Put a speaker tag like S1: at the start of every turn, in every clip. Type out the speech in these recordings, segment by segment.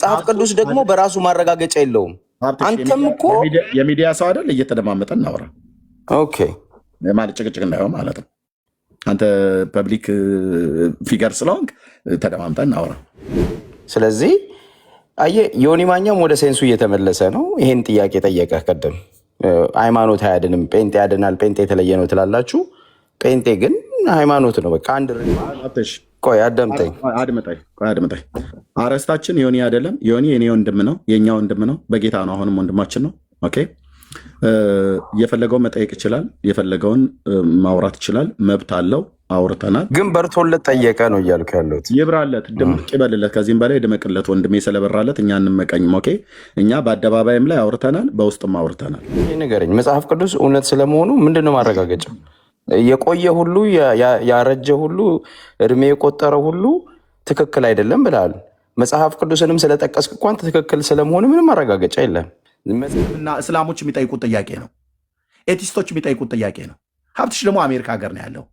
S1: መጽሐፍ ቅዱስ ደግሞ በራሱ ማረጋገጫ የለውም። አንተም እኮ
S2: የሚዲያ ሰው አይደል? እየተደማመጠ እናውራ።
S1: ኦኬ
S2: ማለት ጭቅጭቅ እንዳይሆን ማለት ነው። አንተ ፐብሊክ ፊገር ስለሆንክ ተደማምጠን እናውራ።
S1: ስለዚህ አየህ ዮኒ ማኛም ወደ ሴንሱ እየተመለሰ ነው። ይሄን ጥያቄ ጠየቀ ቅድም። ሃይማኖት አያድንም፣ ጴንጤ ያድናል፣ ጴንጤ የተለየ ነው ትላላችሁ። ጴንጤ ግን ሃይማኖት ነው። በቃ አንድ ቆይ አዳምጠኝ።
S2: አረስታችን ዮኒ አይደለም። ዮኒ የኔ ወንድም ነው፣ የእኛ ወንድም ነው፣ በጌታ ነው። አሁንም ወንድማችን ነው። ኦኬ የፈለገውን መጠየቅ ይችላል፣ የፈለገውን ማውራት ይችላል፣ መብት አለው። አውርተናል።
S1: ግን በርቶለት ጠየቀ ነው እያልኩ ያለሁት።
S2: ይብራለት፣ ድምቅ ይበልለት፣ ከዚህም በላይ ድመቅለት። ወንድሜ ስለበራለት እኛ እንመቀኝም። ኦኬ እኛ በአደባባይም ላይ አውርተናል፣ በውስጥም አውርተናል።
S1: ይህ ንገረኝ፣ መጽሐፍ ቅዱስ እውነት ስለመሆኑ ምንድነው ማረጋገጫው? የቆየ ሁሉ ያረጀ ሁሉ እድሜ የቆጠረ ሁሉ ትክክል አይደለም ብለሃል። መጽሐፍ ቅዱስንም ስለጠቀስክ እንኳን ትክክል ስለመሆኑ ምንም ማረጋገጫ የለም።
S2: እና እስላሞች የሚጠይቁት ጥያቄ ነው። ኤቲስቶች የሚጠይቁት ጥያቄ ነው። ሀብትሽ ደግሞ አሜሪካ ሀገር ነው ያለው።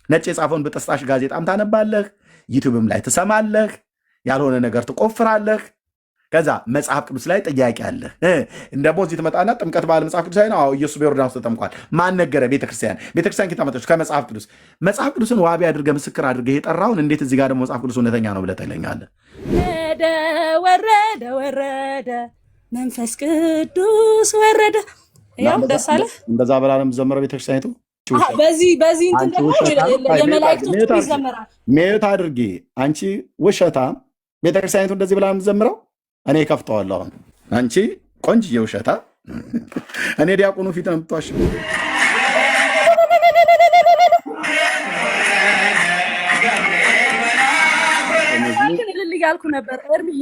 S2: ነጭ የጻፈውን በጥስጣሽ ጋዜጣም ታነባለህ፣ ዩቲዩብም ላይ ትሰማለህ፣ ያልሆነ ነገር ትቆፍራለህ። ከዛ መጽሐፍ ቅዱስ ላይ ጥያቄ አለ። እንደሞ እዚህ ትመጣና ጥምቀት በዓል መጽሐፍ ቅዱስ ላይ ነው። ኢየሱስ በዮርዳኖስ ተጠምቋል። ማን ነገረ? ቤተክርስቲያን ከታመጣች ከመጽሐፍ ቅዱስ። መጽሐፍ ቅዱስን ዋቢ አድርገህ ምስክር አድርገህ የጠራውን እንዴት እዚህ ጋር ደግሞ መጽሐፍ ቅዱስ እውነተኛ ነው ብለህ ትለኛለህ?
S3: ወረደ መንፈስ ቅዱስ ወረደ። ያው ደስ አለ።
S2: እንደዛ በላ ነው የምትዘምረው ቤተክርስቲያኒቱ።
S3: በዚህ እንትን ደግሞ የመላእክቶች ይዘምራል።
S2: ሜት አድርጌ አንቺ ውሸታ ቤተክርስቲያኒቱ እንደዚህ ብላ የምትዘምረው እኔ ከፍተዋለሁ። አሁን አንቺ ቆንጅዬ ውሸታ፣ እኔ ዲያቆኑ ፊት ነው የምትዋሽ።
S3: እልል እያልኩ ነበር እርምዬ።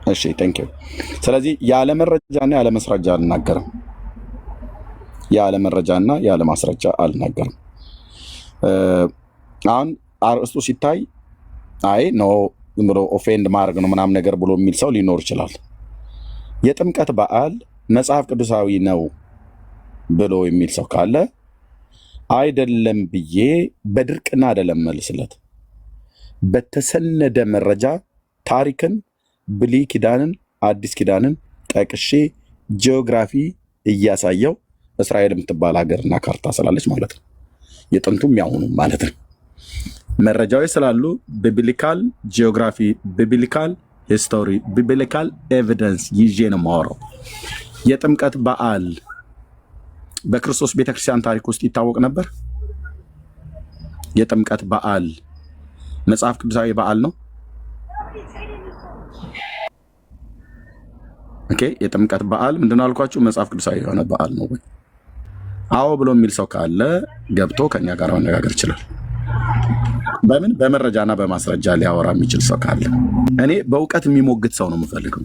S2: እሺ ቴንክ ዩ። ስለዚህ ያለ መረጃና ያለ መስረጃ አልናገርም። ያለ መረጃና ያለ ማስረጃ አልናገርም። አሁን አርእስቱ ሲታይ አይ ኖ ዝም ብሎ ኦፌንድ ማድረግ ነው ምናምን ነገር ብሎ የሚል ሰው ሊኖር ይችላል። የጥምቀት በዓል መጽሐፍ ቅዱሳዊ ነው ብሎ የሚል ሰው ካለ አይደለም ብዬ በድርቅና አይደለም መልስለት። በተሰነደ መረጃ ታሪክን፣ ብሉይ ኪዳንን፣ አዲስ ኪዳንን ጠቅሼ ጂኦግራፊ እያሳየው እስራኤል የምትባል ሀገርና ካርታ ስላለች ማለት ነው። የጥንቱም ያሁኑ ማለት ነው። መረጃዎች ስላሉ ቢብሊካል ጂኦግራፊ፣ ቢብሊካል ሂስቶሪ፣ ቢብሊካል ኤቪደንስ ይዤ ነው የማወራው። የጥምቀት በዓል በክርስቶስ ቤተክርስቲያን ታሪክ ውስጥ ይታወቅ ነበር። የጥምቀት በዓል መጽሐፍ ቅዱሳዊ በዓል ነው። ኦኬ የጥምቀት በዓል ምንድን ነው አልኳችሁ? መጽሐፍ ቅዱሳዊ የሆነ በዓል ነው ወይ? አዎ ብሎ የሚል ሰው ካለ ገብቶ ከኛ ጋር መነጋገር ይችላል። በምን በመረጃና በማስረጃ ሊያወራ የሚችል ሰው ካለ። እኔ በእውቀት የሚሞግት ሰው ነው የምፈልገው።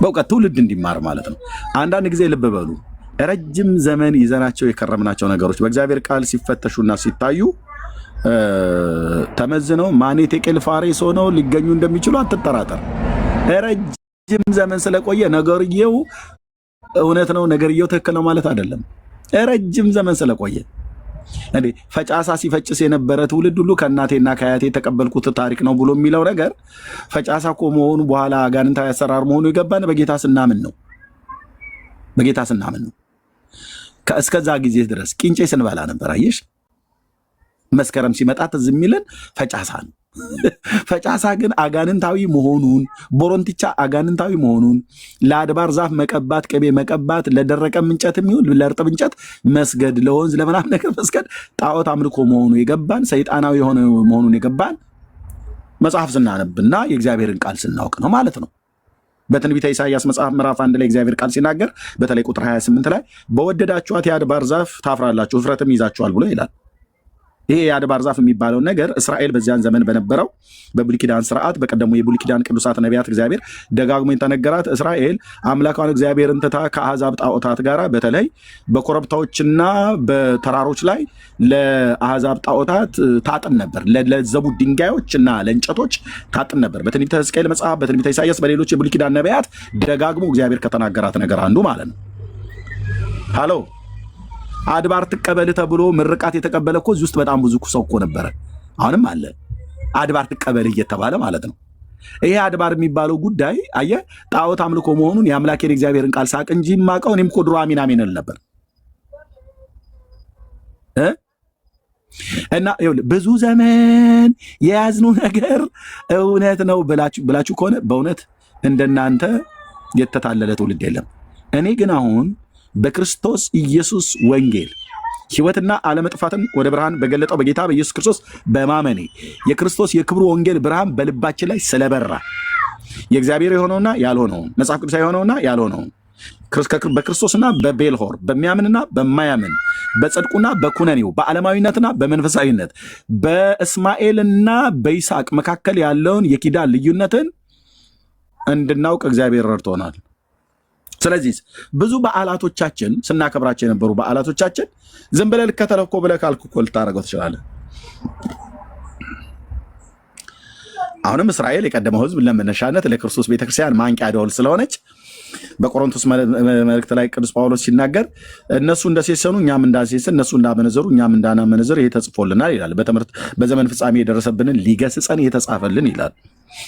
S2: በእውቀት ትውልድ እንዲማር ማለት ነው። አንዳንድ ጊዜ ልብ በሉ፣ ረጅም ዘመን ይዘናቸው የከረምናቸው ነገሮች በእግዚአብሔር ቃል ሲፈተሹና ሲታዩ ተመዝነው ማኔ ቴቄል ፋሬስ ሆነው ሊገኙ እንደሚችሉ አትጠራጠር። ረጅም ዘመን ስለቆየ ነገርየው እውነት ነው፣ ነገርየው ትክክል ነው ማለት አይደለም። ረጅም ዘመን ስለቆየ እንዴ ፈጫሳ ሲፈጭስ የነበረ ትውልድ ሁሉ ከእናቴና ከአያቴ የተቀበልኩት ታሪክ ነው ብሎ የሚለው ነገር ፈጫሳ እኮ መሆኑ በኋላ አጋንንታዊ አሰራር መሆኑ የገባን በጌታ ስናምን ነው። በጌታ ስናምን ነው። እስከዛ ጊዜ ድረስ ቂንጬ ስንበላ ነበር። አየሽ፣ መስከረም ሲመጣ ትዝ የሚለን ፈጫሳ ነው። ፈጫሳ ግን አጋንንታዊ መሆኑን፣ ቦሮንቲቻ አጋንንታዊ መሆኑን፣ ለአድባር ዛፍ መቀባት፣ ቅቤ መቀባት፣ ለደረቀ እንጨት የሚሆን ለእርጥብ እንጨት መስገድ፣ ለወንዝ ለምናምን ነገር መስገድ ጣዖት አምልኮ መሆኑ የገባን፣ ሰይጣናዊ የሆነ መሆኑን የገባን መጽሐፍ ስናነብና የእግዚአብሔርን ቃል ስናውቅ ነው ማለት ነው። በትንቢተ ኢሳይያስ መጽሐፍ ምዕራፍ 1 ላይ እግዚአብሔር ቃል ሲናገር በተለይ ቁጥር 28 ላይ በወደዳችኋት የአድባር ዛፍ ታፍራላችሁ፣ እፍረትም ይዛችኋል ብሎ ይላል። ይሄ የአድባር ዛፍ የሚባለው ነገር እስራኤል በዚያን ዘመን በነበረው በብሉይ ኪዳን ስርዓት በቀደሙ የብሉይ ኪዳን ቅዱሳት ነቢያት እግዚአብሔር ደጋግሞ የተነገራት እስራኤል አምላኳን እግዚአብሔርን ትታ ከአሕዛብ ጣዖታት ጋር በተለይ በኮረብታዎችና በተራሮች ላይ ለአሕዛብ ጣዖታት ታጥን ነበር። ለዘቡ ድንጋዮች እና ለእንጨቶች ታጥን ነበር። በትንቢተ ሕዝቅኤል መጽሐፍ፣ በትንቢተ ኢሳይያስ፣ በሌሎች የብሉይ ኪዳን ነቢያት ደጋግሞ እግዚአብሔር ከተናገራት ነገር አንዱ ማለት ነው። ሃሎ አድባር ትቀበል ተብሎ ምርቃት የተቀበለ እኮ እዚህ ውስጥ በጣም ብዙ ሰው እኮ ነበረ። አሁንም አለ አድባር ትቀበል እየተባለ ማለት ነው። ይሄ አድባር የሚባለው ጉዳይ አየህ ጣዖት አምልኮ መሆኑን የአምላኬን እግዚአብሔርን ቃል ሳቅ እንጂ የማውቀው እኔም እኮ ድሮ አሚን አሜን እል ነበር። እና ብዙ ዘመን የያዝነው ነገር እውነት ነው ብላችሁ ከሆነ በእውነት እንደናንተ የተታለለ ትውልድ የለም። እኔ ግን አሁን በክርስቶስ ኢየሱስ ወንጌል ሕይወትና ዓለመጥፋትን ወደ ብርሃን በገለጠው በጌታ በኢየሱስ ክርስቶስ በማመኔ የክርስቶስ የክብሩ ወንጌል ብርሃን በልባችን ላይ ስለበራ የእግዚአብሔር የሆነውና ያልሆነውን መጽሐፍ ቅዱሳዊ የሆነውና ያልሆነውን በክርስቶስና በቤልሆር በሚያምንና በማያምን በጽድቁና በኩነኔው በዓለማዊነትና በመንፈሳዊነት በእስማኤልና በይስሐቅ መካከል ያለውን የኪዳን ልዩነትን እንድናውቅ እግዚአብሔር ረድቶናል። ስለዚህ ብዙ በዓላቶቻችን ስናከብራቸው የነበሩ በዓላቶቻችን ዝም ብለህ ልከተለው እኮ ብለህ ካልኩ እኮ ልታደርገው ትችላለህ። አሁንም እስራኤል የቀደመው ሕዝብ ለመነሻነት ለክርስቶስ ቤተክርስቲያን ማንቂያ ደወል ስለሆነች በቆሮንቶስ መልእክት ላይ ቅዱስ ጳውሎስ ሲናገር እነሱ እንደሴሰኑ እኛም እንዳንሴስን፣ እነሱ እንዳመነዘሩ እኛም እንዳናመነዘር ይሄ ተጽፎልናል ይላል። በትምህርት በዘመን ፍጻሜ የደረሰብንን ሊገስጸን የተጻፈልን ይላል።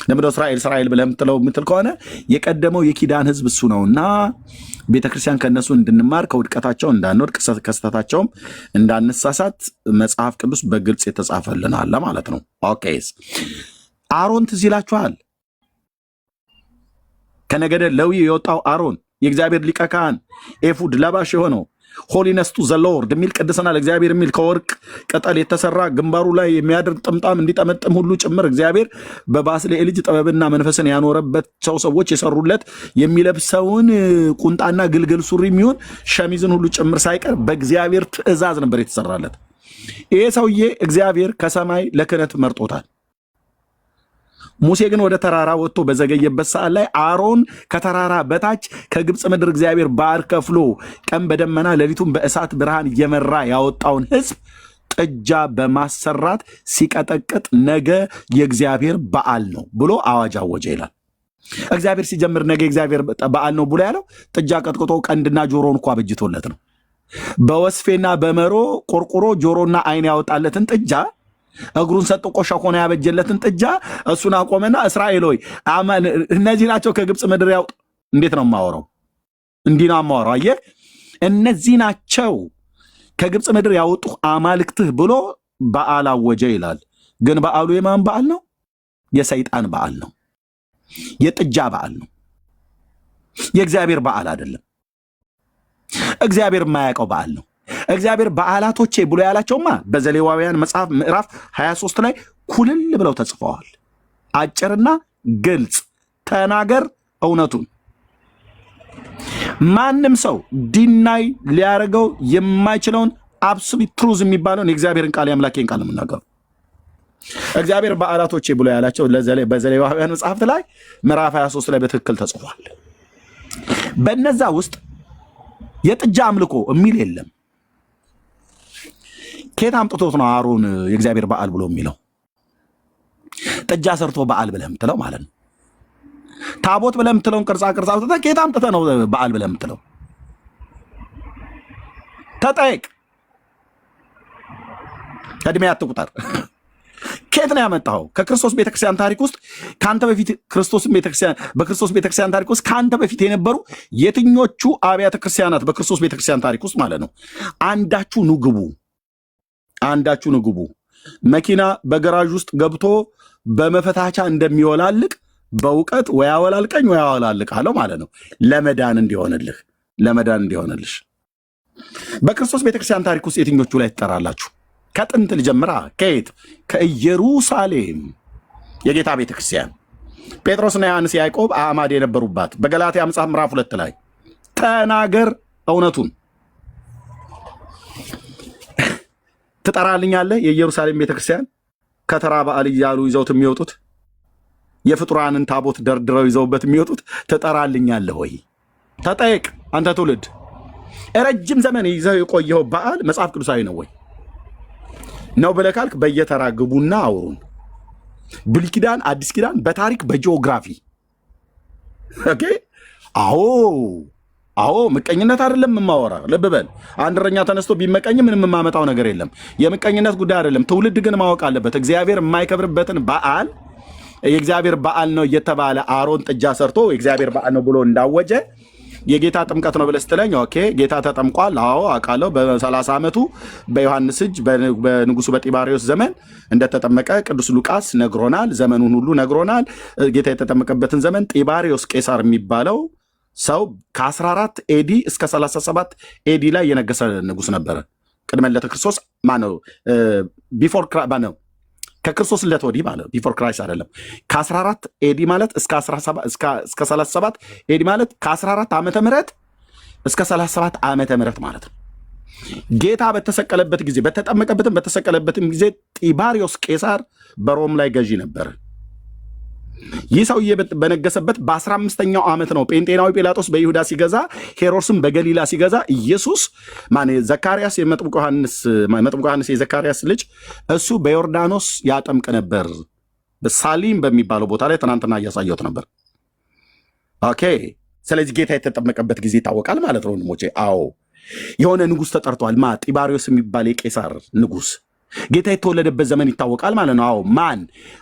S2: ለምንድነው እስራኤል ብለህ የምትል ከሆነ የቀደመው የኪዳን ህዝብ እሱ ነውና ቤተክርስቲያን ከእነሱ እንድንማር ከውድቀታቸው እንዳንወድቅ ከስተታቸውም እንዳንሳሳት መጽሐፍ ቅዱስ በግልጽ የተጻፈልን አለ ማለት ነው። ኦኬ አሮን ትዝ ይላችኋል። ከነገደ ሌዊ የወጣው አሮን የእግዚአብሔር ሊቀ ካህን ኤፉድ ለባሽ የሆነው ሆሊነስ ቱ ዘ ሎርድ የሚል ቅድስና ለእግዚአብሔር የሚል ከወርቅ ቅጠል የተሰራ ግንባሩ ላይ የሚያደርግ ጥምጣም እንዲጠመጥም ሁሉ ጭምር እግዚአብሔር በባስልኤል ልጅ ጥበብና መንፈስን ያኖረባቸው ሰዎች የሰሩለት የሚለብሰውን ቁንጣና ግልግል ሱሪ የሚሆን ሸሚዝን ሁሉ ጭምር ሳይቀር በእግዚአብሔር ትእዛዝ ነበር የተሰራለት። ይሄ ሰውዬ እግዚአብሔር ከሰማይ ለክህነት መርጦታል። ሙሴ ግን ወደ ተራራ ወጥቶ በዘገየበት ሰዓት ላይ አሮን ከተራራ በታች ከግብፅ ምድር እግዚአብሔር ባህር ከፍሎ ቀን በደመና ሌሊቱን በእሳት ብርሃን እየመራ ያወጣውን ሕዝብ ጥጃ በማሰራት ሲቀጠቅጥ ነገ የእግዚአብሔር በዓል ነው ብሎ አዋጅ አወጀ ይላል። እግዚአብሔር ሲጀምር ነገ የእግዚአብሔር በዓል ነው ብሎ ያለው ጥጃ ቀጥቅጦ ቀንድና ጆሮን እኮ አበጅቶለት ነው። በወስፌና በመሮ ቆርቁሮ ጆሮና አይን ያወጣለትን ጥጃ እግሩን ሰጥቆ ሸኮና ያበጀለትን ጥጃ እሱን አቆመና እስራኤል ሆይ እነዚህ ናቸው ከግብፅ ምድር ያውጥ። እንዴት ነው የማወራው? እንዲህ ነው የማወራው። አየህ እነዚህ ናቸው ከግብፅ ምድር ያወጡ አማልክትህ ብሎ በዓል አወጀ ይላል። ግን በዓሉ የማን በዓል ነው? የሰይጣን በዓል ነው። የጥጃ በዓል ነው። የእግዚአብሔር በዓል አይደለም። እግዚአብሔር የማያውቀው በዓል ነው። እግዚአብሔር በዓላቶቼ ብሎ ያላቸውማ በዘሌዋውያን መጽሐፍ ምዕራፍ 23 ላይ ኩልል ብለው ተጽፈዋል። አጭርና ግልጽ ተናገር እውነቱን። ማንም ሰው ዲናይ ሊያደርገው የማይችለውን አብሶሉት ትሩዝ የሚባለውን የእግዚአብሔርን ቃል የአምላኬን ቃል የምናገሩ እግዚአብሔር በዓላቶቼ ብሎ ያላቸው በዘሌዋውያን መጽሐፍት ላይ ምዕራፍ 23 ላይ በትክክል ተጽፏል። በነዛ ውስጥ የጥጃ አምልኮ የሚል የለም። ከየት አምጥቶት ነው አሮን የእግዚአብሔር በዓል ብሎ የሚለው? ጥጃ ሰርቶ በዓል ብለህ የምትለው ማለት ነው። ታቦት ብለህ የምትለውን ቅርጻ አውጥተህ ከየት አምጥተህ ነው በዓል ብለህ የምትለው? ተጠየቅ። እድሜ አትቁጠር። ከየት ነው ያመጣኸው? ከክርስቶስ ቤተክርስቲያን ታሪክ ውስጥ ከአንተ በፊት በክርስቶስ ቤተክርስቲያን ታሪክ ውስጥ ከአንተ በፊት የነበሩ የትኞቹ አብያተ ክርስቲያናት በክርስቶስ ቤተክርስቲያን ታሪክ ውስጥ ማለት ነው አንዳችሁ ኑ ግቡ መኪና በገራዥ ውስጥ ገብቶ በመፈታቻ እንደሚወላልቅ በእውቀት ወይ አወላልቀኝ ወይ አወላልቅ አለው ማለት ነው። ለመዳን እንዲሆንልሽ በክርስቶስ ቤተክርስቲያን ታሪክ ውስጥ የትኞቹ ላይ ትጠራላችሁ? ከጥንት ልጀምራ። ከየት? ከኢየሩሳሌም የጌታ ቤተክርስቲያን ጴጥሮስና ዮሐንስ ያዕቆብ አዕማድ የነበሩባት በገላትያ መጽሐፍ ምዕራፍ 2 ላይ ተናገር እውነቱን። ትጠራልኛለህ? የኢየሩሳሌም ቤተክርስቲያን ከተራ በዓል እያሉ ይዘውት የሚወጡት የፍጡራንን ታቦት ደርድረው ይዘውበት የሚወጡት ትጠራልኛለህ ወይ? ተጠየቅ አንተ ትውልድ። ረጅም ዘመን ይዘው የቆየው በዓል መጽሐፍ ቅዱሳዊ ነው ወይ ነው ብለህ ካልክ በየተራ ግቡና አውሩን። ብሉይ ኪዳን፣ አዲስ ኪዳን፣ በታሪክ በጂኦግራፊ ኦኬ። አዎ ምቀኝነት አይደለም የማወራ። ልብ በል። አንድ እረኛ ተነስቶ ቢመቀኝ ምንም የማመጣው ነገር የለም። የምቀኝነት ጉዳይ አይደለም። ትውልድ ግን ማወቅ አለበት። እግዚአብሔር የማይከብርበትን በዓል የእግዚአብሔር በዓል ነው እየተባለ አሮን ጥጃ ሰርቶ የእግዚአብሔር በዓል ነው ብሎ እንዳወጀ የጌታ ጥምቀት ነው ብለህ ስትለኝ ኦኬ ጌታ ተጠምቋል። አዎ አውቃለሁ። በ30 ዓመቱ በዮሐንስ እጅ በንጉሱ በጢባሪዎስ ዘመን እንደተጠመቀ ቅዱስ ሉቃስ ነግሮናል። ዘመኑን ሁሉ ነግሮናል። ጌታ የተጠመቀበትን ዘመን ጢባሪዎስ ቄሳር የሚባለው ሰው ከ14 ኤዲ እስከ 37 ኤዲ ላይ የነገሰ ንጉስ ነበረ። ቅድመ ልደተ ክርስቶስ ማነው? ቢፎር ማነው? ከክርስቶስ ልደት ወዲህ ማለት ቢፎር ክራይስት አይደለም። ከ14 ኤዲ ማለት እስከ 37 ኤዲ ማለት ከ14 ዓመተ ምህረት እስከ 37 ዓመተ ምህረት ማለት ነው። ጌታ በተሰቀለበት ጊዜ በተጠመቀበትም በተሰቀለበትም ጊዜ ጢባሪዮስ ቄሳር በሮም ላይ ገዢ ነበር። ይህ ሰውዬ በነገሰበት በ15ኛው ዓመት ነው ጴንጤናዊ ጲላጦስ በይሁዳ ሲገዛ፣ ሄሮድስም በገሊላ ሲገዛ፣ ኢየሱስ ዘካርያስ የመጥምቁ ዮሐንስ የዘካርያስ ልጅ እሱ በዮርዳኖስ ያጠምቅ ነበር። በሳሊም በሚባለው ቦታ ላይ ትናንትና እያሳየሁት ነበር። ኦኬ። ስለዚህ ጌታ የተጠመቀበት ጊዜ ይታወቃል ማለት ነው ወንድሞቼ። አዎ የሆነ ንጉስ ተጠርቷል። ጢባሪዮስ የሚባል የቄሳር ንጉስ ጌታ የተወለደበት ዘመን ይታወቃል ማለት ነው። አዎ ማን?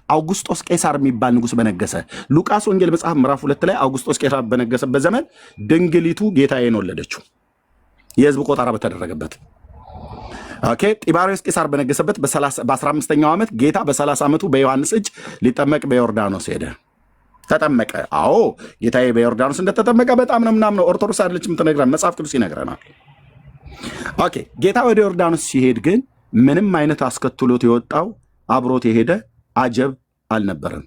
S2: አውጉስጦስ ቄሳር የሚባል ንጉስ በነገሰ። ሉቃስ ወንጌል መጽሐፍ ምዕራፍ 2 ላይ አውጉስጦስ ቄሳር በነገሰበት ዘመን ድንግሊቱ ጌታዬን ወለደችው፣ የህዝብ ቆጠራ በተደረገበት። ኦኬ። ጢባሪዮስ ቄሳር በነገሰበት በ15ኛው ዓመት ጌታ በ30 ዓመቱ በዮሐንስ እጅ ሊጠመቅ በዮርዳኖስ ሄደ፣ ተጠመቀ። አዎ ጌታዬ በዮርዳኖስ እንደተጠመቀ በጣም ነው ምናምን። ኦርቶዶክስ አይደለችም የምትነግረን፣ መጽሐፍ ቅዱስ ይነግረናል። ኦኬ። ጌታ ወደ ዮርዳኖስ ሲሄድ ግን ምንም አይነት አስከትሎት የወጣው አብሮት የሄደ አጀብ አልነበረም።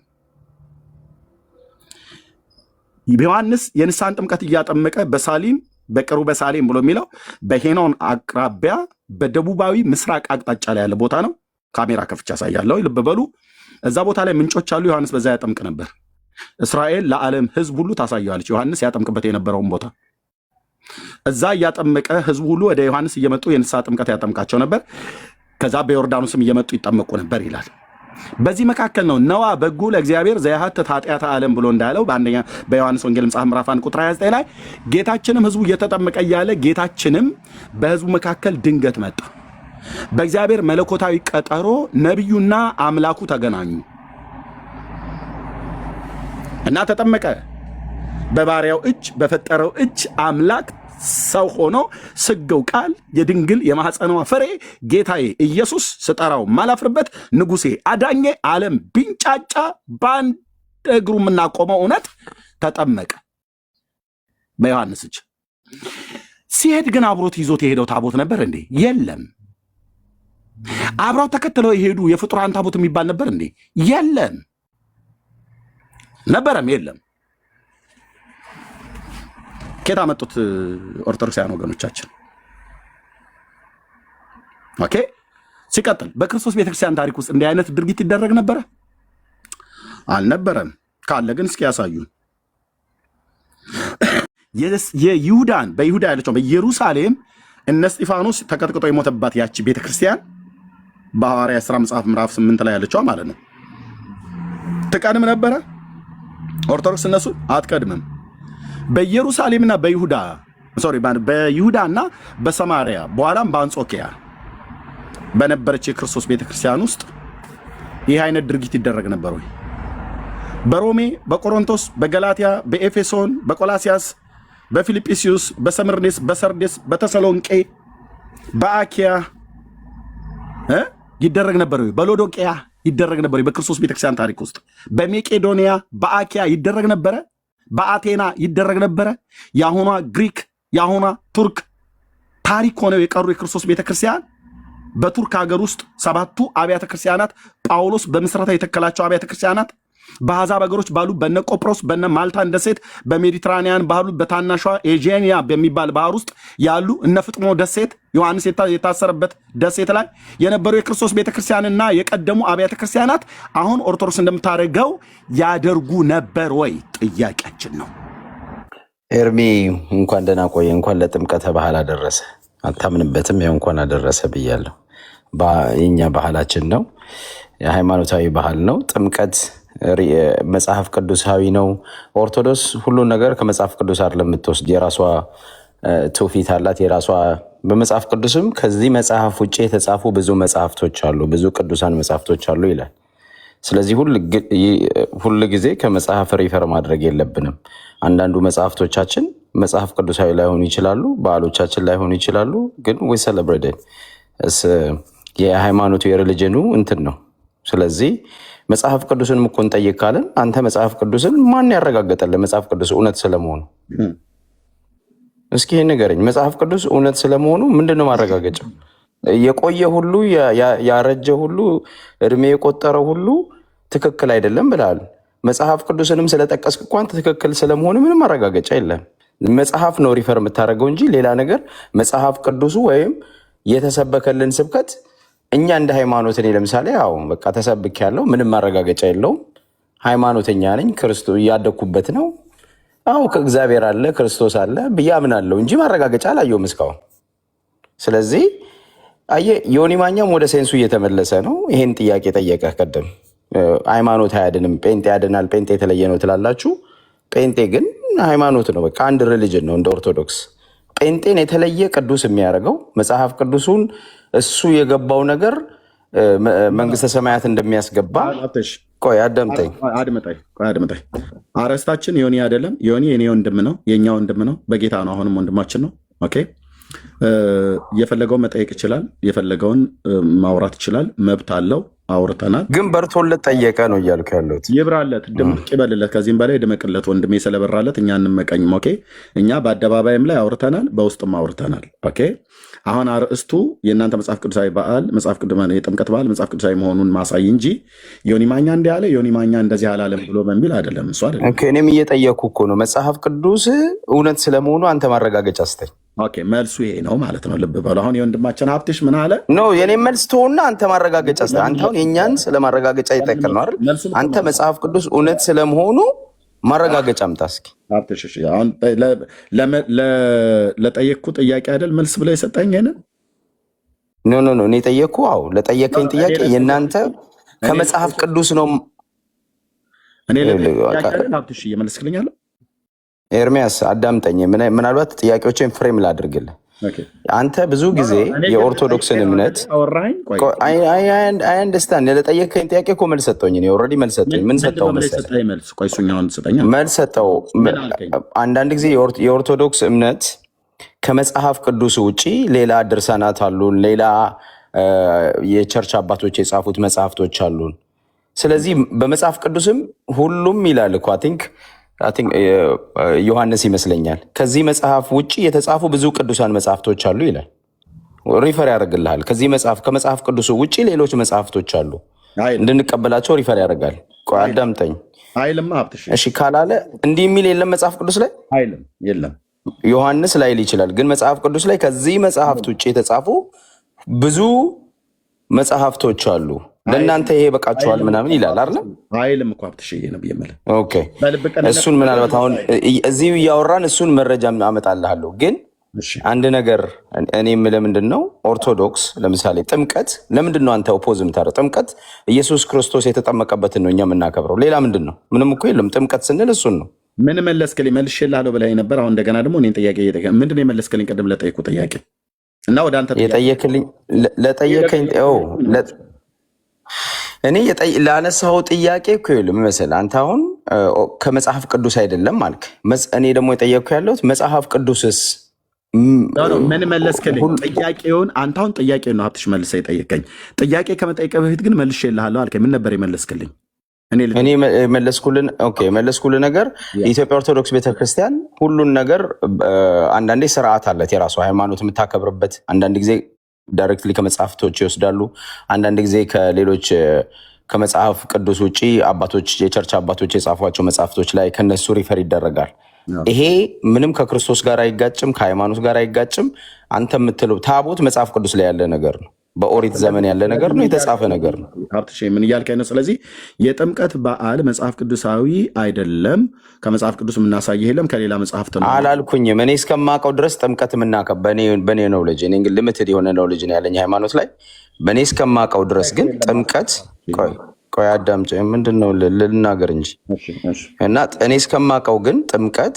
S2: ዮሐንስ የንስሐን ጥምቀት እያጠመቀ በሳሊም በቅርቡ በሳሌም ብሎ የሚለው በሄኖን አቅራቢያ በደቡባዊ ምስራቅ አቅጣጫ ላይ ያለ ቦታ ነው። ካሜራ ከፍቻ ያሳያለሁ፣ ልብ በሉ። እዛ ቦታ ላይ ምንጮች አሉ። ዮሐንስ በዛ ያጠምቅ ነበር። እስራኤል ለዓለም ህዝብ ሁሉ ታሳየዋለች ዮሐንስ ያጠምቅበት የነበረውን ቦታ። እዛ እያጠመቀ ህዝቡ ሁሉ ወደ ዮሐንስ እየመጡ የንስሐ ጥምቀት ያጠምቃቸው ነበር። ከዛ በዮርዳኖስም እየመጡ ይጠመቁ ነበር ይላል። በዚህ መካከል ነው ነዋ በጉ ለእግዚአብሔር ዘያሐትት ኃጢአተ ዓለም ብሎ እንዳለው በዮሐንስ ወንጌል መጽሐፍ ምዕራፍ 1 ቁጥር 29 ላይ ጌታችንም ህዝቡ እየተጠመቀ እያለ ጌታችንም በህዝቡ መካከል ድንገት መጣ። በእግዚአብሔር መለኮታዊ ቀጠሮ ነቢዩና አምላኩ ተገናኙ እና ተጠመቀ። በባሪያው እጅ በፈጠረው እጅ አምላክ ሰው ሆኖ ስገው ቃል የድንግል የማህፀኗ ፍሬ ጌታዬ ኢየሱስ ስጠራው ማላፍርበት ንጉሴ አዳኜ ዓለም ቢንጫጫ በአንድ እግሩ የምናቆመው እውነት ተጠመቀ በዮሐንስ እጅ። ሲሄድ ግን አብሮት ይዞት የሄደው ታቦት ነበር እንዴ? የለም። አብረው ተከትለው የሄዱ የፍጡራን ታቦት የሚባል ነበር እንዴ? የለም። ነበረም የለም። ከየት አመጡት? ኦርቶዶክሳውያን ወገኖቻችን። ኦኬ። ሲቀጥል በክርስቶስ ቤተክርስቲያን ታሪክ ውስጥ እንዲህ አይነት ድርጊት ይደረግ ነበረ? አልነበረም። ካለ ግን እስኪ ያሳዩን። የይሁዳን በይሁዳ ያለችው በኢየሩሳሌም እነ እስጢፋኖስ ተቀጥቅጦ የሞተባት ያቺ ቤተክርስቲያን በሐዋርያት ሥራ መጽሐፍ ምዕራፍ 8 ላይ ያለችው ማለት ነው ትቀድም ነበረ? ኦርቶዶክስ እነሱ አትቀድምም። በኢየሩሳሌምና በይሁዳና በሰማሪያ በኋላም በአንጾኪያ በነበረች የክርስቶስ ቤተክርስቲያን ውስጥ ይህ አይነት ድርጊት ይደረግ ነበር ወይ? በሮሜ፣ በቆሮንቶስ፣ በገላትያ፣ በኤፌሶን፣ በቆላሲያስ፣ በፊልጵስዩስ፣ በሰምርኔስ፣ በሰርዴስ፣ በተሰሎንቄ፣ በአኪያ ይደረግ ነበር ወይ? በሎዶቅያ ይደረግ ነበር ወይ? በክርስቶስ ቤተክርስቲያን ታሪክ ውስጥ በሜቄዶንያ፣ በአኪያ ይደረግ ነበረ? በአቴና ይደረግ ነበረ? የአሁኗ ግሪክ የአሁኗ ቱርክ ታሪክ ሆነው የቀሩ የክርስቶስ ቤተክርስቲያን በቱርክ ሀገር ውስጥ 7ቱ አብያተ ክርስቲያናት ጳውሎስ በምስረታ የተከላቸው አብያተ ክርስቲያናት በአሕዛብ ሀገሮች ባሉ በነ ቆጵሮስ በነ ማልታ ደሴት በሜዲትራኒያን ባሉ በታናሿ ኤጄኒያ በሚባል ባህር ውስጥ ያሉ እነ ፍጥሞ ደሴት ዮሐንስ የታሰረበት ደሴት ላይ የነበሩ የክርስቶስ ቤተክርስቲያንና የቀደሙ አብያተ ክርስቲያናት አሁን ኦርቶዶክስ እንደምታደርገው ያደርጉ ነበር ወይ? ጥያቄያችን ነው።
S1: ኤርሚ እንኳን ደህና ቆየ። እንኳን ለጥምቀተ ባህል አደረሰ። አታምንበትም? ያው እንኳን አደረሰ ብያለሁ። የኛ ባህላችን ነው፣ የሃይማኖታዊ ባህል ነው። ጥምቀት መጽሐፍ ቅዱሳዊ ነው። ኦርቶዶክስ ሁሉን ነገር ከመጽሐፍ ቅዱስ አይደለም የምትወስድ፣ የራሷ ትውፊት አላት የራሷ። በመጽሐፍ ቅዱስም ከዚህ መጽሐፍ ውጭ የተጻፉ ብዙ መጽሐፍቶች አሉ፣ ብዙ ቅዱሳን መጽሐፍቶች አሉ ይላል። ስለዚህ ሁል ጊዜ ከመጽሐፍ ሪፈር ማድረግ የለብንም። አንዳንዱ መጽሐፍቶቻችን መጽሐፍ ቅዱሳዊ ላይሆኑ ይችላሉ፣ ባህሎቻችን ላይሆኑ ይችላሉ። ግን ዊ ሴሌብሬት የሃይማኖቱ የሪሊጅኑ እንትን ነው። ስለዚህ መጽሐፍ ቅዱስን እኮ እንጠይቅ ካለን አንተ መጽሐፍ ቅዱስን ማን ያረጋገጠልህ መጽሐፍ ቅዱስ እውነት ስለመሆኑ? እስኪ ይህን ንገረኝ። መጽሐፍ ቅዱስ እውነት ስለመሆኑ ምንድነው ማረጋገጫው? የቆየ ሁሉ ያረጀ ሁሉ እድሜ የቆጠረ ሁሉ ትክክል አይደለም ብለሃል። መጽሐፍ ቅዱስንም ስለጠቀስክ እኮ አንተ ትክክል ስለመሆኑ ምንም ማረጋገጫ የለም። መጽሐፍ ነው ሪፈር የምታደርገው እንጂ ሌላ ነገር መጽሐፍ ቅዱሱ ወይም የተሰበከልን ስብከት እኛ እንደ ሃይማኖት እኔ ለምሳሌ በቃ ተሰብክ ያለው ምንም ማረጋገጫ የለውም። ሃይማኖተኛ ነኝ፣ ክርስቶስ እያደግኩበት ነው። ከእግዚአብሔር አለ ክርስቶስ አለ ብዬ አምናለሁ እንጂ ማረጋገጫ አላየሁም እስካሁን። ስለዚህ አየህ ዮኒ ማኛም ወደ ሴንሱ እየተመለሰ ነው። ይሄን ጥያቄ ጠየቀ ቀደም። ሃይማኖት አያድንም፣ ጴንጤ ያድናል፣ ጴንጤ የተለየ ነው ትላላችሁ። ጴንጤ ግን ሃይማኖት ነው፣ በቃ አንድ ሪሊጅን ነው እንደ ኦርቶዶክስ። ጴንጤን የተለየ ቅዱስ የሚያደርገው መጽሐፍ ቅዱሱን እሱ የገባው ነገር መንግስተ ሰማያት እንደሚያስገባ። ቆይ አዳምጠኝ።
S2: አረስታችን ዮኒ አይደለም። ዮኒ የኔ ወንድም ነው፣ የእኛ ወንድም ነው፣ በጌታ ነው። አሁንም ወንድማችን ነው። ኦኬ የፈለገውን መጠየቅ ይችላል፣ የፈለገውን ማውራት ይችላል፣ መብት አለው። አውርተናል።
S1: ግን በርቶለት ጠየቀ ነው እያልኩ ያለሁት።
S2: ይብራለት፣ ድምቅ ይበልለት፣ ከዚህም በላይ ድመቅለት። ወንድሜ ስለበራለት እኛ እንመቀኝም። ኦኬ እኛ በአደባባይም ላይ አውርተናል፣ በውስጥም አውርተናል። ኦኬ አሁን አርእስቱ የእናንተ መጽሐፍ ቅዱሳዊ በዓል የጥምቀት በዓል መጽሐፍ ቅዱሳዊ መሆኑን ማሳይ እንጂ ዮኒ ማኛ እንዲህ አለ ዮኒ ማኛ እንደዚህ አላለም ብሎ በሚል አይደለም። እሱ አይደለም።
S1: እኔም እየጠየኩ እኮ ነው። መጽሐፍ ቅዱስ እውነት ስለመሆኑ አንተ ማረጋገጫ ስተኝ።
S2: ኦኬ መልሱ ይሄ ነው ማለት ነው። ልብ በሉ። አሁን የወንድማችን ሀብትሽ ምን አለ?
S1: የኔም መልስ ትሆንና አንተ ማረጋገጫ ስተኝ። አንተ አሁን የእኛን ስለ ማረጋገጫ ይጠቅል ነው አይደል? አንተ መጽሐፍ ቅዱስ እውነት ስለመሆኑ ማረጋገጫ አምጣ እስኪ።
S2: ለጠየቅኩ ጥያቄ አይደል መልስ ብለህ የሰጠኝ? ይሄንን
S1: ኖ እኔ ጠየቅኩ። ለጠየቀኝ ጥያቄ የእናንተ ከመጽሐፍ ቅዱስ ነው።
S2: እኔ ሀብትሽ እየመለስክልኛለሁ።
S1: ኤርሚያስ አዳምጠኝ። ምናልባት ጥያቄዎችን ፍሬም ላድርግልህ። አንተ ብዙ ጊዜ የኦርቶዶክስን እምነት አንደርስታንድ ለጠየቀኝ ጥያቄ እኮ መልስ ሰጠሁኝ። ኦልሬዲ መልስ ሰጠሁኝ። ምን ሰጠው መልስ ሰጠው። አንዳንድ ጊዜ የኦርቶዶክስ እምነት ከመጽሐፍ ቅዱስ ውጪ ሌላ ድርሳናት አሉን፣ ሌላ የቸርች አባቶች የጻፉት መጽሐፍቶች አሉን። ስለዚህ በመጽሐፍ ቅዱስም ሁሉም ይላል እኮ ዮሐንስ ይመስለኛል ከዚህ መጽሐፍ ውጭ የተጻፉ ብዙ ቅዱሳን መጽሐፍቶች አሉ ይላል። ሪፈር ያደርግልሃል። ከዚህ መጽሐፍ ከመጽሐፍ ቅዱሱ ውጭ ሌሎች መጽሐፍቶች አሉ እንድንቀበላቸው ሪፈር ያደርጋል። ቆይ አዳምጠኝ። እሺ ካላለ እንዲህ የሚል የለም መጽሐፍ ቅዱስ ላይ
S2: የለም።
S1: ዮሐንስ ላይል ይችላል፣ ግን መጽሐፍ ቅዱስ ላይ ከዚህ መጽሐፍት ውጭ የተጻፉ ብዙ መጽሐፍቶች አሉ፣ ለእናንተ ይሄ በቃችኋል ምናምን ይላል አይደለም?
S2: አይልም እኮ ሀብትሽዬ ነው ብዬ
S1: ኦኬ እሱን ምናልባት አሁን እዚህ እያወራን እሱን መረጃ አመጣልሃለሁ። ግን አንድ ነገር እኔ የምልህ ምንድን ነው፣ ኦርቶዶክስ ለምሳሌ ጥምቀት ለምንድን ነው አንተ ኦፖዝ የምታደርገው? ጥምቀት ኢየሱስ ክርስቶስ የተጠመቀበትን ነው እኛ የምናከብረው። ሌላ ምንድን ነው? ምንም እኮ የለም። ጥምቀት ስንል እሱን ነው።
S2: ምን መለስክልኝ? መልሼልሃለሁ ብለኸኝ ነበር። አሁን እንደገና ደግሞ እኔን ጥያቄ ምንድን ነው የመለስክልኝ? ቅድም ለጠየኩ ጥያቄ እና ወደ አንተ
S1: የጠየክልኝ ለጠየከኝ እኔ ላነሳው ጥያቄ እኮ ይኸውልህ መሰለህ አንተ አሁን ከመጽሐፍ ቅዱስ አይደለም አልክ። እኔ ደግሞ የጠየቅኩ ያለሁት መጽሐፍ ቅዱስስ
S2: ምን መለስክልኝ? ጥያቄውን አንተ አሁን ጥያቄውን ነው ሀብትሽ መልሰህ የጠየቀኝ። ጥያቄ ከመጠየቅ በፊት ግን መልሼልሃለሁ አልከኝ። ምን ነበር የመለስክልኝ?
S1: እኔ መለስኩልህ ነገር የኢትዮጵያ ኦርቶዶክስ ቤተክርስቲያን ሁሉን ነገር አንዳንዴ ስርዓት አለት የራሱ ሃይማኖት የምታከብርበት። አንዳንድ ጊዜ ዳይሬክትሊ ከመጽሐፍቶች ይወስዳሉ፣ አንዳንድ ጊዜ ከሌሎች ከመጽሐፍ ቅዱስ ውጭ አባቶች የቸርች አባቶች የጻፏቸው መጽሐፍቶች ላይ ከነሱ ሪፈር ይደረጋል። ይሄ ምንም ከክርስቶስ ጋር አይጋጭም፣ ከሃይማኖት ጋር አይጋጭም። አንተ የምትለው ታቦት መጽሐፍ ቅዱስ ላይ ያለ ነገር ነው። በኦሪት ዘመን ያለ ነገር ነው፣ የተጻፈ ነገር ነው።
S2: ምን እያልከኝ ነው? ስለዚህ የጥምቀት በዓል መጽሐፍ ቅዱሳዊ አይደለም፣ ከመጽሐፍ ቅዱስ የምናሳይህ የለም፣ ከሌላ መጽሐፍ
S1: አላልኩኝም። እኔ እስከማውቀው ድረስ ጥምቀት የምናከብ በእኔ ነው ልጅ እኔ ግን ልምትድ የሆነ ነው ልጅ ነው ያለኝ ሃይማኖት ላይ። በእኔ እስከማውቀው ድረስ ግን ጥምቀት ቆይ አዳምጪ፣ ምንድን ነው ልናገር እንጂ እና እኔ እስከማውቀው ግን ጥምቀት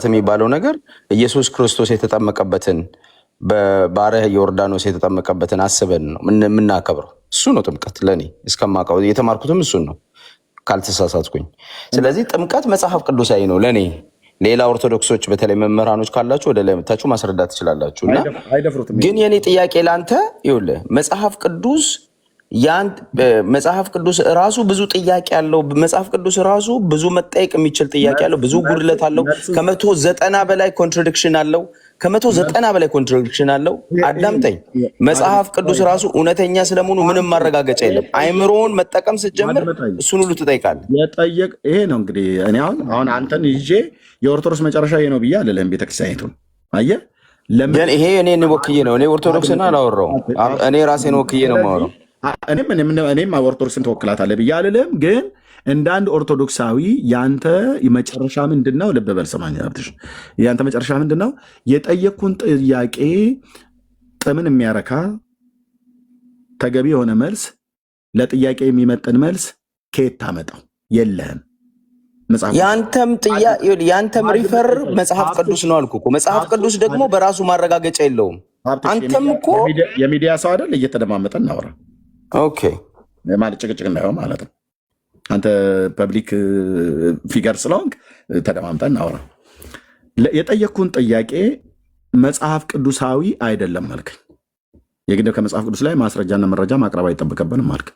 S1: የሚባለው ነገር ኢየሱስ ክርስቶስ የተጠመቀበትን በባሕረ ዮርዳኖስ የተጠመቀበትን አስበን ነው የምናከብረው። እሱ ነው ጥምቀት ለእኔ እስከማውቀው፣ የተማርኩትም እሱን ነው ካልተሳሳትኩኝ። ስለዚህ ጥምቀት መጽሐፍ ቅዱሳዊ ነው ለእኔ። ሌላ ኦርቶዶክሶች በተለይ መምህራኖች ካላችሁ ወደ ላይ መታችሁ ማስረዳት ትችላላችሁ። እና ግን የእኔ ጥያቄ ለአንተ ይኸውልህ መጽሐፍ ቅዱስ ራሱ ብዙ ጥያቄ አለው። መጽሐፍ ቅዱስ ራሱ ብዙ መጠየቅ የሚችል ጥያቄ አለው። ብዙ ጉድለት አለው። 190 በላይ ኮንትራዲክሽን አለው። አዳምጠኝ። መጽሐፍ ቅዱስ ራሱ እውነተኛ ስለመሆኑ ምንም ማረጋገጫ የለም። አይምሮውን መጠቀም ስትጀምር እሱን ሁሉ ትጠይቃለህ።
S2: ይሄ ነው እንግዲህ እኔ አሁን አንተን ይዤ የኦርቶዶክስ መጨረሻ ይሄ ነው ብዬ አልልህም። ቤተክርስቲያኒቱን አየህ፣
S1: ይሄ እኔን ወክዬ ነው። እኔ ኦርቶዶክስን አላወራሁም። እኔ ራሴን ወክዬ ነው የማወራው።
S2: እኔም ኦርቶዶክስን ትወክላታለህ ብዬ አልልም፣ ግን እንደ አንድ ኦርቶዶክሳዊ ያንተ መጨረሻ ምንድን ነው? ልብ በል ስማኝ ሀብትሽ፣ ያንተ መጨረሻ ምንድን ነው? የጠየቅኩን ጥያቄ ጥምን የሚያረካ ተገቢ የሆነ መልስ፣ ለጥያቄ የሚመጥን መልስ ከየት ታመጣው? የለህም።
S1: ያንተም ሪፈር መጽሐፍ ቅዱስ ነው አልኩ እኮ። መጽሐፍ ቅዱስ ደግሞ በራሱ ማረጋገጫ የለውም። አንተም እኮ
S2: የሚዲያ ሰው አይደል? እየተደማመጠ እናውራ።
S1: ኦኬ
S2: ማለት ጭቅጭቅ እንዳይሆን ማለት ነው። አንተ ፐብሊክ ፊገር ስለሆንክ ተደማምጠን እናውራ። የጠየቅኩን ጥያቄ መጽሐፍ ቅዱሳዊ አይደለም አልከኝ። የግድ ከመጽሐፍ ቅዱስ ላይ ማስረጃና መረጃ ማቅረብ አይጠበቅብንም አልክ።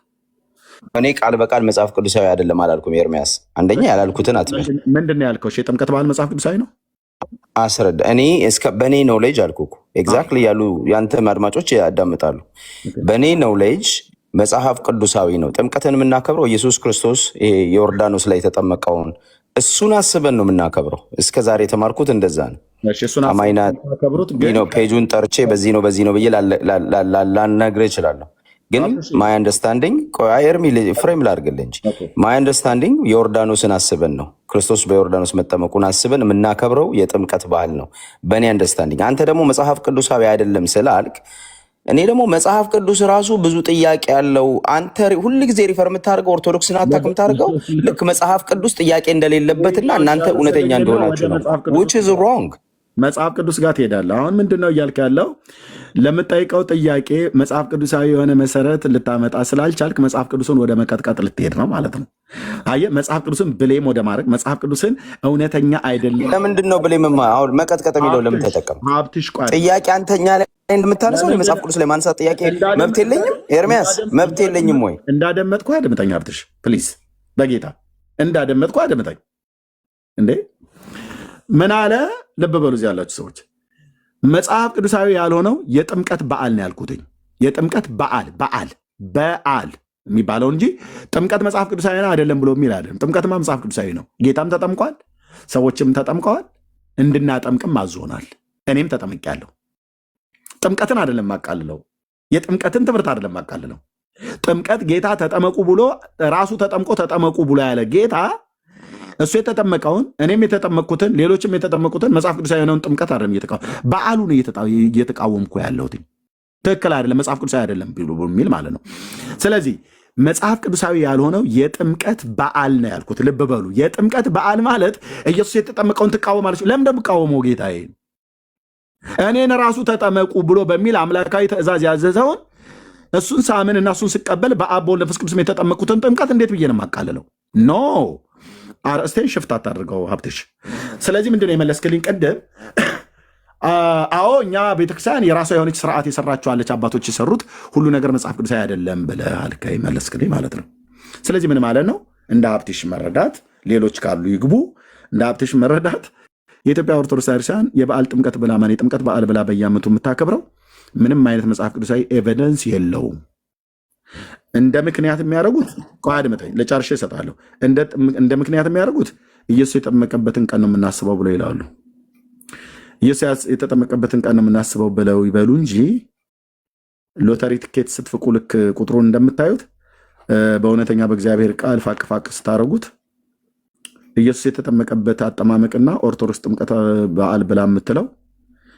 S1: እኔ ቃል በቃል መጽሐፍ ቅዱሳዊ አይደለም አላልኩም ኤርሚያስ። አንደኛ ያላልኩትን አትበል።
S2: ምንድን ነው ያልከው? የጥምቀት በዓል መጽሐፍ ቅዱሳዊ ነው?
S1: አስረዳ። እኔ በእኔ ኖሌጅ አልኩ እኮ ኤግዛክትሊ ያሉ ያንተ አድማጮች ያዳምጣሉ። በእኔ ኖሌጅ መጽሐፍ ቅዱሳዊ ነው። ጥምቀትን የምናከብረው ኢየሱስ ክርስቶስ ዮርዳኖስ ላይ የተጠመቀውን እሱን አስበን ነው የምናከብረው። እስከ ዛሬ የተማርኩት እንደዛ ነው። ፔጁን ጠርቼ በዚህ ነው ብዬ ላልነግርህ እችላለሁ። ግን ማይ አንደርስታንዲንግ ፍሬም ላድርግልህ እንጂ ማይ አንደርስታንዲንግ ዮርዳኖስን አስበን ነው፣ ክርስቶስ በዮርዳኖስ መጠመቁን አስበን የምናከብረው የጥምቀት ባህል ነው በእኔ አንደርስታንዲንግ። አንተ ደግሞ መጽሐፍ ቅዱሳዊ አይደለም ስላልክ እኔ ደግሞ መጽሐፍ ቅዱስ ራሱ ብዙ ጥያቄ ያለው። አንተ ሁል ጊዜ ሪፈር የምታደርገው ኦርቶዶክስን አታክ የምታደርገው ልክ መጽሐፍ ቅዱስ ጥያቄ እንደሌለበትና እናንተ እውነተኛ እንደሆናችሁ ነው። which is wrong።
S2: መጽሐፍ ቅዱስ ጋር ትሄዳለህ። አሁን ምንድን ነው እያልክ ያለው? ለምጠይቀው ጥያቄ መጽሐፍ ቅዱሳዊ የሆነ መሰረት ልታመጣ ስላልቻልክ መጽሐፍ ቅዱስን ወደ መቀጥቀጥ ልትሄድ ነው ማለት ነው። አየህ፣ መጽሐፍ ቅዱስን ብሌም ወደ ማድረግ፣ መጽሐፍ ቅዱስን እውነተኛ አይደለም።
S1: ለምንድን ነው ብሌም? አሁን መቀጥቀጥ የሚለው ለምን ተጠቀም? ጥያቄ አንተኛ ላይ እንደምታነሳው የመጽሐፍ ቅዱስ ላይ ማንሳት ጥያቄ መብት የለኝም? ኤርሚያስ መብት የለኝም ወይ?
S2: እንዳደመጥኩ አድምጠኝ ሀብትሽ፣ ፕሊዝ በጌታ እንዳደመጥኩ አድምጠኝ። እንዴ ምን አለ? ልብ በሉ እዚህ ያላችሁ ሰዎች፣ መጽሐፍ ቅዱሳዊ ያልሆነው የጥምቀት በዓል ነው ያልኩትኝ። የጥምቀት በዓል የሚባለው እንጂ ጥምቀት መጽሐፍ ቅዱሳዊ ነው አይደለም ብሎ የሚል አይደለም። ጥምቀትማ መጽሐፍ ቅዱሳዊ ነው። ጌታም ተጠምቋል፣ ሰዎችም ተጠምቀዋል፣ እንድናጠምቅም አዞናል። እኔም ተጠምቄያለሁ። ጥምቀትን አይደለም ማቃልለው፣ የጥምቀትን ትምህርት አይደለም ማቃልለው። ጥምቀት ጌታ ተጠመቁ ብሎ ራሱ ተጠምቆ ተጠመቁ ብሎ ያለ ጌታ እሱ የተጠመቀውን እኔም የተጠመቅኩትን ሌሎችም የተጠመቁትን መጽሐፍ ቅዱሳዊ የሆነውን ጥምቀት አይደለም በዓሉን እየተቃወምኩ ያለሁት። ትክክል አይደለም፣ መጽሐፍ ቅዱሳዊ አይደለም የሚል ማለት ነው። ስለዚህ መጽሐፍ ቅዱሳዊ ያልሆነው የጥምቀት በዓል ነው ያልኩት። ልብ በሉ፣ የጥምቀት በዓል ማለት ኢየሱስ የተጠመቀውን ትቃወማለች። ለምን እንደምቃወመው ጌታዬ እኔን ራሱ ተጠመቁ ብሎ በሚል አምላካዊ ትእዛዝ ያዘዘውን እሱን ሳምን እና እሱን ስቀበል በአብ በወልድ በመንፈስ ቅዱስ የተጠመቅኩትን ጥምቀት እንዴት ብዬ ነው የማቃልለው? ኖ አርእስቴን ሽፍት አታድርገው ሀብትሽ። ስለዚህ ምንድን ነው የመለስክልኝ ቅድም? አዎ እኛ ቤተክርስቲያን የራሷ የሆነች ስርዓት የሰራችኋለች፣ አባቶች የሰሩት ሁሉ ነገር መጽሐፍ ቅዱሳዊ አይደለም ብለህ አልከኝ፣ መለስክልኝ ማለት ነው። ስለዚህ ምን ማለት ነው? እንደ ሀብትሽ መረዳት፣ ሌሎች ካሉ ይግቡ። እንደ ሀብትሽ መረዳት የኢትዮጵያ ኦርቶዶክስ ቤተክርስቲያን የበዓል ጥምቀት ብላ የጥምቀት በዓል ብላ በየዓመቱ የምታከብረው ምንም አይነት መጽሐፍ ቅዱሳዊ ኤቪደንስ የለውም። እንደ ምክንያት የሚያደርጉት አድምጠኝ ለጨርሼ እሰጣለሁ። እንደ ምክንያት የሚያደርጉት ኢየሱስ የተጠመቀበትን ቀን ነው የምናስበው ብለው ይላሉ። ኢየሱስ የተጠመቀበትን ቀን ነው የምናስበው ብለው ይበሉ እንጂ ሎተሪ ትኬት ስትፍቁ ልክ ቁጥሩን እንደምታዩት በእውነተኛ በእግዚአብሔር ቃል ፋቅ ስታደርጉት ኢየሱስ የተጠመቀበት አጠማመቅና ኦርቶዶክስ ጥምቀት በዓል ብላ የምትለው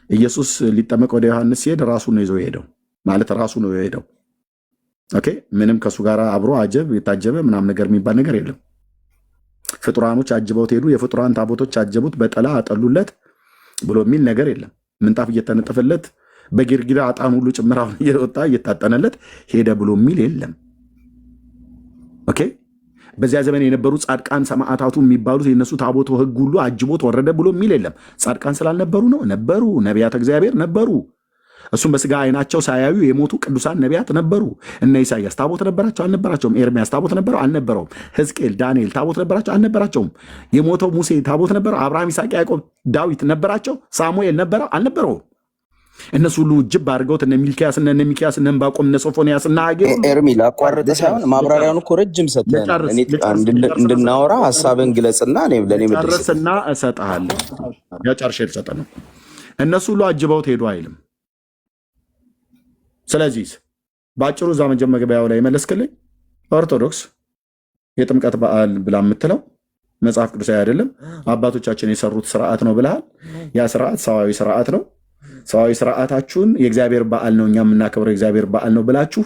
S2: ኢየሱስ ሊጠመቅ ወደ ዮሐንስ ሲሄድ ራሱ ነው ይዞ ሄደው ማለት ራሱ ነው የሄደው። ኦኬ ምንም ከሱ ጋር አብሮ አጀብ የታጀበ ምናም ነገር የሚባል ነገር የለም። ፍጡራኖች አጅበውት ሄዱ፣ የፍጡራን ታቦቶች አጀቡት፣ በጠላ አጠሉለት ብሎ የሚል ነገር የለም። ምንጣፍ እየተነጠፈለት በጊርጊራ ዕጣን ሁሉ ጭምራውን እየወጣ እየታጠነለት ሄደ ብሎ የሚል የለም። ኦኬ በዚያ ዘመን የነበሩ ጻድቃን ሰማዕታቱ የሚባሉት የነሱ ታቦቱ ሕግ ሁሉ አጅቦት ወረደ ብሎ የሚል የለም። ጻድቃን ስላልነበሩ ነው? ነበሩ። ነቢያት እግዚአብሔር ነበሩ። እሱም በስጋ አይናቸው ሳያዩ የሞቱ ቅዱሳን ነቢያት ነበሩ። እነ ኢሳያስ ታቦት ነበራቸው አልነበራቸውም? ኤርሚያስ ታቦት ነበረው አልነበረውም? ሕዝቅኤል ዳንኤል ታቦት ነበራቸው አልነበራቸውም? የሞተው ሙሴ ታቦት ነበረው? አብርሃም ይስሐቅ ያዕቆብ ዳዊት ነበራቸው? ሳሙኤል ነበረው አልነበረውም? እነሱ ሁሉ ጅብ አድርገውት እነ ሚልኪያስ እነ ሚኪያስ እነ ዕንባቆም እነ ሶፎንያስ እና ሀጌ
S1: ኤርሚ ላቋርጥ ሳይሆን ማብራሪያውን እኮ ረጅም ሰጥተናል። እንድናወራ ሀሳብን ግለጽና ለእኔ
S2: ጨርስና እሰጥሃለሁ። ጨርሼ ልሰጥ ነው። እነሱ ሁሉ አጅበውት ሄዱ አይልም። ስለዚህ በአጭሩ እዛ መጀመሪያው ላይ መለስክልኝ። ኦርቶዶክስ የጥምቀት በዓል ብላ የምትለው መጽሐፍ ቅዱሳዊ አይደለም፣ አባቶቻችን የሰሩት ስርዓት ነው ብለሃል። ያ ስርዓት ሰዋዊ ስርዓት ነው። ሰዋዊ ስርዓታችሁን የእግዚአብሔር በዓል ነው እኛ የምናከብረው የእግዚአብሔር በዓል ነው ብላችሁ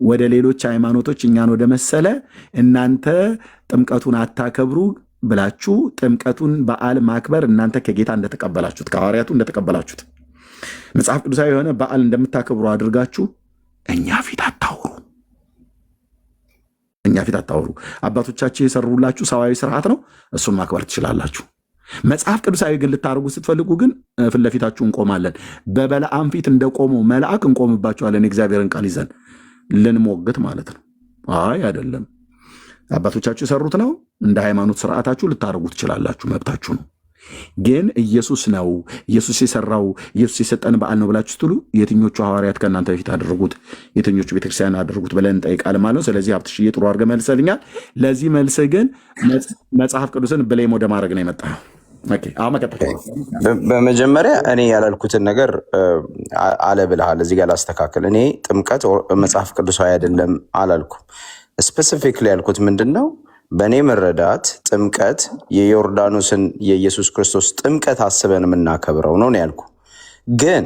S2: ወደ ሌሎች ሃይማኖቶች እኛን ወደ መሰለ እናንተ ጥምቀቱን አታከብሩ ብላችሁ ጥምቀቱን በዓል ማክበር እናንተ ከጌታ እንደተቀበላችሁት ከሐዋርያቱ እንደተቀበላችሁት መጽሐፍ ቅዱሳዊ የሆነ በዓል እንደምታከብሩ አድርጋችሁ እኛ ፊት አታውሩ። እኛ ፊት አታውሩ። አባቶቻችሁ የሰሩላችሁ ሰዋዊ ስርዓት ነው፣ እሱን ማክበር ትችላላችሁ። መጽሐፍ ቅዱሳዊ ግን ልታደርጉ ስትፈልጉ ግን ፊት ለፊታችሁ እንቆማለን። በበለዓም ፊት እንደቆመው መልአክ እንቆምባችኋለን። የእግዚአብሔርን ቃል ይዘን ልንሞግት ማለት ነው። አይ አይደለም፣ አባቶቻችሁ የሰሩት ነው፣ እንደ ሃይማኖት ስርዓታችሁ ልታደርጉ ትችላላችሁ፣ መብታችሁ ነው። ግን ኢየሱስ ነው ኢየሱስ የሰራው ኢየሱስ የሰጠን በዓል ነው ብላችሁ ስትሉ የትኞቹ ሐዋርያት ከእናንተ በፊት አደረጉት፣ የትኞቹ ቤተክርስቲያን አደረጉት ብለን እንጠይቃለን ማለት ነው። ስለዚህ ሀብትሽዬ ጥሩ አድርገህ መልሰልኛል። ለዚህ መልስ ግን መጽሐፍ ቅዱስን ብሌም ወደ ማድረግ ነው የመጣው።
S1: በመጀመሪያ እኔ ያላልኩትን ነገር አለ ብልሃል። እዚህ ጋር ላስተካከል። እኔ ጥምቀት መጽሐፍ ቅዱሳዊ አይደለም አላልኩም። ስፔሲፊክሊ ያልኩት ምንድን ነው? በእኔ መረዳት ጥምቀት የዮርዳኖስን የኢየሱስ ክርስቶስ ጥምቀት አስበን የምናከብረው ነው ያልኩ። ግን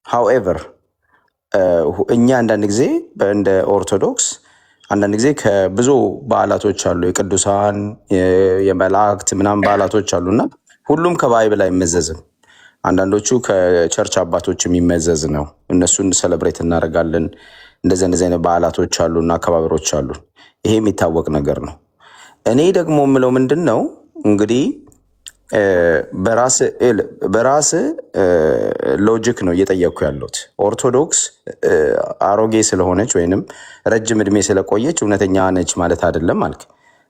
S1: ሃውኤቨር እኛ አንዳንድ ጊዜ እንደ ኦርቶዶክስ አንዳንድ ጊዜ ከብዙ በዓላቶች አሉ፣ የቅዱሳን የመላእክት ምናምን በዓላቶች አሉና ሁሉም ከባይብል አይመዘዝም። አንዳንዶቹ ከቸርች አባቶች የሚመዘዝ ነው። እነሱን ሰለብሬት እናደርጋለን። እንደዚህ አይነት በዓላቶች አሉና አከባበሮች አሉ። ይሄ የሚታወቅ ነገር ነው። እኔ ደግሞ የምለው ምንድን ነው እንግዲህ በራስ ሎጂክ ነው እየጠየቅኩ ያለሁት። ኦርቶዶክስ አሮጌ ስለሆነች ወይንም ረጅም እድሜ ስለቆየች እውነተኛ ነች ማለት አይደለም አልክ።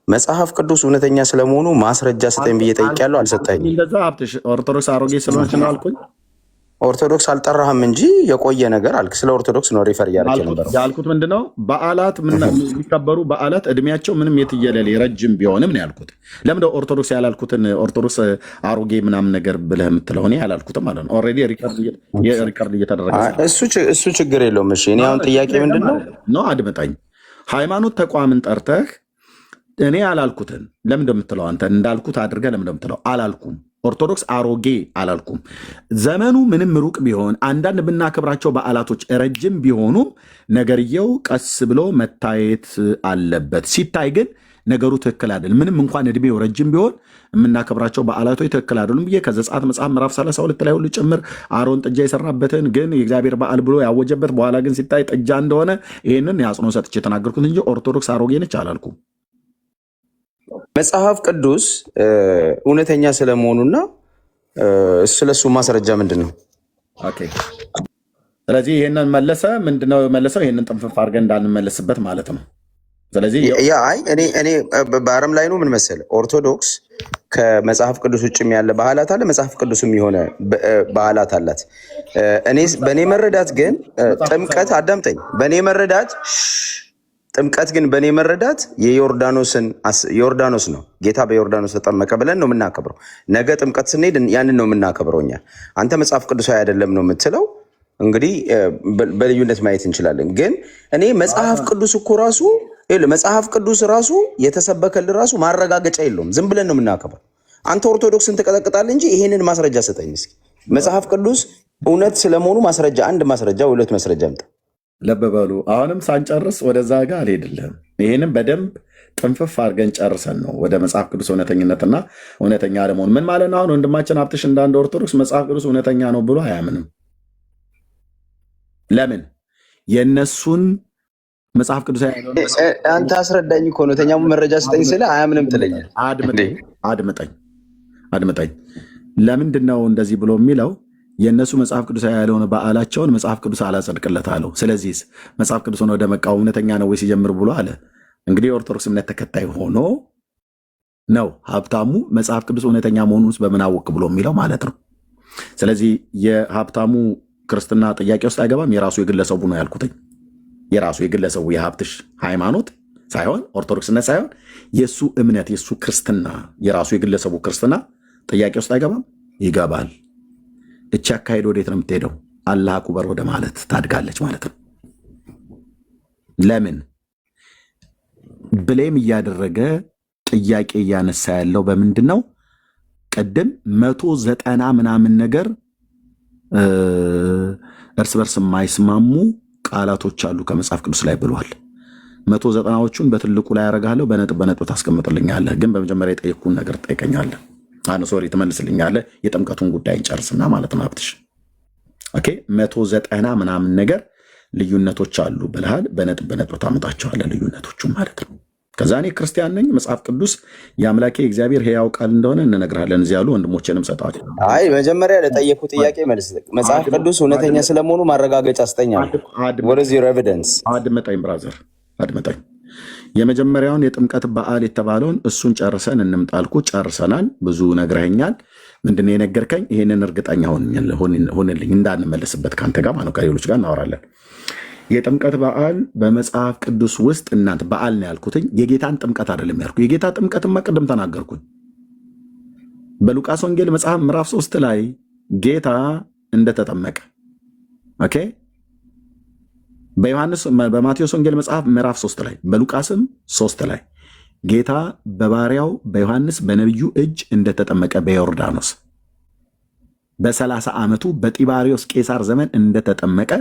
S1: መጽሐፍ ቅዱስ እውነተኛ ስለመሆኑ ማስረጃ ስጠኝ ብዬ ጠይቄያለሁ፣ አልሰጠኝም።
S2: ኦርቶዶክስ አሮጌ ስለሆነች ነው አልኩኝ።
S1: ኦርቶዶክስ አልጠራህም እንጂ የቆየ ነገር አልክ። ስለ ኦርቶዶክስ ነው ሪፈር እያደረክ ነበር።
S2: ያልኩት ምንድነው በዓላት የሚከበሩ በዓላት እድሜያቸው ምንም የትየለሌ ረጅም ቢሆንም ነው ያልኩት። ለምንድነው ኦርቶዶክስ ያላልኩትን ኦርቶዶክስ አሮጌ ምናምን ነገር ብለህ የምትለው? እኔ ያላልኩትም ማለት ነው። ኦልሬዲ ሪከርድ እየተደረገ
S1: እሱ ችግር የለውም። እሺ እኔ አሁን ጥያቄ ምንድነው
S2: ነው አድምጠኝ። ሃይማኖት ተቋምን ጠርተህ እኔ ያላልኩትን ለምን እንደምትለው አንተ እንዳልኩት አድርገህ ለምን እንደምትለው አላልኩም። ኦርቶዶክስ አሮጌ አላልኩም። ዘመኑ ምንም ሩቅ ቢሆን አንዳንድ ብናከብራቸው በዓላቶች ረጅም ቢሆኑም ነገርየው ቀስ ብሎ መታየት አለበት። ሲታይ ግን ነገሩ ትክክል አይደለም። ምንም እንኳን እድሜው ረጅም ቢሆን የምናከብራቸው በዓላቶች ትክክል አይደሉም ብዬ ከዘጸአት መጽሐፍ ምዕራፍ 32 ላይ ሁሉ ጭምር አሮን ጥጃ የሰራበትን ግን የእግዚአብሔር በዓል ብሎ ያወጀበት በኋላ ግን ሲታይ ጥጃ እንደሆነ ይህንን የአጽንኦት ሰጥቼ የተናገርኩት እንጂ ኦርቶዶክስ አሮጌ ነች አላልኩም።
S1: መጽሐፍ ቅዱስ እውነተኛ ስለመሆኑና ስለሱ ማስረጃ ምንድን ነው?
S2: ስለዚህ ይህንን መለሰ። ምንድነው መለሰው? ይህንን ጥንፍፍ አድርገን እንዳንመለስበት ማለት ነው። ስለዚህ
S1: እኔ በአረም ላይ ነው ምን መሰለህ፣ ኦርቶዶክስ ከመጽሐፍ ቅዱስ ውጭም ያለ ባህላት አለ፣ መጽሐፍ ቅዱስም የሆነ ባህላት አላት። በእኔ መረዳት ግን ጥምቀት አዳምጠኝ፣ በእኔ መረዳት ጥምቀት ግን በእኔ መረዳት ዮርዳኖስ ነው። ጌታ በዮርዳኖስ ተጠመቀ ብለን ነው የምናከብረው። ነገ ጥምቀት ስንሄድ ያንን ነው የምናከብረው እኛ። አንተ መጽሐፍ ቅዱሳዊ አይደለም ነው የምትለው። እንግዲህ በልዩነት ማየት እንችላለን። ግን እኔ መጽሐፍ ቅዱስ እኮ ራሱ መጽሐፍ ቅዱስ ራሱ የተሰበከል ራሱ ማረጋገጫ የለውም። ዝም ብለን ነው የምናከብረው። አንተ ኦርቶዶክስን ትቀጠቅጣለህ እንጂ ይሄንን ማስረጃ ስጠኝ እስኪ። መጽሐፍ ቅዱስ እውነት ስለመሆኑ ማስረጃ፣ አንድ ማስረጃ፣ ሁለት ማስረጃ አምጣ።
S2: ልብ በሉ። አሁንም ሳንጨርስ ወደዛ ጋር አልሄድልህም። ይህንም በደንብ ጥንፍፍ አድርገን ጨርሰን ነው ወደ መጽሐፍ ቅዱስ እውነተኝነትና እውነተኛ አለመሆን ምን ማለት ነው። አሁን ወንድማችን ሀብትሽ እንዳንድ ኦርቶዶክስ መጽሐፍ ቅዱስ እውነተኛ ነው ብሎ አያምንም። ለምን? የእነሱን መጽሐፍ ቅዱስ
S1: አንተ አስረዳኝ እኮ እውነተኛ መረጃ ስጠኝ ስለ አያምንም ትለኛል።
S2: አድምጠኝ። ለምንድን ነው እንደዚህ ብሎ የሚለው? የእነሱ መጽሐፍ ቅዱስ ያልሆነ በዓላቸውን መጽሐፍ ቅዱስ አላጸድቅለት አለው። ስለዚህ መጽሐፍ ቅዱስን ወደ መቃወም እውነተኛ ነው ወይ ሲጀምር ብሎ አለ። እንግዲህ የኦርቶዶክስ እምነት ተከታይ ሆኖ ነው ሀብታሙ መጽሐፍ ቅዱስ እውነተኛ መሆኑን ውስጥ በምን አወቅ ብሎ የሚለው ማለት ነው። ስለዚህ የሀብታሙ ክርስትና ጥያቄ ውስጥ አይገባም። የራሱ የግለሰቡ ነው ያልኩትኝ። የራሱ የግለሰቡ የሀብትሽ ሃይማኖት ሳይሆን ኦርቶዶክስነት ሳይሆን የእሱ እምነት የእሱ ክርስትና የራሱ የግለሰቡ ክርስትና ጥያቄ ውስጥ አይገባም። ይገባል። እቺ አካሄድ ወዴት ነው የምትሄደው? አላህ አክበር ወደ ማለት ታድጋለች ማለት ነው። ለምን ብሌም እያደረገ ጥያቄ እያነሳ ያለው በምንድን ነው? ቅድም 190 ምናምን ነገር እርስ በርስ የማይስማሙ ቃላቶች አሉ ከመጽሐፍ ቅዱስ ላይ ብሏል። 190ዎቹን በትልቁ ላይ ያደርጋለሁ፣ በነጥብ በነጥብ ታስቀምጥልኛለህ። ግን በመጀመሪያ የጠየኩን ነገር ትጠይቀኛለህ። ሶሪ ትመልስልኛለህ። የጥምቀቱን ጉዳይ እንጨርስና ማለት ነው ሀብትሽ። ኦኬ 190 ምናምን ነገር ልዩነቶች አሉ ብለሃል። በነጥብ በነጥብ ታመጣቸዋለህ ልዩነቶቹ ማለት ነው። ከዛ እኔ ክርስቲያን ነኝ፣ መጽሐፍ ቅዱስ የአምላኬ እግዚአብሔር ሕያው ቃል እንደሆነ እንነግርሃለን። እዚህ ያሉ ወንድሞቼንም ሰጣቸው።
S1: አይ መጀመሪያ ለጠየኩ ጥያቄ መልስ። መጽሐፍ ቅዱስ እውነተኛ ስለመሆኑ ማረጋገጫ አስጠኛ። ወደዚህ ኤቪደንስ።
S2: አድመጠኝ ብራዘር አድመጠኝ። የመጀመሪያውን የጥምቀት በዓል የተባለውን እሱን ጨርሰን እንምጣልኩ ጨርሰናል። ብዙ ነግረኸኛል። ምንድን የነገርከኝ? ይሄንን እርግጠኛ ሆንልኝ እንዳንመለስበት ከአንተ ጋር ማለት ከሌሎች ጋር እናወራለን። የጥምቀት በዓል በመጽሐፍ ቅዱስ ውስጥ እናንተ በዓል ነው ያልኩትኝ። የጌታን ጥምቀት አይደለም ያልኩ። የጌታ ጥምቀትማ ቅድም ተናገርኩኝ። በሉቃስ ወንጌል መጽሐፍ ምዕራፍ 3 ላይ ጌታ እንደተጠመቀ ኦኬ። በማቴዎስ ወንጌል መጽሐፍ ምዕራፍ 3 ላይ በሉቃስም 3 ላይ ጌታ በባሪያው በዮሐንስ በነቢዩ እጅ እንደተጠመቀ በዮርዳኖስ በ30 ዓመቱ በጢባሪዮስ ቄሳር ዘመን እንደተጠመቀ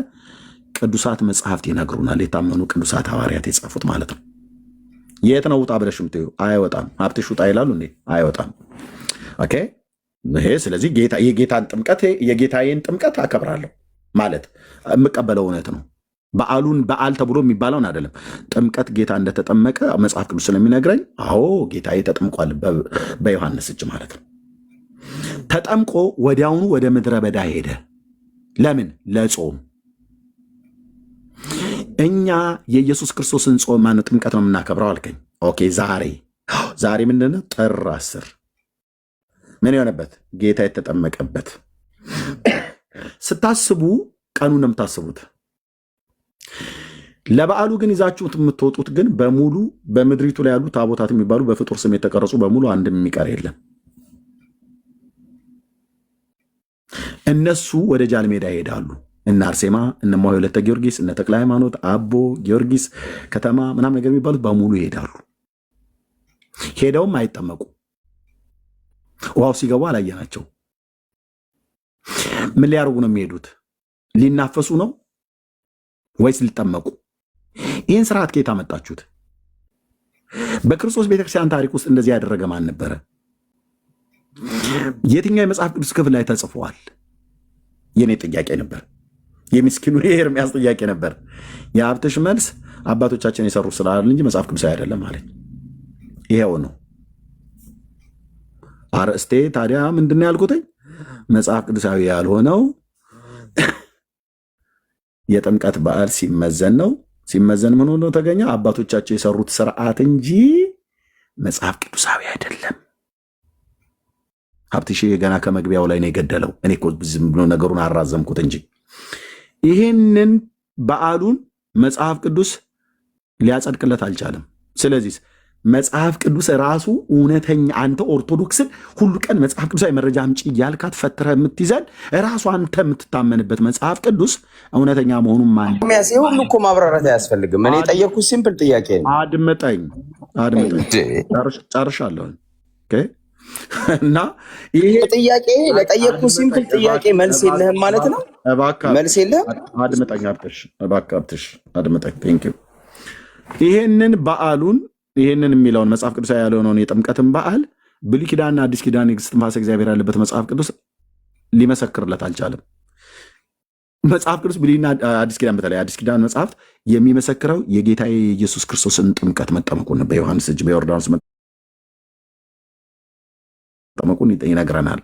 S2: ቅዱሳት መጽሐፍት ይነግሩናል። የታመኑ ቅዱሳት ሐዋርያት የጻፉት ማለት ነው። የት ነው ውጣ ብለሽ የምትይው? አይወጣም። ሀብትሽ ውጣ ይላሉ እንዴ? አይወጣም። ኦኬ ይሄ ስለዚህ የጌታን ጥምቀት የጌታዬን ጥምቀት አከብራለሁ ማለት የምቀበለው እውነት ነው። በዓሉን በዓል ተብሎ የሚባለውን አይደለም። ጥምቀት ጌታ እንደተጠመቀ መጽሐፍ ቅዱስ ስለሚነግረኝ አዎ ጌታዬ ተጠምቋል በዮሐንስ እጅ ማለት ነው። ተጠምቆ ወዲያውኑ ወደ ምድረ በዳ ሄደ። ለምን? ለጾም። እኛ የኢየሱስ ክርስቶስን ጾም ማነው ጥምቀት ነው የምናከብረው አልከኝ። ኦኬ ዛሬ ምንድን ነው? ጥር 10 ምን የሆነበት? ጌታ የተጠመቀበት። ስታስቡ ቀኑን ነው የምታስቡት። ለበዓሉ ግን ይዛችሁት የምትወጡት ግን በሙሉ በምድሪቱ ላይ ያሉ ታቦታት የሚባሉ በፍጡር ስም የተቀረጹ በሙሉ አንድም የሚቀር የለም። እነሱ ወደ ጃልሜዳ ይሄዳሉ። እነ አርሴማ፣ እነ እማሆይ ወለተ ጊዮርጊስ፣ እነ ተክለ ሃይማኖት፣ አቦ ጊዮርጊስ ከተማ ምናምን ነገር የሚባሉት በሙሉ ይሄዳሉ። ሄደውም አይጠመቁ። ውሃው ሲገቡ አላየናቸው። ምን ሊያደርጉ ነው የሚሄዱት? ሊናፈሱ ነው ወይስ ሊጠመቁ? ይህን ስርዓት ከየት አመጣችሁት? በክርስቶስ ቤተክርስቲያን ታሪክ ውስጥ እንደዚህ ያደረገ ማን ነበረ? የትኛው የመጽሐፍ ቅዱስ ክፍል ላይ ተጽፈዋል? የኔ ጥያቄ ነበር። የምስኪኑ የኤርምያስ ጥያቄ ነበር። የሀብትሽ መልስ አባቶቻችን የሰሩ ስላል እንጂ መጽሐፍ ቅዱሳዊ አይደለም አለኝ። ይሄው ነው አርእስቴ። ታዲያ ምንድን ነው ያልኩትኝ? መጽሐፍ ቅዱሳዊ ያልሆነው የጥምቀት በዓል ሲመዘን ነው። ሲመዘን ምን ሆኖ ተገኘ? አባቶቻቸው የሰሩት ስርዓት እንጂ መጽሐፍ ቅዱሳዊ አይደለም። ሀብትሽ ገና ከመግቢያው ላይ ነው የገደለው። እኔ እኮ ዝም ብሎ ነገሩን አራዘምኩት እንጂ ይህንን በዓሉን መጽሐፍ ቅዱስ ሊያጸድቅለት አልቻለም። ስለዚህ መጽሐፍ ቅዱስ ራሱ እውነተኛ አንተ ኦርቶዶክስን ሁሉ ቀን መጽሐፍ ቅዱሳዊ መረጃ አምጪ እያልካት ፈትረህ የምትይዘን ራሱ አንተ የምትታመንበት መጽሐፍ ቅዱስ እውነተኛ መሆኑን
S1: ሚያስ ሁሉ እኮ ማብራራት አያስፈልግም። እኔ የጠየኩት ሲምፕል ጥያቄ ነው።
S2: አድምጠኝ ጨርሻለሁ። እና ይሄ
S1: ጥያቄ ለጠየኩት ሲምፕል ጥያቄ መልስ የለህም ማለት ነው? መልስ የለህም?
S2: አድምጠኝ እባክህ አድምጠኝ። ቴንኪው። ይሄንን በዓሉን ይህንን የሚለውን መጽሐፍ ቅዱስ ያልሆነውን የጥምቀትን በዓል ብሉይ ኪዳንና አዲስ ኪዳን እስትንፋሰ እግዚአብሔር ያለበት መጽሐፍ ቅዱስ ሊመሰክርለት አልቻለም። መጽሐፍ ቅዱስ ብሉይና አዲስ ኪዳን በተለይ አዲስ ኪዳን መጽሐፍት የሚመሰክረው የጌታ የኢየሱስ ክርስቶስን ጥምቀት መጠመቁን በዮሐንስ እጅ በዮርዳኖስ መጠመቁን ይነግረናል።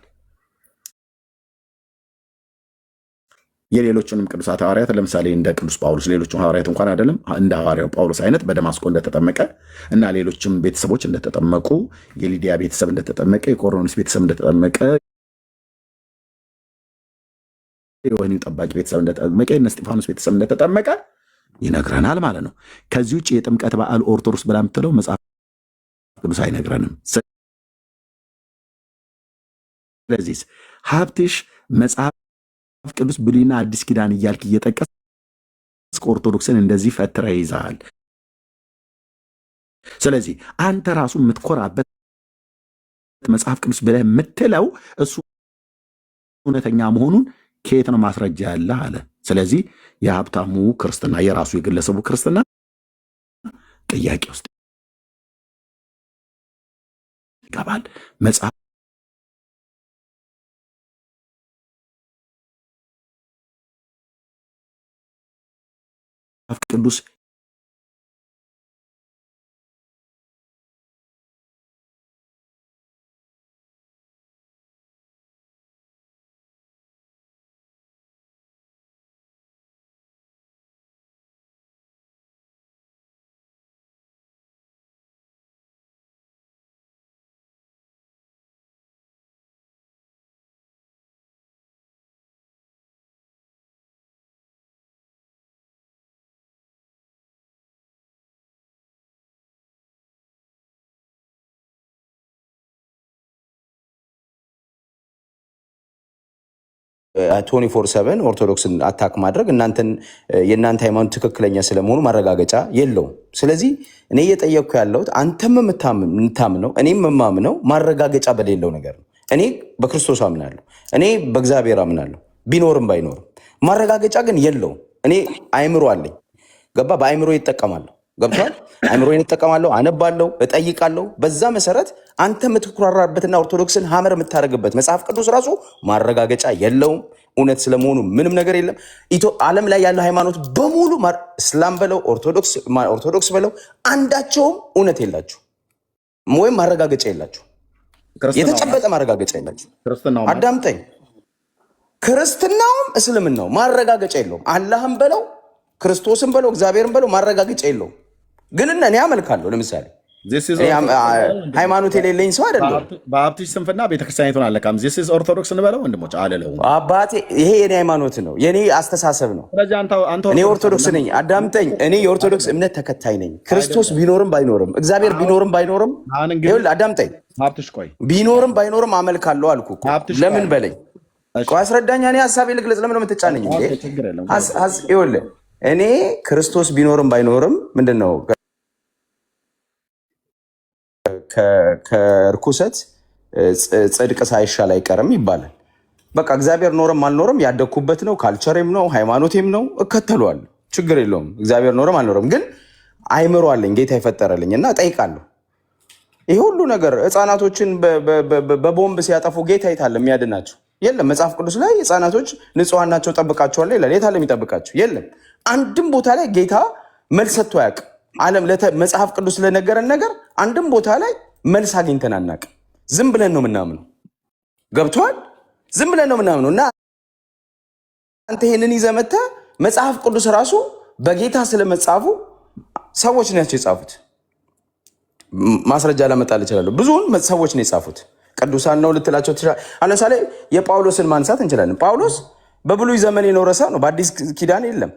S2: የሌሎቹንም ቅዱሳት ሐዋርያት ለምሳሌ እንደ ቅዱስ ጳውሎስ ሌሎቹ ሐዋርያት እንኳን አይደለም እንደ ሐዋርያው ጳውሎስ አይነት በደማስቆ እንደተጠመቀ እና ሌሎችም ቤተሰቦች እንደተጠመቁ የሊዲያ ቤተሰብ እንደተጠመቀ የቆሮንስ ቤተሰብ እንደተጠመቀ የወህኒው ጠባቂ ቤተሰብ እንደተጠመቀ የእነ እስጢፋኖስ ቤተሰብ እንደተጠመቀ ይነግረናል ማለት ነው። ከዚህ ውጭ የጥምቀት በዓል ኦርቶዶክስ ብላ የምትለው መጽሐፍ ቅዱስ አይነግረንም። ስለዚህ ሀብትሽ መጽሐፍ ቅዱስ ብሉይና አዲስ ኪዳን እያልክ እየጠቀስክ ኦርቶዶክስን እንደዚህ ፈትረ ይዛል። ስለዚህ አንተ ራሱ የምትኮራበት መጽሐፍ ቅዱስ ብለህ የምትለው እሱ እውነተኛ መሆኑን ከየት ነው ማስረጃ ያለ አለ። ስለዚህ የሀብታሙ ክርስትና የራሱ የግለሰቡ ክርስትና ጥያቄ ውስጥ ይገባል። መጽሐፍ ቅዱስ
S1: ቶኒ 24/7 ኦርቶዶክስን አታክ ማድረግ የእናንተ ሃይማኖት ትክክለኛ ስለመሆኑ ማረጋገጫ የለውም። ስለዚህ እኔ እየጠየቅኩ ያለሁት አንተም የምታምነው እኔም የማምነው ማረጋገጫ በሌለው ነገር ነው። እኔ በክርስቶስ አምናለሁ፣ እኔ በእግዚአብሔር አምናለሁ፣ ቢኖርም ባይኖርም ማረጋገጫ ግን የለውም። እኔ አይምሮ አለኝ፣ ገባ? በአይምሮ ይጠቀማለሁ፣ ገብቷል? አይምሮዬን እጠቀማለሁ፣ አነባለሁ፣ እጠይቃለሁ። በዛ መሰረት አንተ የምትኩራራበትና ኦርቶዶክስን ሀመር የምታደርግበት መጽሐፍ ቅዱስ ራሱ ማረጋገጫ የለውም። እውነት ስለመሆኑ ምንም ነገር የለም። ዓለም ላይ ያለው ሃይማኖት በሙሉ እስላም በለው ኦርቶዶክስ በለው አንዳቸውም እውነት የላችሁ ወይም ማረጋገጫ የላችሁ፣ የተጨበጠ ማረጋገጫ የላችሁ። አዳምጠኝ። ክርስትናውም እስልምናው ማረጋገጫ የለውም። አላህም በለው ክርስቶስም በለው እግዚአብሔርም በለው ማረጋገጫ የለውም። ግን እኔ አመልካለሁ። ለምሳሌ ሃይማኖት የሌለኝ ሰው አይደለም።
S2: በሀብትሽ ስንፍና ቤተክርስቲያኒቱን አለካም። ዚስ ኢዝ ኦርቶዶክስ እንበለው ወንድሞች አለለው።
S1: አባቴ ይሄ የኔ ሃይማኖት ነው፣ የኔ አስተሳሰብ ነው። እኔ ኦርቶዶክስ ነኝ። አዳምጠኝ። እኔ የኦርቶዶክስ እምነት ተከታይ ነኝ። ክርስቶስ ቢኖርም ባይኖርም እግዚአብሔር ቢኖርም ባይኖርም አዳምጠኝ። ቢኖርም ባይኖርም አመልካለሁ አልኩ። ለምን በለኝ። ቆይ አስረዳኝ። እኔ ሀሳቤ ልግለጽ። ለምን ነው የምትጫነኝ? ይኸውልህ እኔ ክርስቶስ ቢኖርም ባይኖርም ምንድን ነው ከርኩሰት ጽድቅ ሳይሻል አይቀርም ይባላል። በቃ እግዚአብሔር ኖረም አልኖረም ያደግኩበት ነው፣ ካልቸሬም ነው፣ ሃይማኖቴም ነው፣ እከተለዋለሁ። ችግር የለውም። እግዚአብሔር ኖረም አልኖረም ግን አይምሮ አለኝ፣ ጌታ ይፈጠረልኝ እና እጠይቃለሁ። ይህ ሁሉ ነገር ህፃናቶችን በቦምብ ሲያጠፉ ጌታ የታለ የሚያድናቸው? የለም። መጽሐፍ ቅዱስ ላይ ህፃናቶች ንጹሐን ናቸው ጠብቃቸዋለሁ ይላል። የታለ የሚጠብቃቸው? የለም። አንድም ቦታ ላይ ጌታ መልስ ሰጥቶ አያውቅም። ዓለም መጽሐፍ ቅዱስ ለነገረን ነገር አንድም ቦታ ላይ መልስ አግኝተን አናውቅም። ዝም ብለን ነው የምናምነው። ገብቶሃል? ዝም ብለን ነው የምናምነው እና አንተ ይህንን ይዘህ መተህ መጽሐፍ ቅዱስ ራሱ በጌታ ስለመጻፉ ሰዎች ናቸው የጻፉት። ማስረጃ ላመጣልህ እችላለሁ። ብዙውን ሰዎች ነው የጻፉት። ቅዱሳን ነው ልትላቸው ትችላለህ። ለምሳሌ የጳውሎስን ማንሳት እንችላለን። ጳውሎስ በብሉይ ዘመን የኖረ ሰው ነው። በአዲስ ኪዳን የለም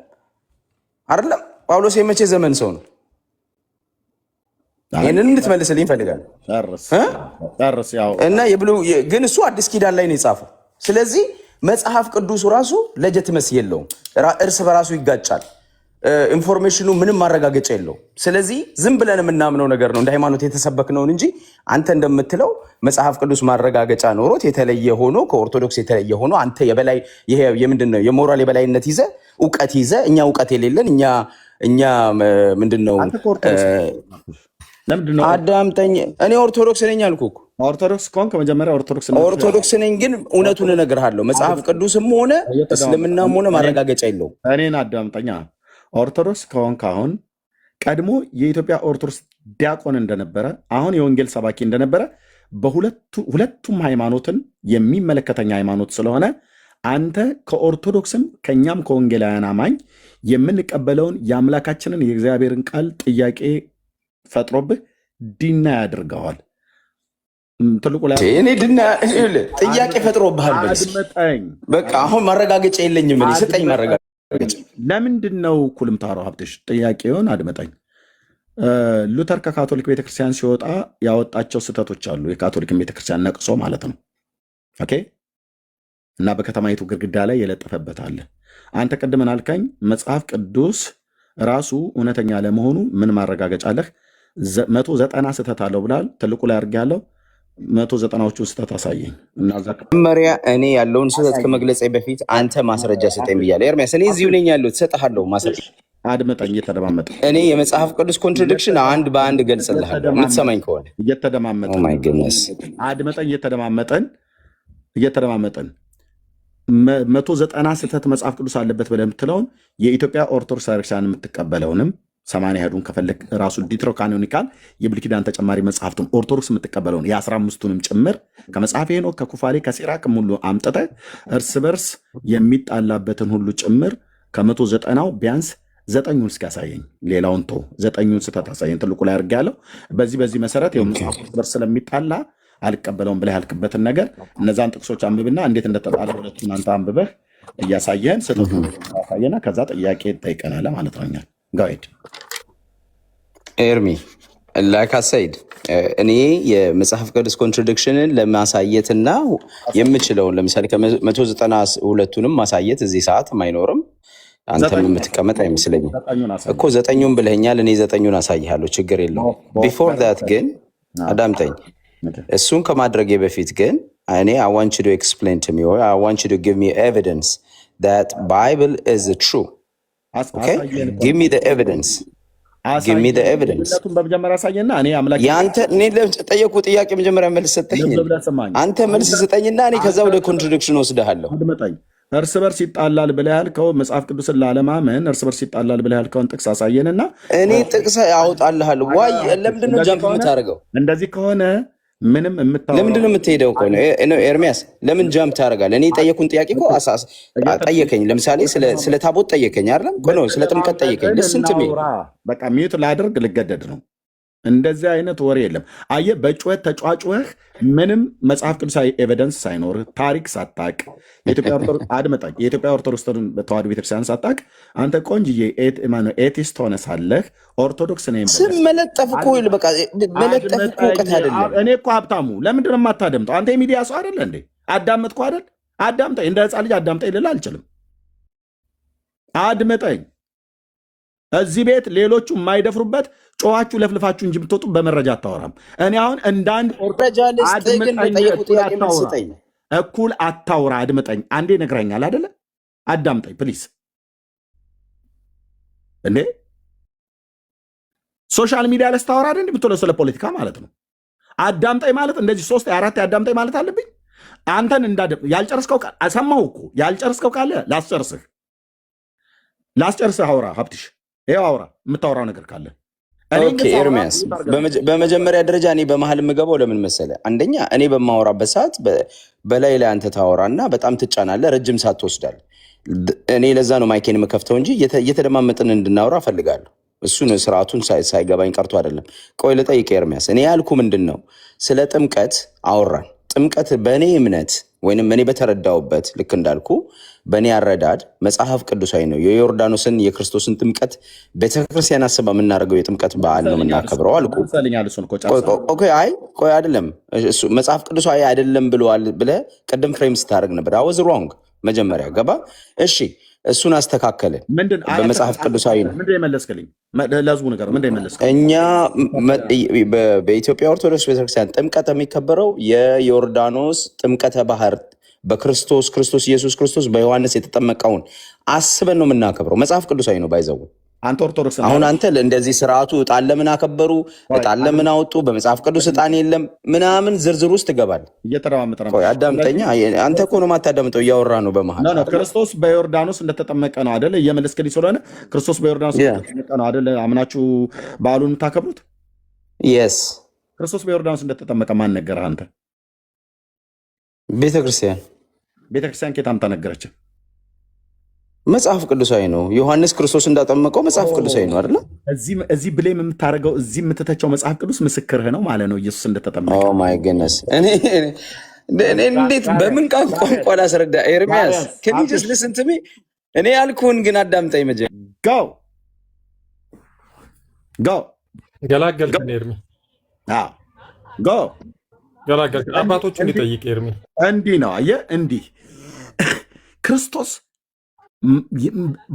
S1: አይደለም። ጳውሎስ የመቼ ዘመን ሰው ነው? ይህንን እንድትመልስልኝ እፈልጋለሁ።
S2: ጨርስ። ያው
S1: እና ግን እሱ አዲስ ኪዳን ላይ ነው የጻፈው። ስለዚህ መጽሐፍ ቅዱሱ ራሱ ለጀትመስ የለውም፣ እርስ በራሱ ይጋጫል። ኢንፎርሜሽኑ ምንም ማረጋገጫ የለውም። ስለዚህ ዝም ብለን የምናምነው ነገር ነው እንደ ሃይማኖት የተሰበክነውን እንጂ አንተ እንደምትለው መጽሐፍ ቅዱስ ማረጋገጫ ኖሮት የተለየ ሆኖ ከኦርቶዶክስ የተለየ ሆኖ አንተ የበላይ ይሄ የምንድን ነው የሞራል የበላይነት ይዘ እውቀት ይዘ እኛ እውቀት የሌለን እኛ ምንድን ነው አዳምጠኝ። እኔ ኦርቶዶክስ ነኝ አልኩህ እኮ።
S2: ኦርቶዶክስ ከሆንክ መጀመሪያ
S1: ኦርቶዶክስ ነኝ፣ ግን እውነቱን እነግርሃለሁ። መጽሐፍ ቅዱስም ሆነ እስልምናም ሆነ ማረጋገጫ የለውም።
S2: እኔን አዳምጠኛ። ኦርቶዶክስ ከሆንክ አሁን ቀድሞ የኢትዮጵያ ኦርቶዶክስ ዲያቆን እንደነበረ አሁን የወንጌል ሰባኪ እንደነበረ በሁለቱም ሃይማኖትን የሚመለከተኛ ሃይማኖት ስለሆነ አንተ ከኦርቶዶክስም ከእኛም ከወንጌላውያን አማኝ የምንቀበለውን የአምላካችንን የእግዚአብሔርን ቃል ጥያቄ ፈጥሮብህ ዲና ያደርገዋል። ትልቁ ላይ
S1: እኔ ድና ጥያቄ ፈጥሮብሃል። በቃ አሁን ማረጋገጫ የለኝም። እኔ ስጠኝ ማረጋገጫ።
S2: ለምንድን ነው ኩልምታሮ ሀብትሽ? ጥያቄውን አድመጠኝ። ሉተር ከካቶሊክ ቤተክርስቲያን ሲወጣ ያወጣቸው ስህተቶች አሉ። የካቶሊክን ቤተክርስቲያን ነቅሶ ማለት ነው። ኦኬ። እና በከተማይቱ ግድግዳ ላይ የለጠፈበት አለ። አንተ ቅድምን አልከኝ መጽሐፍ ቅዱስ ራሱ እውነተኛ ለመሆኑ ምን ማረጋገጫ አለህ? 190 ስህተት አለው ብላል። ትልቁ ላይ አድርጌ ያለው 190ዎቹ ስህተት አሳየኝ።
S1: መመሪያ እኔ ያለውን ስህተት ከመግለጼ በፊት አንተ ማስረጃ ስጠኝ ብያለሁ። ኤርሚያስ እኔ እዚሁ ነኝ ያለሁት፣ እሰጥሃለሁ ማስረጃ።
S2: አድመጠኝ፣ እየተደማመጠ
S1: እኔ የመጽሐፍ ቅዱስ ኮንትራዲክሽን አንድ በአንድ ገልጽልሃለሁ የምትሰማኝ ከሆነ።
S2: እየተደማመጠን አድመጠኝ፣ እየተደማመጠን 190 ስህተት መጽሐፍ ቅዱስ አለበት ብለህ የምትለውን የኢትዮጵያ ኦርቶዶክስ ቤተክርስቲያን የምትቀበለውንም 80 ያህዱን ከፈለግ ራሱ ዲትሮካኖኒካል የብሉይ ኪዳን ተጨማሪ መጽሐፍቱን ኦርቶዶክስ የምትቀበለውን የ15ቱንም ጭምር ከመጽሐፈ ሄኖክ ከኩፋሌ ከሲራክም ሁሉ አምጥተህ እርስ በርስ የሚጣላበትን ሁሉ ጭምር ከ190ው ቢያንስ 9ኙን እስኪያሳየኝ፣ ሌላውን ቶ 9ኙን ስህተት አሳየኝ። ትልቁ ላይ አድርጌ ያለው በዚህ መሰረት መጽሐፍ እርስ በርስ ስለሚጣላ አልቀበለውም ብለህ ያልክበትን ነገር እነዛን ጥቅሶች አንብብና እንዴት እንደተጣለ ሁለቱን አንተ አንብበህ እያሳየህን ስህተቱ ያሳየና ከዛ ጥያቄ ጠይቀናለ ማለት ነው። ጋይድ
S1: ኤርሚ ላካሳይድ እኔ የመጽሐፍ ቅዱስ ኮንትራዲክሽንን ለማሳየትና የምችለውን ለምሳሌ ከ192ቱንም ማሳየት እዚህ ሰዓት አይኖርም። አንተም የምትቀመጥ አይመስለኝም እኮ 9ኙን ብለኸኛል። እኔ 9ኙን አሳይሃለሁ፣ ችግር የለውም። ቢፎር ዛት ግን አዳምጠኝ። እሱን ከማድረጌ በፊት ግን እኔ I want you to explain to me, or I want you to give me evidence that Bible is true. Okay? Give me the evidence. Give me the evidence. ያንተ እኔ ለጠየቁ ጥያቄ መጀመሪያ መልስ ሰጠኝ። አንተ መልስ ስጠኝና እኔ ከዛ ወደ ኮንትራዲክሽን ወስደሃለሁ።
S2: እርስ በርስ ይጣላል ብለህ ያልከው መጽሐፍ ቅዱስን ላለማመን እርስ በርስ ይጣላል ብለህ ያልከውን ጥቅስ አሳየንና
S1: እኔ ጥቅስ አውጣልሃለሁ። ዋይ ለምንድን ነው ጃምፕ የምታደርገው?
S2: እንደዚህ ከሆነ ምንም
S1: ለምንድን ነው የምትሄደው? ኤርሚያስ ለምን ጃምፕ ታደርጋለህ? እኔ ጠየኩን ጥያቄ እኮ ጠየቀኝ። ለምሳሌ ስለ ታቦት ጠየቀኝ አይደለም? ስለ ጥምቀት ጠየቀኝ። ልስንትሜ
S2: በቃ ሚዩት ላድርግ ልገደድ ነው። እንደዚህ አይነት ወሬ የለም። አየህ፣ በጩኸት ተጫዋጭወህ ምንም መጽሐፍ ቅዱሳዊ ኤቪደንስ ሳይኖርህ ታሪክ ሳታቅ የኢትዮጵያ ኦርቶዶክስ ተዋሕዶ ቤተክርስቲያን ሳታቅ አንተ ቆንጅዬ ኤቲስት ሆነ ሳለህ ኦርቶዶክስ ነኝ
S1: ስም መለጠፍ እኮ መለጠፍ እኮ እውቀት አይደለም።
S2: እኔ እኮ ሀብታሙ ለምንድን ነው የማታደምጠው? አንተ የሚዲያ ሰው አይደለ እንዴ? አዳመጥኩ አይደል? አዳምጠኝ። እንደ ህፃን ልጅ አዳምጠኝ ልልህ አልችልም። አድምጠኝ። እዚህ ቤት ሌሎቹ የማይደፍሩበት ጮኋችሁ ለፍልፋችሁ እንጂ ብትወጡ በመረጃ አታወራም። እኔ አሁን እንዳንድ እኩል አታውራ። አድምጠኝ። አንዴ ነግረኛል አደለ? አዳምጠኝ ፕሊስ። እንዴ ሶሻል ሚዲያ ላይ ስታወራ አይደል ብትለው ስለ ፖለቲካ ማለት ነው። አዳምጠኝ ማለት እንደዚህ 3 4 አዳምጠኝ ማለት አለብኝ? አንተን ያልጨርስከው ቃል ሰማሁ እኮ። ያልጨርስከው ካለ ላስጨርስህ አውራ ሀብትሽ። ይኸው አውራ የምታወራው ነገር ካለ።
S1: ኤርሚያስ በመጀመሪያ ደረጃ እኔ በመሀል የምገባው ለምን መሰለ? አንደኛ እኔ በማወራበት ሰዓት በላይ ላይ አንተ ታወራና በጣም ትጫናለህ፣ ረጅም ሰዓት ትወስዳለህ። እኔ ለዛ ነው ማይኬን የምከፍተው እንጂ እየተደማመጥን እንድናወራ እፈልጋለሁ። እሱን ስርዓቱን ሳይገባኝ ቀርቶ አይደለም። ቆይ ልጠይቅ ኤርሚያስ፣ እኔ ያልኩ ምንድን ነው? ስለ ጥምቀት አወራን። ጥምቀት በእኔ እምነት ወይንም እኔ በተረዳውበት ልክ እንዳልኩ በእኔ አረዳድ መጽሐፍ ቅዱሳዊ ነው። የዮርዳኖስን የክርስቶስን ጥምቀት ቤተክርስቲያን አስባ የምናደርገው የጥምቀት በዓል ነው የምናከብረው አልኩ። ቆይ አይደለም እሱ መጽሐፍ ቅዱሳዊ አይደለም ብለዋል ብለህ ቅድም ፍሬም ስታደርግ ነበር። አወዝ ሮንግ መጀመሪያ ገባ። እሺ እሱን አስተካከልን። በመጽሐፍ ቅዱሳዊ ነው እኛ በኢትዮጵያ ኦርቶዶክስ ቤተክርስቲያን ጥምቀት የሚከበረው የዮርዳኖስ ጥምቀተ ባህር ክርስቶስ ኢየሱስ ክርስቶስ በዮሐንስ የተጠመቀውን አስበን ነው የምናከብረው። መጽሐፍ ቅዱሳዊ ነው ባይዘው።
S2: አንተ ኦርቶዶክስ
S1: አሁን አንተ እንደዚህ ስርዓቱ እጣን ለምን አከበሩ፣ እጣን ለምን አወጡ፣ በመጽሐፍ ቅዱስ እጣን የለም ምናምን ዝርዝር ውስጥ ትገባል። አዳምጠኛ። አንተ እኮ ነው የማታዳምጠው፣ እያወራ ነው በመሀል።
S2: ክርስቶስ በዮርዳኖስ እንደተጠመቀ ነው አይደለ? እየመለስክልኝ ስለሆነ ክርስቶስ በዮርዳኖስ እንደተጠመቀ ነው አይደለ? አምናችሁ በዓሉን የምታከብሩት?
S1: የስ
S2: ክርስቶስ በዮርዳኖስ እንደተጠመቀ ማን ነገረህ አንተ? ቤተክርስቲያን ኬት አምጣ ነገረችህ?
S1: መጽሐፍ ቅዱሳዊ ነው። ዮሐንስ ክርስቶስ እንዳጠመቀው መጽሐፍ ቅዱሳዊ ነው አይደለ?
S2: እዚህ ብሌም የምታደርገው እዚህ የምትተቸው መጽሐፍ ቅዱስ ምስክርህ ነው ማለት ነው ኢየሱስ እንደተጠመቀ።
S1: ኦ ማይ ጎድነስ። እኔ እንዴት በምን ቋንቋ ላስረዳ? ኤርሚያስ can you just listen to me? እኔ ያልኩህን ግን አዳምጠኝ መጀመሪያ።
S2: go
S4: ገላገልከን ኤርሚ።
S2: go
S4: ገላገልከን። አባቶችን ይጠይቅ ኤርሚ።
S2: እንዲህ ነው አየህ፣ እንዲህ ክርስቶስ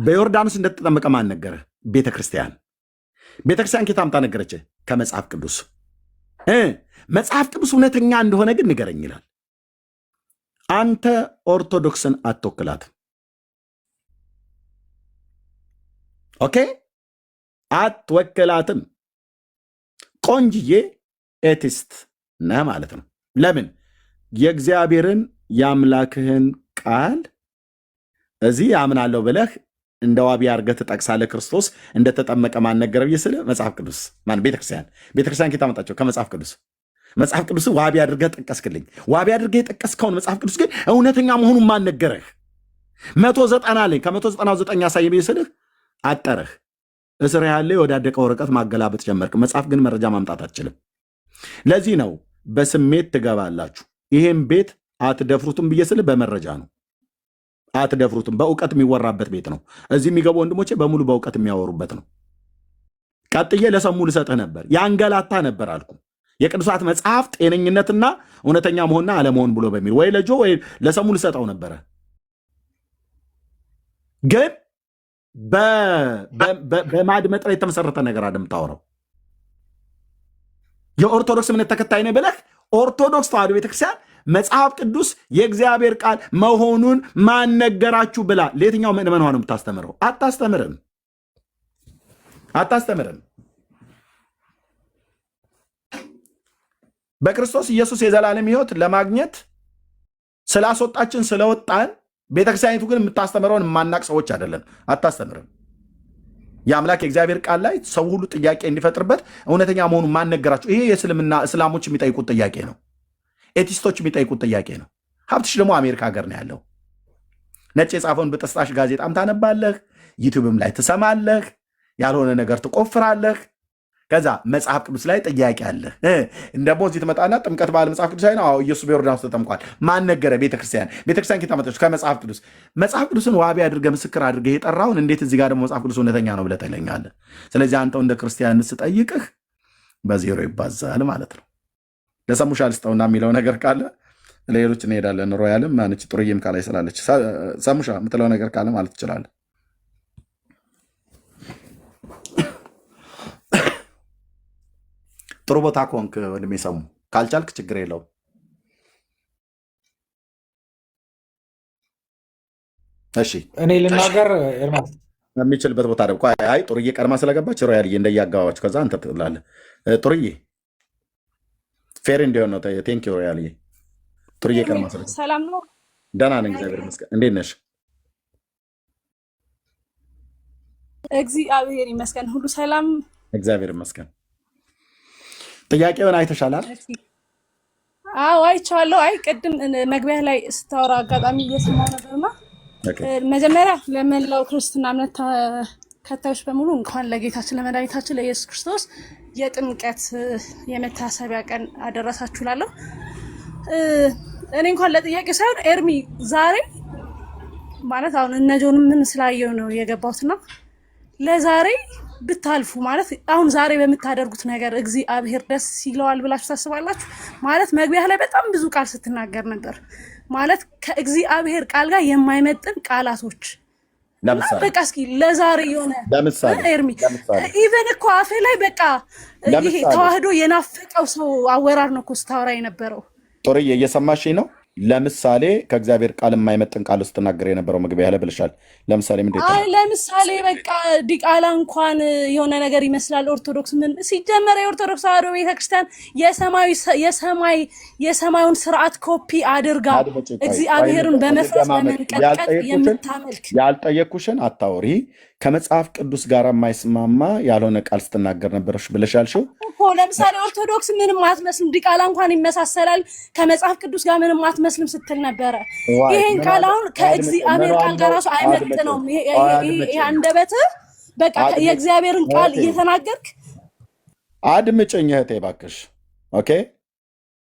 S2: በዮርዳኖስ እንደተጠመቀ ማን ነገረ? ቤተክርስቲያን ኬት አምጣ ነገረች? ከመጽሐፍ ቅዱስ። መጽሐፍ ቅዱስ እውነተኛ እንደሆነ ግን ንገረኝ ይላል። አንተ ኦርቶዶክስን አትወክላትም። ኦኬ፣ አትወክላትም። ቆንጅዬ ኤቲስት ነህ ማለት ነው። ለምን? የእግዚአብሔርን የአምላክህን ቃል እዚህ አምናለሁ ብለህ እንደ ዋቢ አድርገህ ትጠቅሳለህ። ክርስቶስ እንደተጠመቀ ማን ነገረ ብዬ ስልህ መጽሐፍ ቅዱስ ማን? ቤተክርስቲያን ኬት አመጣቸው? ከመጽሐፍ ቅዱስ። መጽሐፍ ቅዱስ ዋቢ አድርገህ ጠቀስክልኝ። ዋቢ አድርገህ የጠቀስከውን መጽሐፍ ቅዱስ ግን እውነተኛ መሆኑን ማን ነገረህ? 190 ላይ ከ199 ያሳየ ብዬ ስልህ አጠረህ። እስር ያለ የወዳደቀ ወረቀት ማገላበጥ ጀመርክ። መጽሐፍ ግን መረጃ ማምጣት አትችልም። ለዚህ ነው በስሜት ትገባላችሁ። ይሄን ቤት አትደፍሩትም ብዬ ስልህ በመረጃ ነው። አትደፍሩትም። በእውቀት የሚወራበት ቤት ነው። እዚህ የሚገቡ ወንድሞቼ በሙሉ በእውቀት የሚያወሩበት ነው። ቀጥዬ ለሰሙ ልሰጥህ ነበር፣ ያንገላታ ነበር አልኩ። የቅዱሳት መጽሐፍ ጤነኝነትና እውነተኛ መሆንና አለመሆን ብሎ በሚል ወይ ለጆ ወይ ለሰሙ ልሰጠው ነበረ። ግን በማድመጥ ላይ የተመሰረተ ነገር አደምታወራው። የኦርቶዶክስ እምነት ተከታይ ነህ ብለህ ኦርቶዶክስ ተዋሕዶ ቤተክርስቲያን መጽሐፍ ቅዱስ የእግዚአብሔር ቃል መሆኑን ማን ነገራችሁ ብላ ለየትኛው ምዕመኗ ነው የምታስተምረው? አታስተምርም። በክርስቶስ ኢየሱስ የዘላለም ሕይወት ለማግኘት ስላስወጣችን ስለወጣን ቤተክርስቲያኒቱ ግን የምታስተምረውን የማናቅ ሰዎች አይደለም። አታስተምርም። የአምላክ የእግዚአብሔር ቃል ላይ ሰው ሁሉ ጥያቄ እንዲፈጥርበት እውነተኛ መሆኑን ማን ነገራችሁ? ይሄ የእስልምና እስላሞች የሚጠይቁት ጥያቄ ነው። ኤቲስቶች የሚጠይቁት ጥያቄ ነው። ሀብትሽ ደግሞ አሜሪካ ሀገር ነው ያለው። ነጭ የጻፈውን በጥስጣሽ ጋዜጣም ታነባለህ፣ ዩቲዩብም ላይ ትሰማለህ፣ ያልሆነ ነገር ትቆፍራለህ። ከዛ መጽሐፍ ቅዱስ ላይ ጥያቄ አለህ። እንደሞ እዚህ ትመጣና ጥምቀት በዓል መጽሐፍ ቅዱስ ላይ ነው። ኢየሱስ በዮርዳኖስ ተጠምቋል። ማን ነገረ? ቤተክርስቲያን ኬት አመጣች? ከመጽሐፍ ቅዱስ። መጽሐፍ ቅዱስን ዋቢ አድርገህ ምስክር አድርገህ የጠራውን እንዴት እዚህ ጋር ደግሞ መጽሐፍ ቅዱስ እውነተኛ ነው ብለህ ትለኛለህ? ስለዚህ አንተው እንደ ክርስቲያን ስጠይቅህ በዜሮ ይባዛል ማለት ነው። ለሰሙሻ ልስጠውና የሚለው ነገር ካለ ሌሎች እንሄዳለን። ሮያልም ማነች ጥሩዬም ካላይ ስላለች ሰሙሻ የምትለው ነገር ካለ ማለት ትችላለህ። ጥሩ ቦታ ከሆንክ ወንድሜ ሰሙ፣ ካልቻልክ ችግር የለውም። እሺ
S5: እኔ ልናገር ኤርማስ
S2: የሚችልበት ቦታ ደግሞ አይ ጥሩዬ ቀድማ ስለገባች ሮያልዬ እንደያጋባችሁ ከዛ አንተ ትላለህ። ጥሩዬ ፌር እንዲሆን ነው። ቴንክ ዩ ሮያልዬ። ጥሩዬ ቀድማ ስለገባች
S3: ሰላም ነው።
S2: ደህና ነኝ እግዚአብሔር ይመስገን። እንዴት ነሽ?
S3: እግዚአብሔር ይመስገን፣ ሁሉ ሰላም
S2: እግዚአብሔር ይመስገን። ጥያቄውን አይተሻላል?
S3: አዎ አይቼዋለሁ። አይ ቅድም መግቢያ ላይ ስታወራ አጋጣሚ እየሰማሁ ነበርና መጀመሪያ ለመላው ክርስትና እምነት ተከታዮች በሙሉ እንኳን ለጌታችን ለመድኃኒታችን ለኢየሱስ ክርስቶስ የጥምቀት የመታሰቢያ ቀን አደረሳችሁ እላለሁ። እኔ እንኳን ለጥያቄ ሳይሆን ኤርሚ ዛሬ ማለት አሁን እነጆን ምን ስላየው ነው የገባውትና ለዛሬ ብታልፉ ማለት አሁን ዛሬ በምታደርጉት ነገር እግዚአብሔር ደስ ይለዋል ብላችሁ ታስባላችሁ? ማለት መግቢያ ላይ በጣም ብዙ ቃል ስትናገር ነበር ማለት ከእግዚአብሔር ቃል ጋር የማይመጥን ቃላቶች ለምሳሌ በቃ እስኪ ለዛሬ የሆነ ለምሳሌ ኤርሚ ኢቨን እኮ አፌ ላይ በቃ ይሄ ተዋህዶ የናፈቀው ሰው አወራር ነው እኮ ስታወራ የነበረው።
S6: ጦርዬ እየሰማሽኝ ነው? ለምሳሌ ከእግዚአብሔር ቃል የማይመጥን ቃል ስትናገር የነበረው መግቢያ ላይ ብለሻል። ለምሳሌ ምንድን ነው?
S3: አይ ለምሳሌ በቃ ዲቃላ እንኳን የሆነ ነገር ይመስላል። ኦርቶዶክስ ምን ሲጀመር የኦርቶዶክስ ተዋህዶ ቤተክርስቲያን የሰማዩን ስርዓት ኮፒ አድርጋ እግዚአብሔርን በመፍራት በመንቀጥቀጥ የምታመልክ
S6: ያልጠየኩሽን አታውሪ። ከመጽሐፍ ቅዱስ ጋር የማይስማማ ያልሆነ ቃል ስትናገር ነበረሽ ብለሻልሽው
S3: እኮ። ለምሳሌ ኦርቶዶክስ ምንም አትመስልም፣ ዲቃላ እንኳን ይመሳሰላል፣ ከመጽሐፍ ቅዱስ ጋር ምንም አትመስልም ስትል ነበረ። ይሄን ቃል አሁን ከእግዚአብሔር ቃል ጋር ራሱ አይመጥነውም። ይሄ አንደበት በቃ የእግዚአብሔርን ቃል እየተናገርክ
S6: አድምጪኝ እህቴ እባክሽ። ኦኬ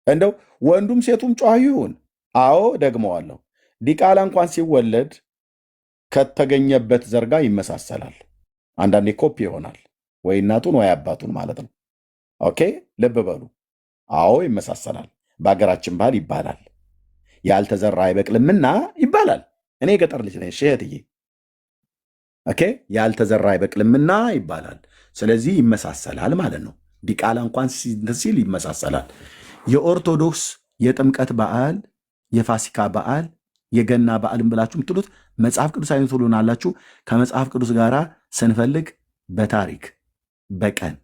S6: እንደው ወንዱም ሴቱም ጨዋ ይሁን። አዎ ደግመዋለሁ። ዲቃላ እንኳን ሲወለድ ከተገኘበት ዘርጋ ይመሳሰላል። አንዳንዴ ኮፒ ይሆናል፣ ወይ እናቱን ወይ አባቱን ማለት ነው። ኦኬ ልብ በሉ። አዎ ይመሳሰላል። በሀገራችን ባህል ይባላል ያልተዘራ አይበቅልምና ይባላል። እኔ የገጠር ልጅ ነኝ እህትዬ። ኦኬ ያልተዘራ አይበቅልምና ይባላል። ስለዚህ ይመሳሰላል ማለት ነው። ዲቃላ እንኳን ሲል ይመሳሰላል። የኦርቶዶክስ የጥምቀት በዓል፣ የፋሲካ በዓል፣ የገና በዓልን ብላችሁ የምትሉት መጽሐፍ ቅዱስ አይነት ሁሉን አላችሁ። ከመጽሐፍ ቅዱስ ጋር ስንፈልግ በታሪክ በቀን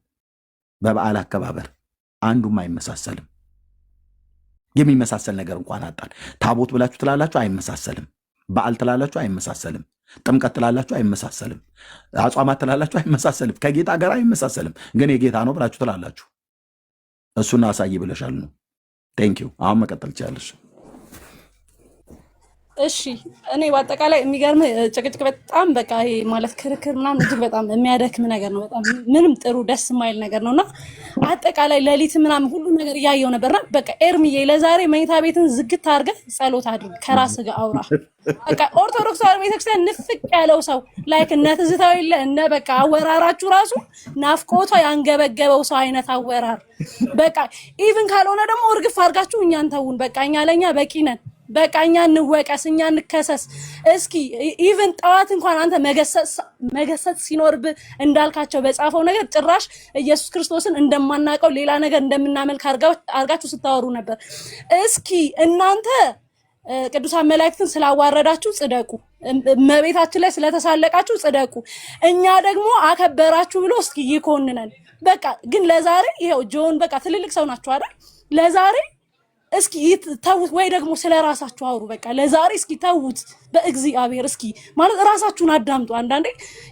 S6: በበዓል አከባበር አንዱም አይመሳሰልም። የሚመሳሰል ነገር እንኳን አጣን። ታቦት ብላችሁ ትላላችሁ፣ አይመሳሰልም። በዓል ትላላችሁ፣ አይመሳሰልም። ጥምቀት ትላላችሁ፣ አይመሳሰልም። አጽዋማት ትላላችሁ፣ አይመሳሰልም። ከጌታ ጋር አይመሳሰልም። ግን የጌታ ነው ብላችሁ ትላላችሁ። እሱን አሳይ ብለሻል ነው። ቴንኪው። አሁን መቀጠል ትችላለሽ።
S3: እሺ እኔ በአጠቃላይ የሚገርም ጭቅጭቅ በጣም በቃ ይሄ ማለት ክርክር ምናምን እጅግ በጣም የሚያደክም ነገር ነው። በጣም ምንም ጥሩ ደስ የማይል ነገር ነውና አጠቃላይ ሌሊት ምናምን ሁሉ ነገር እያየው ነበርና በቃ ኤርሚዬ ለዛሬ መኝታ ቤትን ዝግት አድርገህ ጸሎት አድርግ፣ ከራስህ ጋር አውራ። በቃ ኦርቶዶክስ ተዋህዶ ቤተክርስቲያን ንፍቅ ያለው ሰው ላይክ እነ ትዝታው የለ እነ በቃ አወራራችሁ ራሱ ናፍቆቷ ያንገበገበው ሰው አይነት አወራር በቃ ኢቭን ካልሆነ ደግሞ እርግፍ አድርጋችሁ እኛን ተውን። በቃ እኛ ለኛ በቂ ነን። በቃ እኛ እንወቀስ፣ እኛ እንከሰስ። እስኪ ኢቭን ጠዋት እንኳን አንተ መገሰጽ ሲኖርብህ እንዳልካቸው በጻፈው ነገር ጭራሽ ኢየሱስ ክርስቶስን እንደማናውቀው ሌላ ነገር እንደምናመልክ አርጋችሁ ስታወሩ ነበር። እስኪ እናንተ ቅዱሳን መላእክትን ስላዋረዳችሁ ጽደቁ፣ እመቤታችን ላይ ስለተሳለቃችሁ ጽደቁ፣ እኛ ደግሞ አከበራችሁ ብሎ እስኪ ይኮንነን። በቃ ግን ለዛሬ ይሄው ጆን በቃ ትልልቅ ሰው ናችሁ አይደል? ለዛሬ እስኪ ተውት፣ ወይ ደግሞ ስለራሳችሁ አውሩ። በቃ ለዛሬ እስኪ ተውት በእግዚአብሔር። እስኪ ማለት ራሳችሁን አዳምጡ። አንዳንዴ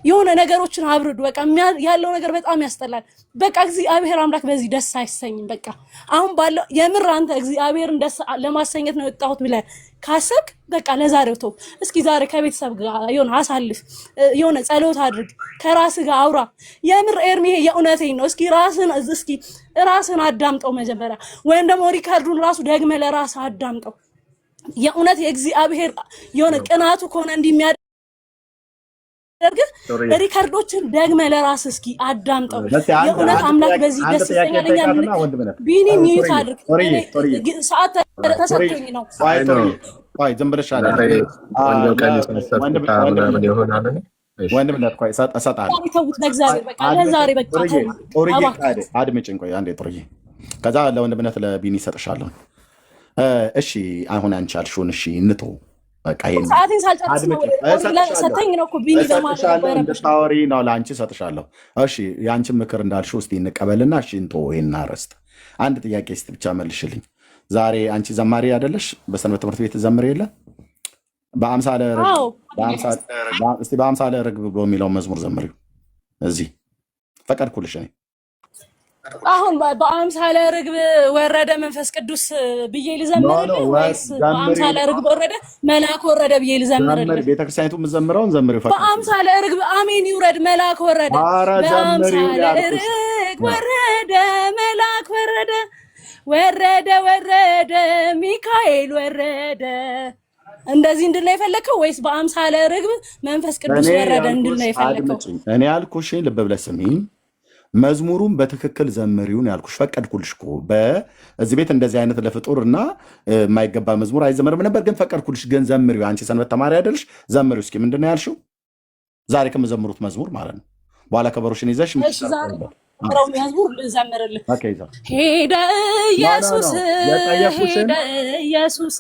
S3: የሆነ ነገሮችን አብርዱ። በቃ ያለው ነገር በጣም ያስጠላል። በቃ እግዚአብሔር አምላክ በዚህ ደስ አይሰኝም። በቃ አሁን ባለው የምር አንተ እግዚአብሔርን ደስ ለማሰኘት ነው የወጣሁት ብለህ ካሰብክ በቃ ለዛሬው ተው። እስኪ ዛሬ ከቤተሰብ ጋር የሆነ አሳልፍ፣ የሆነ ጸሎት አድርግ፣ ከራስ ጋር አውራ። የምር ኤርሚ የእውነቴን ነው። እስኪ ራስን አዳምጠው መጀመሪያ፣ ወይም ደግሞ ሪካርዱን ራሱ ደግመህ ለራስህ አዳምጠው። የእውነት የእግዚአብሔር የሆነ ቅናቱ ከሆነ እንደሚያደርግ ሪካርዶችን ደግመህ ለራስህ እስኪ አዳምጠው። የእውነት አምላክ በዚህ ደስ ይሰኛል። ቢኒ ሚዩት አድርግ። ሰዓት ተሰጥቶኝ ነው።
S6: ቆይ ዝም ብለሽ ወንድምነት ቆይ እሰጥሃለሁ። አድምጪኝ ቆይ አንዴ ጥሩዬ፣ ከዛ ለወንድምነት ለቢኒ እሰጥሻለሁ። እሺ አሁን አንቺ አልሽውን እሺ እንተው በቃ ይሄን
S3: ሰዓቴን ሳልጨርስ ነው ሰተኝ ነው እኮ ቢኒ ለማለት
S6: እንድታወሪ ነው ለአንቺ እሰጥሻለሁ። እሺ የአንቺን ምክር እንዳልሽው እስቲ እንቀበልና እሺ እንተው ይሄን አረስት። አንድ ጥያቄ እስቲ ብቻ መልሽልኝ። ዛሬ አንቺ ዘማሪ አይደለሽ? በሰንበት ትምህርት ቤት ዘምር የለ በአምሳለ ርግብ ብሎ የሚለው መዝሙር ዘምሪው። እዚህ ፈቀድኩልሽ እኔ።
S3: አሁን በአምሳለ ርግብ ወረደ መንፈስ ቅዱስ ብዬ ልዘምርልህ ወይስ በአምሳለ ርግብ ወረደ መልአክ ወረደ ብዬ ልዘምርልህ?
S6: ቤተክርስቲያኒቱ የምትዘምረውን ዘምሪው።
S3: በአምሳለ ርግብ አሜን ይውረድ መልአክ ወረደ፣ በአምሳለ ርግብ ወረደ መልአክ ወረደ፣ ወረደ ወረደ ሚካኤል ወረደ። እንደዚህ እንድል ነው የፈለከው ወይስ በአምሳለ ርግብ መንፈስ ቅዱስ ወረደ እንድል ነው የፈለከው?
S6: እኔ ያልኩሽ ልብ ብለሽ ስሚኝ። መዝሙሩን በትክክል ዘምሪውን ያልኩሽ ፈቀድኩልሽ እኮ። በዚህ ቤት እንደዚህ አይነት ለፍጡር እና የማይገባ መዝሙር አይዘመርም ነበር፣ ግን ፈቀድኩልሽ። ግን ዘምሪው። አንቺ ሰንበት ተማሪ አይደልሽ? ዘምሪው እስኪ። ምንድን ነው ያልሽው? ዛሬ ከምዘምሩት መዝሙር ማለት ነው። በኋላ ከበሮሽን ይዘሽ
S3: መዝሙር ልዘምርልህ። ሄደ ኢየሱስ ሄደ ኢየሱስ።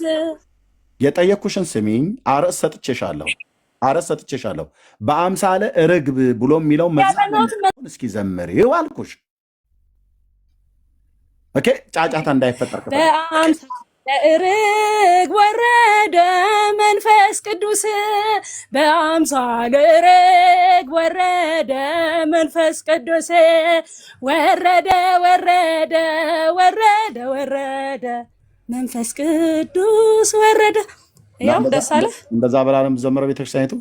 S6: የጠየቅኩሽን ስሚኝ። አርዕስት ሰጥቼሻለሁ። በአምሳለ ርግብ ብሎ የሚለው እስኪ ዘምሪው አልኩሽ። ኦኬ፣ ጫጫታ እንዳይፈጠር።
S3: ርግብ ወረደ መንፈስ ቅዱስ፣ በአምሳለ ርግብ ወረደ መንፈስ ቅዱስ፣ ወረደ ወረደ ወረደ ወረደ መንፈስ ቅዱስ ወረደ። ያው ደስ አለ።
S6: እንደዛ በላ ነው የምትዘምረው ቤተክርስቲያኒቱ።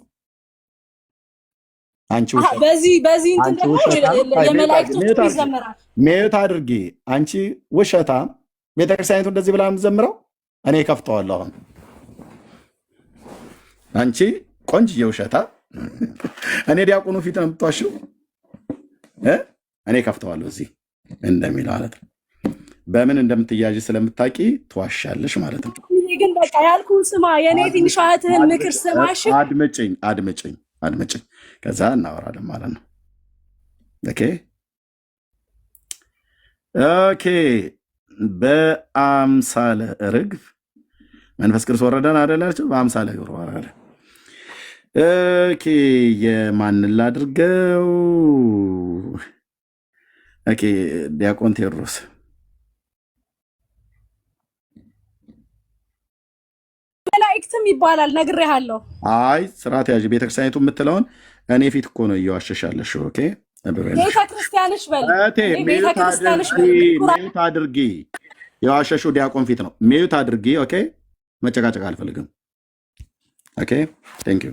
S6: አንቺ
S3: በዚህ እንትን ደግሞ የመላእክቶች ይዘምራል።
S6: ሜት አድርጊ። አንቺ ውሸታም። ቤተክርስቲያኒቱ እንደዚህ ብላ የምትዘምረው እኔ ከፍተዋለሁ። አሁን አንቺ ቆንጅዬ ውሸታ፣ እኔ ዲያቆኑ ፊት ነው የምትዋሽው። እኔ ከፍተዋለሁ እዚህ እንደሚል ማለት ነው። በምን እንደምትያዥ ስለምታውቂ ትዋሻለሽ ማለት ነው።
S3: ግን በቃ ያልኩህን ስማ፣ የኔ ትንሿ እህትህን ምክር ስማሽ።
S6: አድምጭኝ፣ ከዛ እናወራለን ማለት ነው። ኦኬ። በአምሳለ ርግብ መንፈስ ቅዱስ ወረደን አደላቸው። በአምሳለ ርግብ ወረደ። ኦኬ፣ የማንን ላድርገው? ኦኬ፣ ዲያቆን ቴዎድሮስ
S3: መላእክትም ይባላል ነግሬሃለሁ።
S6: አይ ስርዓት ያዥ። ቤተክርስቲያኒቱ የምትለውን እኔ ፊት እኮ ነው እየዋሸሻለሽ። ኦኬ፣
S3: ቤተክርስቲያንሽ በል
S6: ሚዩት አድርጊ። የዋሸሽው ዲያቆን ፊት ነው። ሚዩት አድርጊ። ኦኬ፣ መጨቃጨቅ አልፈልግም። ኦኬ፣ ቴንክ ዩ።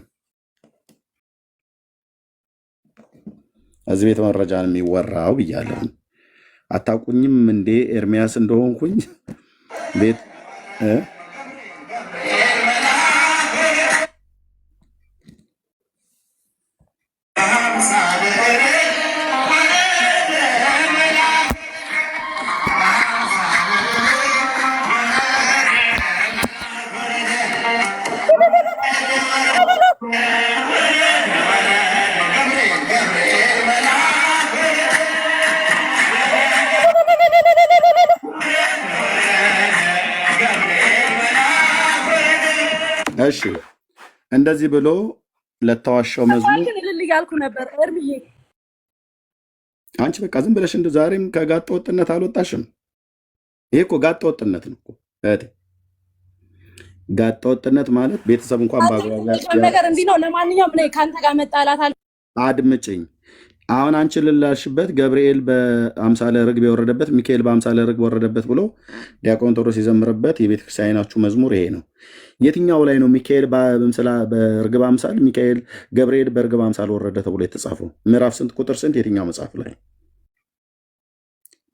S6: እዚህ ቤት መረጃ ነው የሚወራው ብያለሁ። አታውቁኝም እንዴ ኤርሚያስ እንደሆንኩኝ ቤት እሺ፣ እንደዚህ ብሎ ለተዋሻው መዝሙር
S3: እያልኩ ነበር እርምዬ።
S6: አንቺ በቃ ዝም ብለሽ እንደው ዛሬም ከጋጠ ወጥነት አልወጣሽም። ይሄ እኮ ጋጠ ወጥነት ነው እኮ እህቴ። ጋጠ ወጥነት ማለት ቤተሰብ እንኳን ባግባብ
S3: ነገር እንዲህ ነው። ለማንኛውም እኔ ከአንተ ጋር መጣላት
S6: አድምጭኝ። አሁን አንቺ ልላሽበት ገብርኤል በአምሳለ ርግብ የወረደበት ሚካኤል በአምሳለ ርግብ ወረደበት ብሎ ዲያቆን ቴዎድሮስ የዘመረበት የቤተክርስቲያናችሁ መዝሙር ይሄ ነው። የትኛው ላይ ነው ሚካኤል በርግብ አምሳል ሚካኤል ገብርኤል በርግብ አምሳል ወረደ ተብሎ የተጻፈው? ምዕራፍ ስንት ቁጥር ስንት? የትኛው መጽሐፍ ላይ?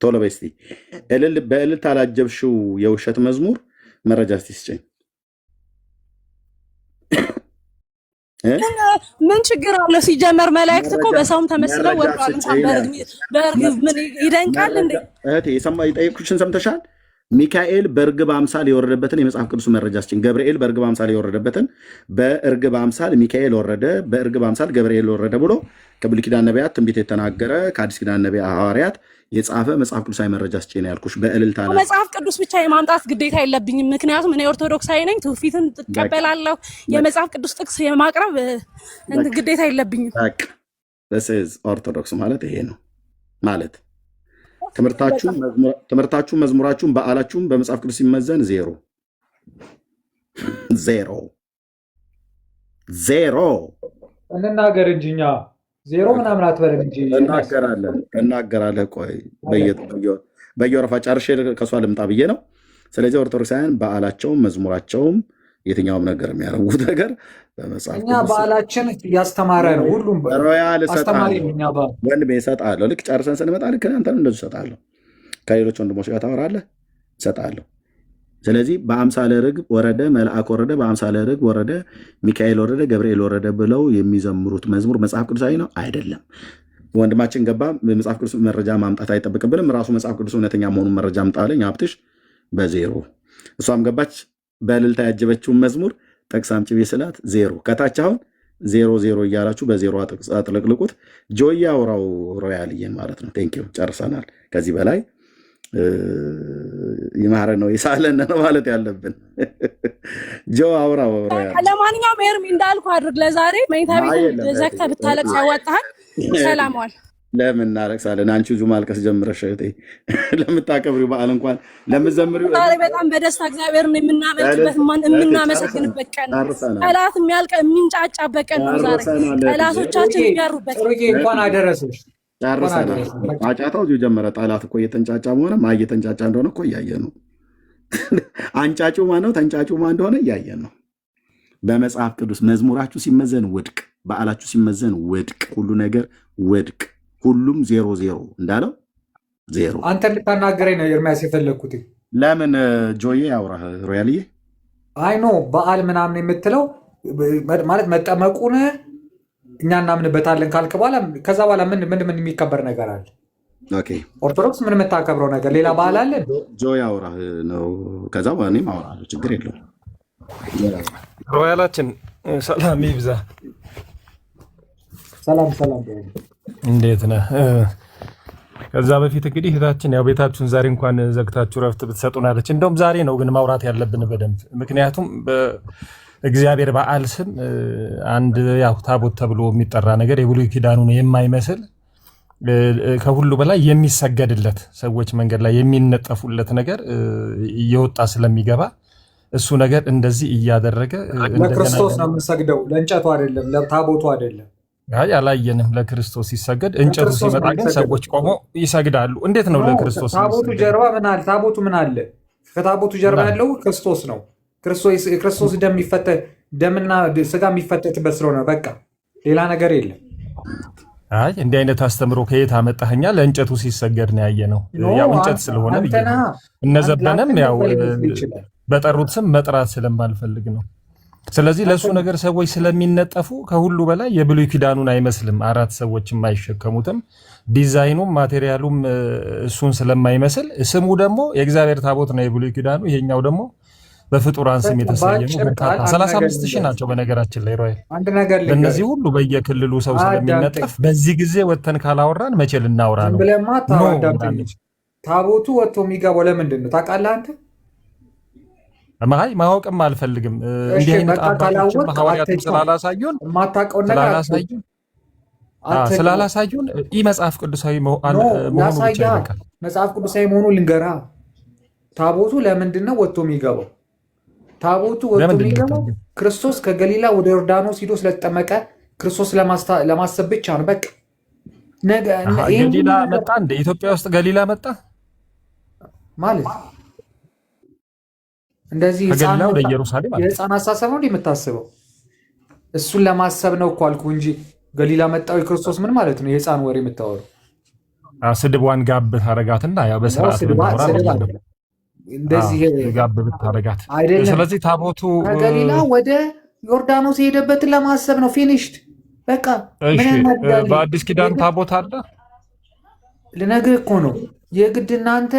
S6: ቶሎ በይ እስቲ። በእልልታ ላጀብሽው የውሸት መዝሙር መረጃ እስቲ ስጭኝ።
S3: ምን ችግር አለው? ሲጀመር መላእክት እኮ በሰውም ተመስለው ወርዷል። እንኳን በርግብ ምን ይደንቃል እንዴ?
S6: እህቴ የጠየቅኩሽን ሰምተሻል? ሚካኤል በእርግብ አምሳል የወረደበትን የመጽሐፍ ቅዱስ መረጃ ስጭኝ። ገብርኤል በእርግብ አምሳል የወረደበትን በእርግብ አምሳል ሚካኤል ወረደ፣ በእርግብ አምሳል ገብርኤል ወረደ ብሎ ከብሉይ ኪዳን ነቢያት ትንቢት የተናገረ ከአዲስ ኪዳን ነቢያት ሐዋርያት የጻፈ መጽሐፍ ቅዱሳዊ መረጃ ስጭኝ ነው ያልኩሽ። በእልልታ
S3: መጽሐፍ ቅዱስ ብቻ የማምጣት ግዴታ የለብኝም። ምክንያቱም እኔ ኦርቶዶክሳዊ ነኝ፣ ትውፊትን ትቀበላለሁ። የመጽሐፍ ቅዱስ ጥቅስ የማቅረብ ግዴታ የለብኝም።
S6: ኦርቶዶክስ ማለት ይሄ ነው ማለት ትምህርታችሁም መዝሙራችሁም በዓላችሁም በመጽሐፍ ቅዱስ ሲመዘን ዜሮ።
S5: እንናገር እንጂ እኛ ዜሮ ምናምን አትበልም እንጂ
S6: እናገራለህ። ቆይ በየወረፋ ጨርሼ ከሷ ልምጣ ብዬ ነው። ስለዚህ ኦርቶዶክሳውያን በዓላቸውም መዝሙራቸውም የትኛውም ነገር የሚያደርጉት ነገር በመጽሐፍ
S5: እኛ በዓላችን ያስተማረ ነው። ሁሉም
S6: ሮያል ወንድሜ እሰጥሃለሁ። ልክ ጨርሰን ስንመጣ ልክ አንተንም እንደዚሁ እሰጥሃለሁ። ከሌሎች ወንድሞች ጋር ታወራለህ።
S2: እሰጥሃለሁ። ስለዚህ በአምሳለ ርግብ ወረደ፣ መልአክ ወረደ፣ በአምሳለ ርግብ ወረደ፣ ሚካኤል ወረደ፣ ገብርኤል ወረደ ብለው የሚዘምሩት መዝሙር መጽሐፍ ቅዱሳዊ ነው አይደለም? ወንድማችን ገባ መጽሐፍ ቅዱስ መረጃ ማምጣት አይጠብቅብንም። ራሱ መጽሐፍ ቅዱስ እውነተኛ መሆኑን መረጃ አምጣለኝ። ሀብትሽ በዜሮ እሷም ገባች በእልልታ ያጀበችውን መዝሙር ጠቅሳ አምጪ ስላት ዜሮ። ከታች አሁን 0 እያላችሁ በዜሮ አጥለቅልቁት። ጆያ አውራው ሮያልዬን ማለት ነው። ቴንኪው ጨርሰናል። ከዚህ በላይ ይማረን ነው ይሳለን ነው ማለት ያለብን። ጆ አውራው ሮያል።
S3: ለማንኛውም ኤርሚ እንዳልኩ አድርግ። ለዛሬ መኝታ ቤት ዘግተህ ብታለቅስ ያዋጣሃል። ሰላም ዋል።
S2: ለምን እናለቅሳለን? አንቺ ዙ ማልቀስ ጀምረሽ እህቴ፣ ለምታከብሪው በዓል እንኳን ለምትዘምሪው
S3: ዛሬ በጣም በደስታ እግዚአብሔርን የምናመልክበት የምናመሰግንበት ቀን ነው። ጠላት የሚንጫጫበት ቀን ነው ዛሬ። ጠላቶቻችን የሚያሩበት
S5: እንኳን አደረሰሽ።
S2: ጨርሰናል። ጫጫታው እዚሁ ጀመረ። ጠላት እኮ እየተንጫጫ መሆነ ማ እየተንጫጫ እንደሆነ እኮ እያየ ነው። አንጫጩ ማ ነው ተንጫጩ ማ እንደሆነ እያየ ነው። በመጽሐፍ ቅዱስ መዝሙራችሁ ሲመዘን ውድቅ፣ በዓላችሁ ሲመዘን ውድቅ፣ ሁሉ ነገር ውድቅ፣ ሁሉም 0 እንዳለው 0።
S5: አንተ እንድታናገረኝ ነው ኤርሚያስ የፈለግኩት።
S2: ለምን ጆዬ ያውራህ ሮያልዬ?
S5: አይ ኖ በዓል ምናምን የምትለው ማለት መጠመቁን እኛ እናምንበታለን ካልክ በኋላ ከዛ በኋላ ምን የሚከበር ነገር አለ? ኦርቶዶክስ ምን የምታከብረው ነገር ሌላ በዓል አለ?
S2: ጆ ያውራህ ነው። ከዛ እኔም አወራለሁ፣ ችግር የለውም።
S4: ሮያላችን ሰላም ይብዛ።
S5: ሰላም
S4: እንዴት ነህ? ከዛ በፊት እንግዲህ እህታችን ያው ቤታችሁን ዛሬ እንኳን ዘግታችሁ ረፍት ብትሰጡን አለች። እንደውም ዛሬ ነው ግን ማውራት ያለብን በደንብ። ምክንያቱም በእግዚአብሔር በዓል ስም አንድ ያው ታቦት ተብሎ የሚጠራ ነገር የብሉይ ኪዳኑን የማይመስል ከሁሉ በላይ የሚሰገድለት ሰዎች መንገድ ላይ የሚነጠፉለት ነገር እየወጣ ስለሚገባ እሱ ነገር እንደዚህ እያደረገ
S5: ለክርስቶስ ነው የምንሰግደው፣ ለእንጨቱ አይደለም፣ ለታቦቱ አይደለም።
S4: አይ አላየንም። ለክርስቶስ ሲሰገድ እንጨቱ ሲመጣ ግን ሰዎች ቆመው ይሰግዳሉ። እንዴት ነው ለክርስቶስ?
S5: ታቦቱ ጀርባ ምን አለ? ታቦቱ ምን አለ? ከታቦቱ ጀርባ ያለው ክርስቶስ ነው። ክርስቶስ ደምና ስጋ የሚፈተትበት ስለሆነ በቃ ሌላ ነገር የለም።
S4: አይ እንዲህ አይነት አስተምሮ ከየት አመጣኸኛ? ለእንጨቱ ሲሰገድ ነው ያየነው። ያው እንጨት ስለሆነ እነዘበነም ያው በጠሩት ስም መጥራት ስለማልፈልግ ነው። ስለዚህ ለእሱ ነገር ሰዎች ስለሚነጠፉ ከሁሉ በላይ የብሉይ ኪዳኑን አይመስልም። 4 ሰዎችም አይሸከሙትም። ዲዛይኑም ማቴሪያሉም እሱን ስለማይመስል ስሙ ደግሞ የእግዚአብሔር ታቦት ነው የብሉይ ኪዳኑ። ይሄኛው ደግሞ በፍጡራን ስም የተሰየሙ 35,000 ናቸው። በነገራችን ላይ ሮያል እነዚህ ሁሉ በየክልሉ ሰው ስለሚነጠፍ በዚህ ጊዜ ወጥተን ካላወራን መቼ ልናወራ ነው?
S5: ታቦቱ ወጥቶ የሚገባው ለምንድን ነው ታውቃለህ አንተ?
S4: ማወቅም አልፈልግም። እንዲህ አይነት አባቶችም ሐዋርያትም ስላላሳዩን ይህ መጽሐፍ ቅዱሳዊ መሆኑ ብቻ ይበቃል።
S5: መጽሐፍ ቅዱሳዊ መሆኑ ልንገርህ። ታቦቱ ለምንድን ነው ወጥቶ የሚገባው? ታቦቱ ወጥቶ የሚገባው ክርስቶስ ከገሊላ ወደ ዮርዳኖስ ሂዶ ስለተጠመቀ ክርስቶስ ለማሰብ ብቻ ነው። በቃ
S4: ገሊላ መጣ እንደ ኢትዮጵያ ውስጥ ገሊላ መጣ ማለት
S5: እንደዚህ የህፃን አሳሰብ ነው የምታስበው? እሱን ለማሰብ ነው እኮ አልኩህ እንጂ ገሊላ መጣው ክርስቶስ ምን ማለት ነው? የህፃን ወሬ የምታወሩ
S4: ስድቧን ጋብ ታረጋትና ያው በስርዓት እንደዚህ ጋብ ብታረጋት አይደለም። ስለዚህ ታቦቱ
S5: ከገሊላ ወደ ዮርዳኖስ የሄደበትን ለማሰብ ነው። ፊኒሽድ በቃ።
S4: በአዲስ ኪዳን ታቦት አለ
S5: ልነግርህ እኮ ነው። የግድ እናንተ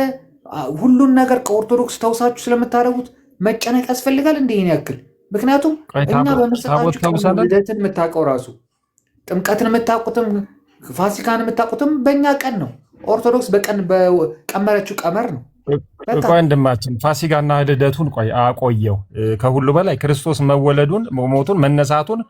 S5: ሁሉን ነገር ከኦርቶዶክስ ተውሳችሁ ስለምታደርጉት መጨነቅ ያስፈልጋል እንደ ይህን ያክል? ምክንያቱም እኛ በመሰጣችሁ ልደትን የምታውቀው ራሱ ጥምቀትን የምታውቁትም ፋሲካን የምታውቁትም በእኛ ቀን ነው። ኦርቶዶክስ በቀን በቀመረችው ቀመር ነው።
S4: ቆይ ወንድማችን ፋሲካና ልደቱን አቆየው። ከሁሉ በላይ ክርስቶስ መወለዱን፣ ሞቱን፣ መነሳቱን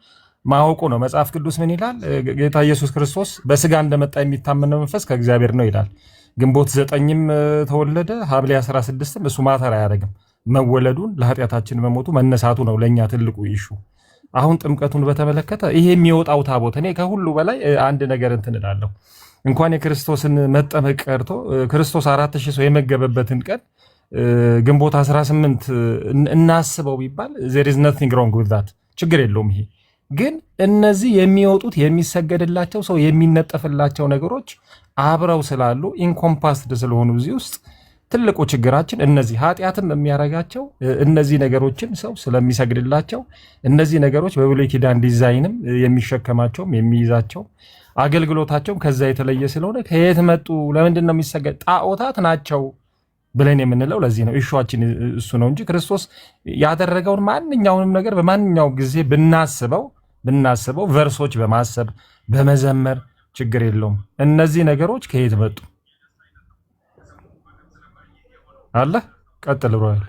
S4: ማወቁ ነው። መጽሐፍ ቅዱስ ምን ይላል? ጌታ ኢየሱስ ክርስቶስ በስጋ እንደመጣ የሚታመነው መንፈስ ከእግዚአብሔር ነው ይላል። ግንቦት 9ም ተወለደ፣ ሐምሌ 16ም እሱ ማተር አያደርግም። መወለዱን ለኃጢአታችን መሞቱ መነሳቱ ነው ለእኛ ትልቁ ይሹ። አሁን ጥምቀቱን በተመለከተ ይሄ የሚወጣው ታቦት እኔ ከሁሉ በላይ አንድ ነገር እንትን እላለሁ። እንኳን የክርስቶስን መጠመቅ ቀርቶ ክርስቶስ 4000 ሰው የመገበበትን ቀን ግንቦት 18 እናስበው ቢባል there is nothing wrong with that፣ ችግር የለውም። ይሄ ግን እነዚህ የሚወጡት የሚሰገድላቸው ሰው የሚነጠፍላቸው ነገሮች አብረው ስላሉ ኢንኮምፓስድ ስለሆኑ እዚህ ውስጥ ትልቁ ችግራችን እነዚህ ኃጢአትም የሚያረጋቸው እነዚህ ነገሮችን ሰው ስለሚሰግድላቸው እነዚህ ነገሮች በብሉይ ኪዳን ዲዛይንም የሚሸከማቸውም የሚይዛቸው አገልግሎታቸውም ከዛ የተለየ ስለሆነ ከየት መጡ? ለምንድን ነው የሚሰገድ? ጣዖታት ናቸው ብለን የምንለው ለዚህ ነው። ኢሹአችን እሱ ነው እንጂ ክርስቶስ ያደረገውን ማንኛውንም ነገር በማንኛውም ጊዜ ብናስበው ቨርሶች በማሰብ በመዘመር ችግር የለውም። እነዚህ ነገሮች ከየት መጡ? አለ ቀጥል ብሏል።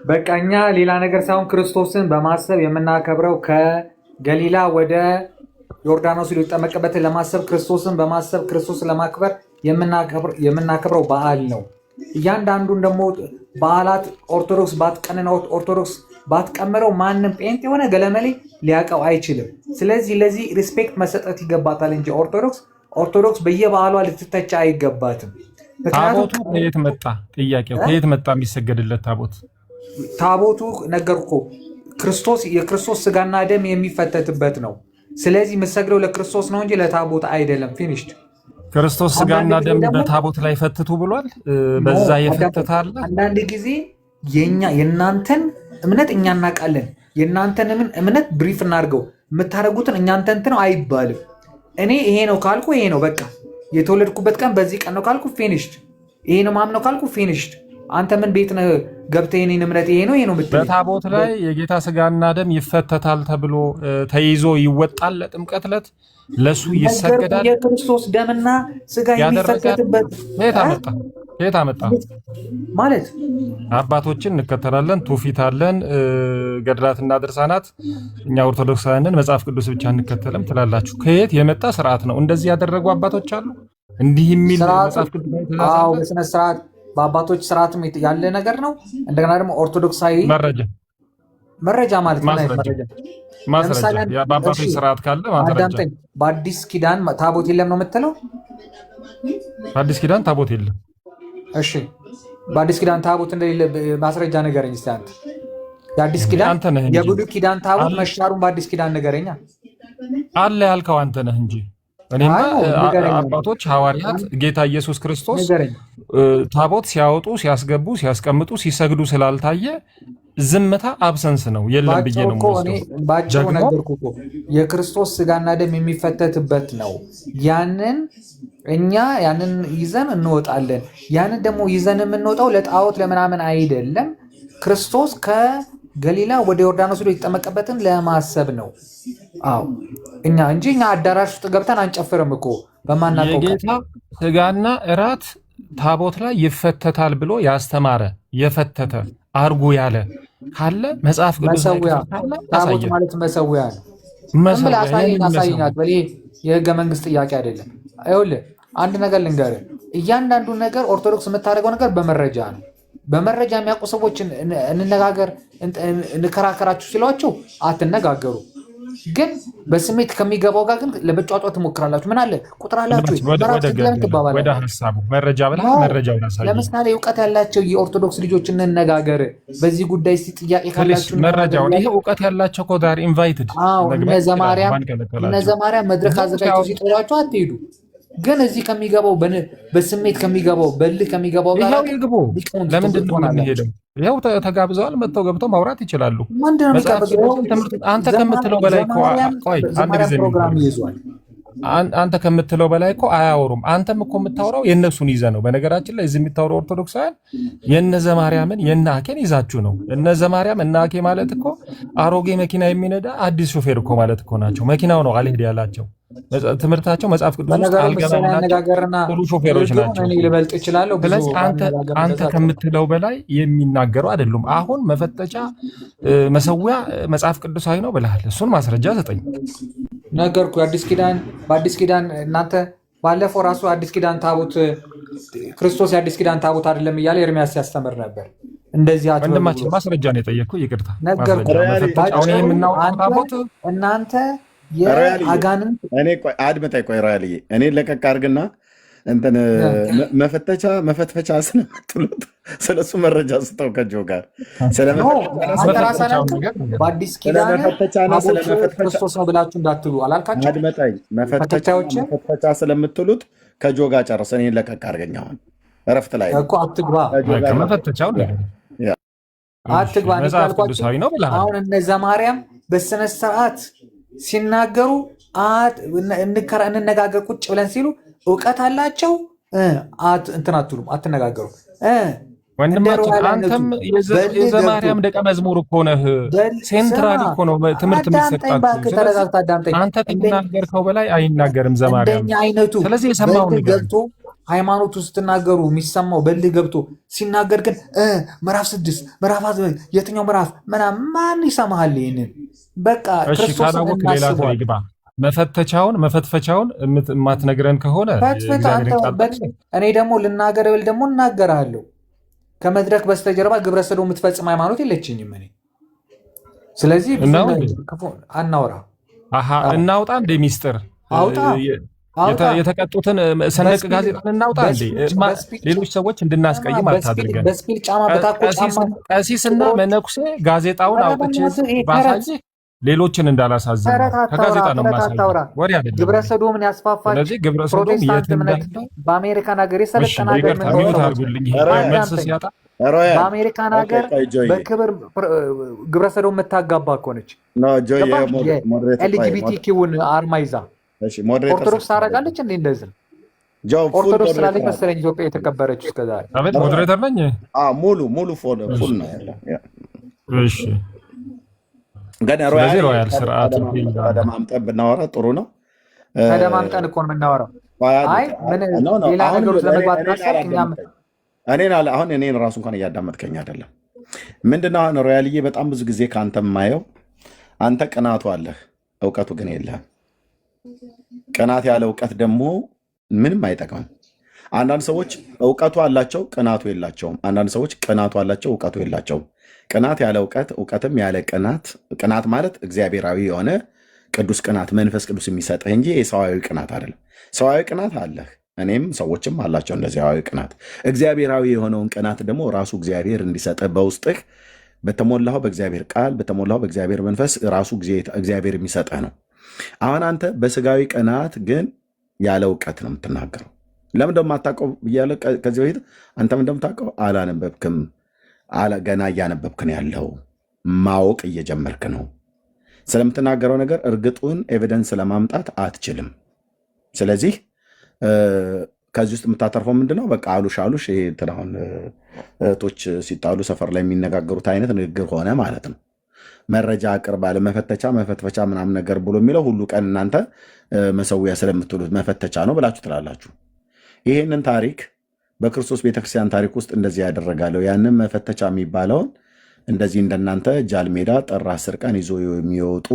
S5: በቃ እኛ ሌላ ነገር ሳይሆን ክርስቶስን በማሰብ የምናከብረው ከገሊላ ወደ ዮርዳኖስ ሊጠመቅበትን ለማሰብ ክርስቶስን በማሰብ ክርስቶስን ለማክበር የምናከብረው በዓል ነው። እያንዳንዱን ደግሞ በዓላት ኦርቶዶክስ ባትቀንና ኦርቶዶክስ ባትቀምረው ማንም ጴንጤ የሆነ ገለመሌ ሊያውቀው አይችልም። ስለዚህ ለዚህ ሪስፔክት መሰጠት ይገባታል እንጂ ኦርቶዶክስ በየበዓሏ ልትተቻ አይገባትም።
S4: ታቦቱ ከየት መጣ? ጥያቄው ከየት መጣ? የሚሰገድለት ታቦቱ ነገርኩ የክርስቶስ ስጋና ደም የሚፈተትበት ነው። ስለዚህ የምሰግደው ለክርስቶስ ነው እንጂ ለታቦት አይደለም። ፊኒሽድ። ክርስቶስ ስጋና ደም በታቦት ላይ ፈትቱ ብሏል። በዛ የፈተታል። አንዳንድ
S5: ጊዜ የእናንተን እምነት እኛ እናውቃለን፣ የእናንተን እምነት ብሪፍ እናድርገው፣ የምታደርጉትን እኛንተ እንትን ነው አይባልም። እኔ ይሄ ነው ካልኩ ይሄ ነው በቃ። የተወለድኩበት ቀን በዚህ ቀን ነው ካልኩ ፊኒሽድ። ይሄ ነው ማምነው ካልኩ ፊኒሽድ። አንተ ምን ቤት ነህ ገብተህ የኔን እምነት ይሄ ነው የምትለው?
S4: በታቦት ላይ የጌታ ስጋና ደም ይፈተታል ተብሎ ተይዞ ይወጣል። ለጥምቀት ዕለት ለሱ ይሰገዳል።
S5: የክርስቶስ ደምና ስጋ የሚፈተትበት
S4: ከየት አመጣ
S5: ማለት?
S4: አባቶችን እንከተላለን፣ ትውፊት አለን፣ ገድላትና ድርሳናት። እኛ ኦርቶዶክሳውያንን መጽሐፍ ቅዱስ ብቻ እንከተልም ትላላችሁ። ከየት የመጣ ስርዓት ነው? እንደዚህ ያደረጉ አባቶች አሉ። እንዲህ የሚል መጽሐፍ ቅዱስ
S5: በስነ ስርዓት በአባቶች ስርዓትም ያለ ነገር ነው። እንደገና ደግሞ ኦርቶዶክሳዊ መረጃ ማለት
S4: ማስረጃ በአባቶች ስርዓት ካለ ማስረጃ።
S5: በአዲስ ኪዳን ታቦት የለም ነው የምትለው?
S4: በአዲስ ኪዳን ታቦት የለም።
S5: እሺ በአዲስ ኪዳን ታቦት እንደሌለ ማስረጃ ንገረኝ እስኪ አንተ። የአዲስ ኪዳን የብሉይ ኪዳን ታቦት መሻሩን በአዲስ ኪዳን ንገረኛ።
S4: አለ ያልከው አንተ ነህ እንጂ እኔማ አባቶች ሐዋርያት ጌታ ኢየሱስ ክርስቶስ ታቦት ሲያወጡ ሲያስገቡ ሲያስቀምጡ ሲሰግዱ ስላልታየ ዝምታ አብሰንስ ነው የለም ብዬ ነው
S5: ባጭሩ ነገርኩህ እኮ። የክርስቶስ ስጋና ደም የሚፈተትበት ነው። እኛ ያንን ይዘን እንወጣለን። ያንን ደግሞ ይዘን የምንወጣው ለጣዖት ለምናምን አይደለም። ክርስቶስ ከገሊላ ወደ ዮርዳኖስ ሄዶ የተጠመቀበትን ለማሰብ ነው። አዎ እኛ አዳራሽ ውስጥ ገብተን አንጨፍርም እኮ በማናውቀው።
S4: የጌታ ስጋና እራት ታቦት ላይ ይፈተታል ብሎ ያስተማረ የፈተተ አርጉ ያለ ካለ መጽሐፍ ቅዱስ
S5: ታቦት ማለት መሰዊያ ነው። አሳይናት በሌ የህገ መንግስት ጥያቄ አይደለም። ይኸውልህ አንድ ነገር ልንገርህ። እያንዳንዱ ነገር ኦርቶዶክስ የምታደርገው ነገር በመረጃ ነው። በመረጃ የሚያውቁ ሰዎች እንነጋገር እንከራከራችሁ ሲሏቸው አትነጋገሩ። ግን በስሜት ከሚገባው ጋር ግን ለመጫወት ትሞክራላችሁ። ምን አለ ቁጥር አላችሁ
S4: ወደ ሀሳቡ መረጃ ብላ መረጃውን አሳይ።
S5: ለምሳሌ እውቀት ያላቸው የኦርቶዶክስ ልጆች እንነጋገር በዚህ ጉዳይ እስቲ ጥያቄ ካላችሁ
S4: መረጃውን። ይሄ እውቀት ያላቸው እኮ ዳር ኢንቫይትድ
S5: እነ ዘማርያም መድረክ አዘጋጅተው ሲጠሯችሁ አትሄዱ። ግን እዚህ ከሚገባው በስሜት ከሚገባው በልህ ከሚገባው ጋር
S4: ይግቡ። ለምንድን ነው የምንሄደው? ይኸው ተጋብዘዋል። መጥተው ገብተው ማውራት ይችላሉ። አንተ ከምትለው በላይ እኮ አንድ ጊዜ አንተ ከምትለው በላይ እኮ አያወሩም። አንተም እኮ የምታወራው የእነሱን ይዘ ነው። በነገራችን ላይ እዚህ የሚታወራው ኦርቶዶክሳውያን የእነዘ ማርያምን የእናኬን ይዛችሁ ነው። እነዘ ማርያም እናኬ ማለት እኮ አሮጌ መኪና የሚነዳ አዲስ ሾፌር እኮ ማለት እኮ ናቸው። መኪናው ነው አልሄድ ያላቸው። ትምህርታቸው መጽሐፍ ቅዱስ ውስጥ አልገባናቸው ሾፌሮች ናቸው። ስለዚህ አንተ ከምትለው በላይ የሚናገሩ አይደሉም። አሁን መፈተቻ መሰዊያ መጽሐፍ ቅዱሳዊ ነው ብለሃል። እሱን ማስረጃ ሰጠኝ።
S5: ነገርኩ። በአዲስ ኪዳን እናንተ ባለፈው ራሱ አዲስ ኪዳን ታቦት ክርስቶስ የአዲስ ኪዳን ታቦት አይደለም እያለ ኤርሚያስ ሲያስተምር ነበር። እንደዚህ
S4: ወንድማችን ማስረጃ ነው የጠየቅኩ። ይቅርታ
S5: ነገርኩ።
S4: አሁን የምናውቀው ታቦት
S5: እናንተ
S6: አድምጠኝ። ቆይ ራያልዬ እኔ ለቀቅ አድርግና እንትን መፈትፈቻ ስለምትሉት ስለሱ መረጃ ስጠው ከጆ ጋር
S5: በአዲስ ኪዳን ክርስቶስ ነው ብላችሁ እንዳትሉ አላልካቸው?
S6: አድምጠኝ። መፈትፈቻ ስለምትሉት ከጆ ጋር ጨርስ። እኔ ለቀቅ አድርገኝ። አሁን እረፍት ላይ
S5: እኮ አትግባ
S4: ከመፈተቻው
S5: አትግባ
S4: መጽሐፍ ቅዱሳዊ ነው ብለሃል።
S5: አሁን እነዛ ማርያም በስነ ስርዓት ሲናገሩ እንነጋገር ቁጭ ብለን ሲሉ እውቀት አላቸው። እንትን አትሉም፣ አትነጋገሩ።
S4: ወንድማችን አንተም የዘማርያም ደቀ መዝሙር እኮ ነህ። ሴንትራል እኮ ነው ትምህርት የሚሰጣችሁ። አንተ ከተናገርከው በላይ አይናገርም ዘማርያም። ስለዚህ የሰማው ገብቶ ሃይማኖቱ ስትናገሩ የሚሰማው በልህ ገብቶ ሲናገር ግን ምዕራፍ 6 ምዕራፍ የትኛው ምዕራፍ ምናምን ማን ይሰማሃል? ይሄንን በቃ ክርስቶስ ሌላ ይግባ። መፈትፈቻውን የማትነግረን ከሆነ
S5: እኔ ደግሞ ልናገር ብል ደግሞ እናገራለሁ። ከመድረክ በስተጀርባ ግብረ ሰዶም የምትፈጽም ሃይማኖት የለችኝም እኔ። ስለዚህ አናውራ
S4: እናውጣ እንደ ሚስጥር
S5: አውጣ
S4: የተቀጡትን ሰንደቅ ጋዜጣን እናውጣ እንዴ? ሌሎች ሰዎች እንድናስቀይም አታድርገን።
S5: በስፒል ጫማ በታኮ ጫማ
S4: ቀሲስና መነኩሴ ጋዜጣውን አውጥቼ ባሳይ ሌሎችን እንዳላሳዝን ከጋዜጣ ነው ማሳየው። ወሬ አይደለም።
S5: ግብረ ሰዶምን ያስፋፋች ፕሮቴስታንት እምነት በአሜሪካን ሀገር የሰለጠነ ሀገር
S4: መልስ ሲያጣ
S5: በአሜሪካን ሀገር በክብር ግብረ ሰዶም የምታጋባ እኮ ነች። ኤልጂቢቲኪውን አርማ ይዛ ኦርቶዶክስ ታደርጋለች እንዴ? እንደዚህ ኦርቶዶክስ ስላለች መሰለኝ ኢትዮጵያ የተከበረችው እስከዛሬ።
S4: አቤት ሞዴሬተር ነኝ።
S6: ሙሉ ፉል ነው ያለው።
S4: እሺ
S6: ገና ሮያል ስርዓት ተደማምጠን ብናወራ ጥሩ ነው።
S5: ተደማምጠን እኮ ነው የምናወራው። አይ ምን ሌላ ነገር ለመግባት
S6: አሁን እኔን ራሱ እንኳን እያዳመጥከኝ አይደለም። ምንድነው አሁን ሮያልዬ፣ በጣም ብዙ ጊዜ ከአንተ የማየው አንተ ቅናቱ አለህ፣ እውቀቱ ግን የለህም። ቅናት ያለ እውቀት ደግሞ ምንም አይጠቅምም። አንዳንድ ሰዎች እውቀቱ አላቸው፣ ቅናቱ የላቸውም። አንዳንድ ሰዎች ቅናቱ አላቸው፣ እውቀቱ የላቸውም። ቅናት ያለ እውቀት፣ እውቀትም ያለ ቅናት። ቅናት ማለት እግዚአብሔራዊ የሆነ ቅዱስ ቅናት መንፈስ ቅዱስ የሚሰጥህ እንጂ የሰዋዊ ቅናት አይደለም። ሰዋዊ ቅናት አለህ፣ እኔም ሰዎችም አላቸው እንደዚህ ሰዋዊ ቅናት። እግዚአብሔራዊ የሆነውን ቅናት ደግሞ ራሱ እግዚአብሔር እንዲሰጥህ በውስጥህ በተሞላው በእግዚአብሔር ቃል በተሞላው በእግዚአብሔር መንፈስ ራሱ እግዚአብሔር የሚሰጥህ ነው። አሁን አንተ በስጋዊ ቅናት ግን ያለ እውቀት ነው የምትናገረው። ለምን እንደማታውቀው ብያለሁ ከዚህ በፊት። አንተም እንደምታውቀው አላነበብክም። ገና እያነበብክ ነው ያለው። ማወቅ እየጀመርክ ነው። ስለምትናገረው ነገር እርግጡን ኤቪደንስ ለማምጣት አትችልም። ስለዚህ ከዚህ ውስጥ የምታተርፈው ምንድነው? በቃ አሉሽ ይሄ አሁን እህቶች ሲጣሉ ሰፈር ላይ የሚነጋገሩት አይነት ንግግር ሆነ ማለት ነው። መረጃ አቅርባ መፈትፈቻ ምናምን ነገር ብሎ የሚለው ሁሉ ቀን እናንተ መሰዊያ ስለምትሉት መፈተቻ ነው ብላችሁ ትላላችሁ። ይህንን ታሪክ በክርስቶስ ቤተክርስቲያን ታሪክ ውስጥ እንደዚህ ያደረጋለሁ። ያንን መፈተቻ የሚባለውን እንደዚህ እንደናንተ ጃልሜዳ ጥር 10 ቀን ይዞ የሚወጡ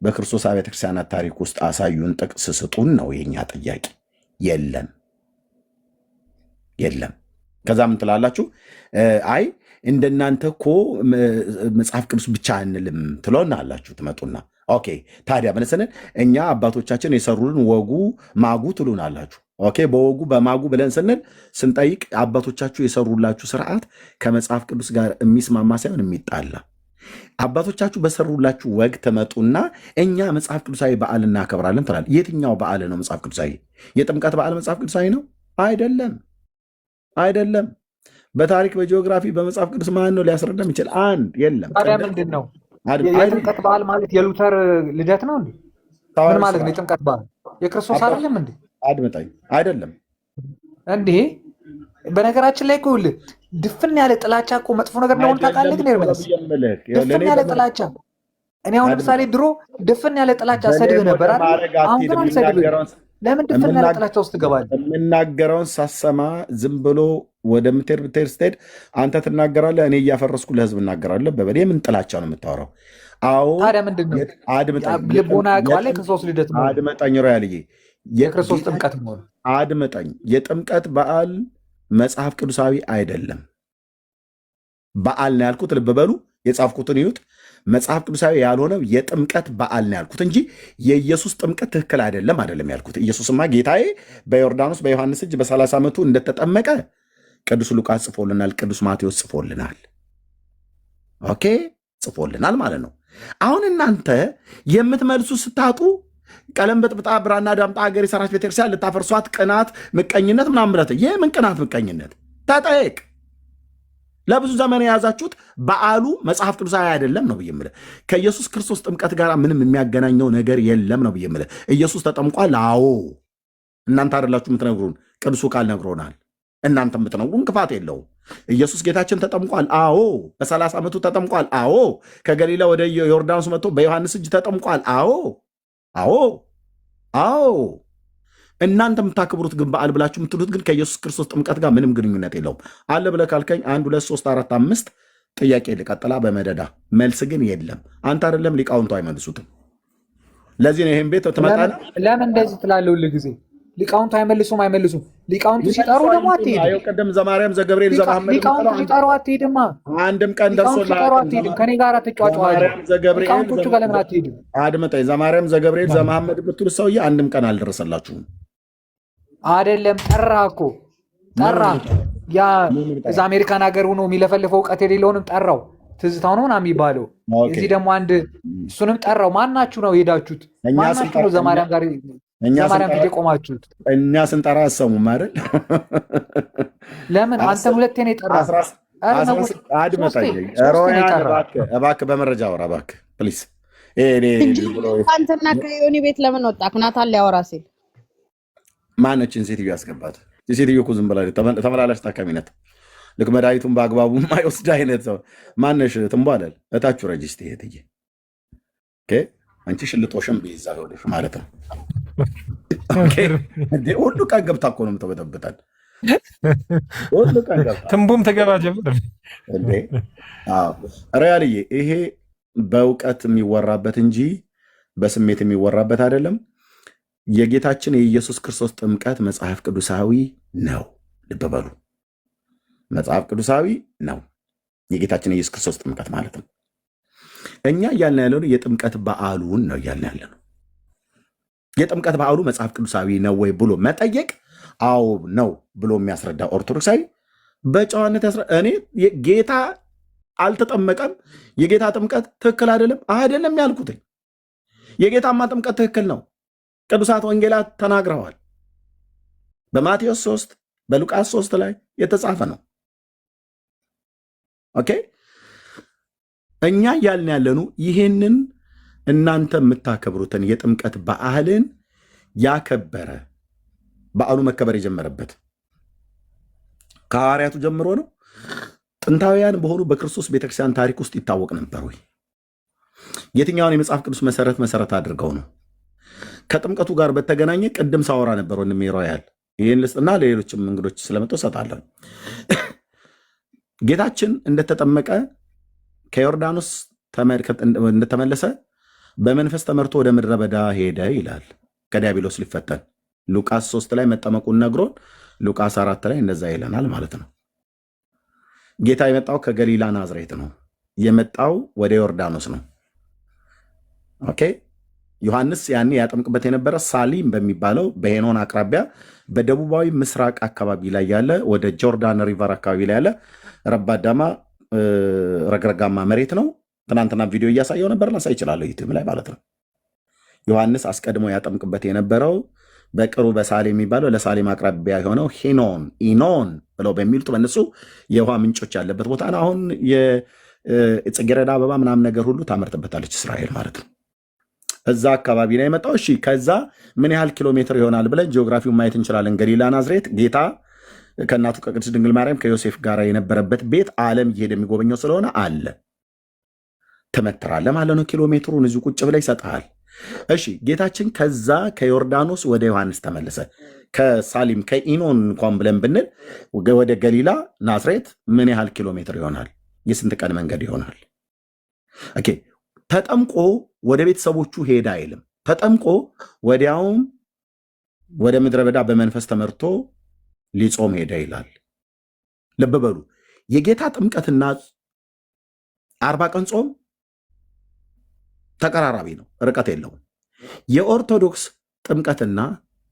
S6: በክርስቶስ ቤተክርስቲያናት ታሪክ ውስጥ አሳዩን፣ ጥቅስ ስጡን ነው የኛ ጥያቄ። የለም። ከዛ ምን ትላላችሁ? አይ እንደናንተ እኮ መጽሐፍ ቅዱስ ብቻ አንልም ትሎና አላችሁ። ትመጡና ኦኬ ታዲያ ብለስንን እኛ አባቶቻችን የሰሩልን ወጉ ማጉ ትሉን አላችሁ። ኦኬ በወጉ በማጉ ብለን ስንጠይቅ አባቶቻችሁ የሰሩላችሁ ስርዓት ከመጽሐፍ ቅዱስ ጋር የሚስማማ ሳይሆን የሚጣላ፣ አባቶቻችሁ በሰሩላችሁ ወግ ትመጡና እኛ መጽሐፍ ቅዱሳዊ በዓል እናከብራለን ትላል። የትኛው በዓል ነው መጽሐፍ ቅዱሳዊ? የጥምቀት በዓል መጽሐፍ ቅዱሳዊ ነው? አይደለም። በታሪክ በጂኦግራፊ በመጽሐፍ ቅዱስ ማን ነው ሊያስረዳም ይችላል? አንድ የለም።
S5: ታዲያ ምንድን ነው የጥምቀት በዓል ማለት? የሉተር ልደት ነው እንዴ? ምን ማለት ነው የጥምቀት በዓል? የክርስቶስ አይደለም እንዴ?
S6: አድምጠኝ። አይደለም
S5: እንዴ? በነገራችን ላይ እኮ ይኸውልህ ድፍን ያለ ጥላቻ እኮ መጥፎ ነገር ነው ታውቃለህ። ግን ድፍን ያለ ጥላቻ እኔ አሁን ለምሳሌ ድሮ ድፍን ያለ ጥላቻ ሰድብህ ነበር አይደል? አሁን ግን አልሰድብህም። ለምን ድፍን ያለ ጥላቻ ውስጥ ትገባለህ?
S6: የምናገረውን ሳሰማ ዝም ብሎ ወደ ምትሄድ ስትሄድ አንተ ትናገራለህ፣ እኔ እያፈረስኩ ለህዝብ እናገራለሁ። በበሌ ምን ጥላቻ ነው የምታወራው? አዎ
S5: ታዲያ ምንድን ነው? ልቦና ያውቀዋል የክርስቶስ ልደት ነው።
S6: አድመጠኝ ሮያልዬ፣
S5: የክርስቶስ ጥምቀት ነው።
S6: አድመጠኝ። የጥምቀት በዓል መጽሐፍ ቅዱሳዊ አይደለም። በዓል ነው ያልኩት። ልብ በሉ፣ የጻፍኩትን ይዩት። መጽሐፍ ቅዱሳዊ ያልሆነው የጥምቀት በዓል ነው ያልኩት እንጂ የኢየሱስ ጥምቀት ትክክል አይደለም ያልኩት። ኢየሱስማ ጌታዬ በዮርዳኖስ በዮሐንስ እጅ በ30 ዓመቱ እንደተጠመቀ ቅዱስ ሉቃስ ጽፎልናል፣ ቅዱስ ማቴዎስ ጽፎልናል። ኦኬ ጽፎልናል ማለት ነው። አሁን እናንተ የምትመልሱ ስታጡ ቀለም በጥብጣ ብራና ዳምጣ ሀገር የሰራች ቤተክርስቲያን ልታፈርሷት ቅናት፣ ምቀኝነት ምናምን ብለህ ይህ ምን ቅናት ምቀኝነት? ተጠየቅ። ለብዙ ዘመን የያዛችሁት በዓሉ መጽሐፍ ቅዱሳዊ አይደለም ነው ብዬ የምልህ። ከኢየሱስ ክርስቶስ ጥምቀት ጋር ምንም የሚያገናኘው ነገር የለም ነው ብዬ የምልህ። ኢየሱስ ተጠምቋል። አዎ እናንተ አይደላችሁ የምትነግሩን፣ ቅዱሱ ቃል ነግሮናል። እናንተ የምትነግሩን ክፋት የለውም። ኢየሱስ ጌታችን ተጠምቋል። አዎ በ30 ዓመቱ ተጠምቋል። አዎ ከገሊላ ወደ ዮርዳኖስ መጥቶ በዮሐንስ እጅ ተጠምቋል። አዎ አዎ አዎ። እናንተ የምታከብሩት ግን በዓል ብላችሁ የምትሉት ግን ከኢየሱስ ክርስቶስ ጥምቀት ጋር ምንም ግንኙነት የለውም። አለ ብለህ ካልከኝ 1 2 3 4 5 ጥያቄ ልቀጥላ በመደዳ መልስ ግን የለም። አንተ አይደለም ሊቃውንቱ አይመልሱትም። ለዚህ ነው ይሄን ቤት ትመጣለህ።
S5: ለምን እንደዚህ ትላለህ? ሁሉ ጊዜ ሊቃውንቱ አይመልሱም። ሊቃውንቱ ሲጠሩ ደግሞ አትሄድም።
S6: አየው ቀደም ዘማርያም ዘገብርኤል ዘመሐመድ
S5: ሊቃውንቱ ሲጠሩ አትሄድማ።
S6: አንድም ቀን ደርሶላ
S5: አትሄድም። ከኔ ጋር ተጫዋጫዋለህ። ሊቃውንቶቹ ጋር ለምን አትሄድም?
S6: አድምጠኝ። ዘማርያም ዘገብርኤል ዘመሐመድ ብትሉት ሰውዬ አንድም ቀን አልደረሰላችሁም።
S5: አይደለም ጠራ እኮ ጠራ። ያ እዛ አሜሪካን ሀገር ሆኖ የሚለፈልፈው እውቀት የሌለውንም ጠራው። ትዝታው ነው ምናምን የሚባለው እዚህ ደግሞ አንድ እሱንም ጠራው። ማናችሁ ነው ሄዳችሁት? ማናችሁ ነው ዘማርያም ጋር ዘማርያም ፊት የቆማችሁት?
S6: እኛ ስንጠራ አሰሙም አይደል?
S5: ለምን አንተም ሁለቴ ነው የጠራህ?
S6: አድመጠኝ እባክህ፣ በመረጃ አውራ እባክህ ፕሊዝ።
S7: አንተና ከዮኒ ቤት ለምን ወጣህ? ናታን ሊያወራ ሲል
S6: ማነችን ሴትዮ ያስገባት? የሴትዮ እኮ ዝም ብላ ተመላላሽ ታካሚነት፣ ልክ መድኃኒቱን በአግባቡ የማይወስድ አይነት ሰው ማነሽ? ትንቧለል እታችሁ ረጅስት ሄትዬ አንቺ ሽልጦሽን ቤዛ ሆነሽ ማለት ነው። ሁሉ ቀን ገብታ እኮ ነው የምትበጠብጠን። ሁሉ ቀን ገብታ
S4: ትንቡም ተገባ ጀምር።
S6: ሪያልዬ ይሄ በእውቀት የሚወራበት እንጂ በስሜት የሚወራበት አይደለም። የጌታችን የኢየሱስ ክርስቶስ ጥምቀት መጽሐፍ ቅዱሳዊ ነው። ልብ በሉ፣ መጽሐፍ ቅዱሳዊ ነው። የጌታችን የኢየሱስ ክርስቶስ ጥምቀት ማለት ነው። እኛ እያልን ያለነው የጥምቀት በዓሉን ነው እያልን ያለነው። የጥምቀት በዓሉ መጽሐፍ ቅዱሳዊ ነው ወይ ብሎ መጠየቅ፣ አዎ ነው ብሎ የሚያስረዳ ኦርቶዶክሳዊ በጨዋነት እኔ ጌታ አልተጠመቀም፣ የጌታ ጥምቀት ትክክል አይደለም ያልኩትኝ። የጌታማ ጥምቀት ትክክል ነው። ቅዱሳት ወንጌላት ተናግረዋል። በማቴዎስ 3 በሉቃስ 3 ላይ የተጻፈ ነው። ኦኬ እኛ ያልን ያለኑ ይህንን እናንተ የምታከብሩትን የጥምቀት በዓልን ያከበረ በዓሉ መከበር የጀመረበት ከሐዋርያቱ ጀምሮ ነው። ጥንታውያን በሆኑ በክርስቶስ ቤተክርስቲያን ታሪክ ውስጥ ይታወቅ ነበር ወይ? የትኛውን የመጽሐፍ ቅዱስ መሰረት አድርገው ነው? ከጥምቀቱ ጋር በተገናኘ ቅድም ሳወራ ነበር ወንድሜ ሮያል። ይህን ልስጥና ለሌሎችም እንግዶች ስለመጡ እሰጣለሁ። ጌታችን እንደተጠመቀ ከዮርዳኖስ እንደተመለሰ በመንፈስ ተመርቶ ወደ ምድረ በዳ ሄደ ይላል፣ ከዲያብሎስ ሊፈተን። ሉቃስ 3 ላይ መጠመቁን ነግሮን ሉቃስ 4 ላይ እንደዛ ይለናል ማለት ነው። ጌታ የመጣው ከገሊላ ናዝሬት ነው። የመጣው ወደ ዮርዳኖስ ነው። ኦኬ ዮሐንስ ያኔ ያጠምቅበት የነበረ ሳሊም በሚባለው በሄኖን አቅራቢያ በደቡባዊ ምስራቅ አካባቢ ላይ ያለ ወደ ጆርዳን ሪቨር አካባቢ ላይ ያለ ረባዳማ ረግረጋማ መሬት ነው። ትናንትና ቪዲዮ እያሳየው ነበር፣ ላሳይ ይችላለሁ ዩቲዩብ ላይ ማለት ነው። ዮሐንስ አስቀድሞ ያጠምቅበት የነበረው በቅሩ በሳሌም የሚባለው ለሳሌም አቅራቢያ የሆነው ሄኖን ኢኖን ብለው በሚሉት በእነሱ የውሃ ምንጮች ያለበት ቦታ ነው። አሁን የጽጌረዳ አበባ ምናምን ነገር ሁሉ ታመርትበታለች እስራኤል ማለት ነው። እዛ አካባቢ ላይ የመጣው እሺ፣ ከዛ ምን ያህል ኪሎ ሜትር ይሆናል ብለን ጂኦግራፊውን ማየት እንችላለን። ገሊላ ናዝሬት፣ ጌታ ከእናቱ ከቅድስት ድንግል ማርያም ከዮሴፍ ጋር የነበረበት ቤት ዓለም እየሄደ የሚጎበኘው ስለሆነ አለ ትመትራለህ ማለት ነው። ኪሎ ሜትሩን እዚሁ ቁጭ ብለህ ይሰጥሃል። እሺ ጌታችን ከዛ ከዮርዳኖስ ወደ ዮሐንስ ተመለሰ። ከሳሊም ከኢኖን እንኳን ብለን ብንል ወደ ገሊላ ናዝሬት ምን ያህል ኪሎ ሜትር ይሆናል? የስንት ቀን መንገድ ይሆናል? ኦኬ ተጠምቆ ወደ ቤተሰቦቹ ሄዳ አይልም። ተጠምቆ ወዲያውም ወደ ምድረ በዳ በመንፈስ ተመርቶ ሊጾም ሄደ ይላል። ልብ በሉ የጌታ ጥምቀትና 40 ቀን ጾም ተቀራራቢ ነው፣ ርቀት የለውም። የኦርቶዶክስ ጥምቀትና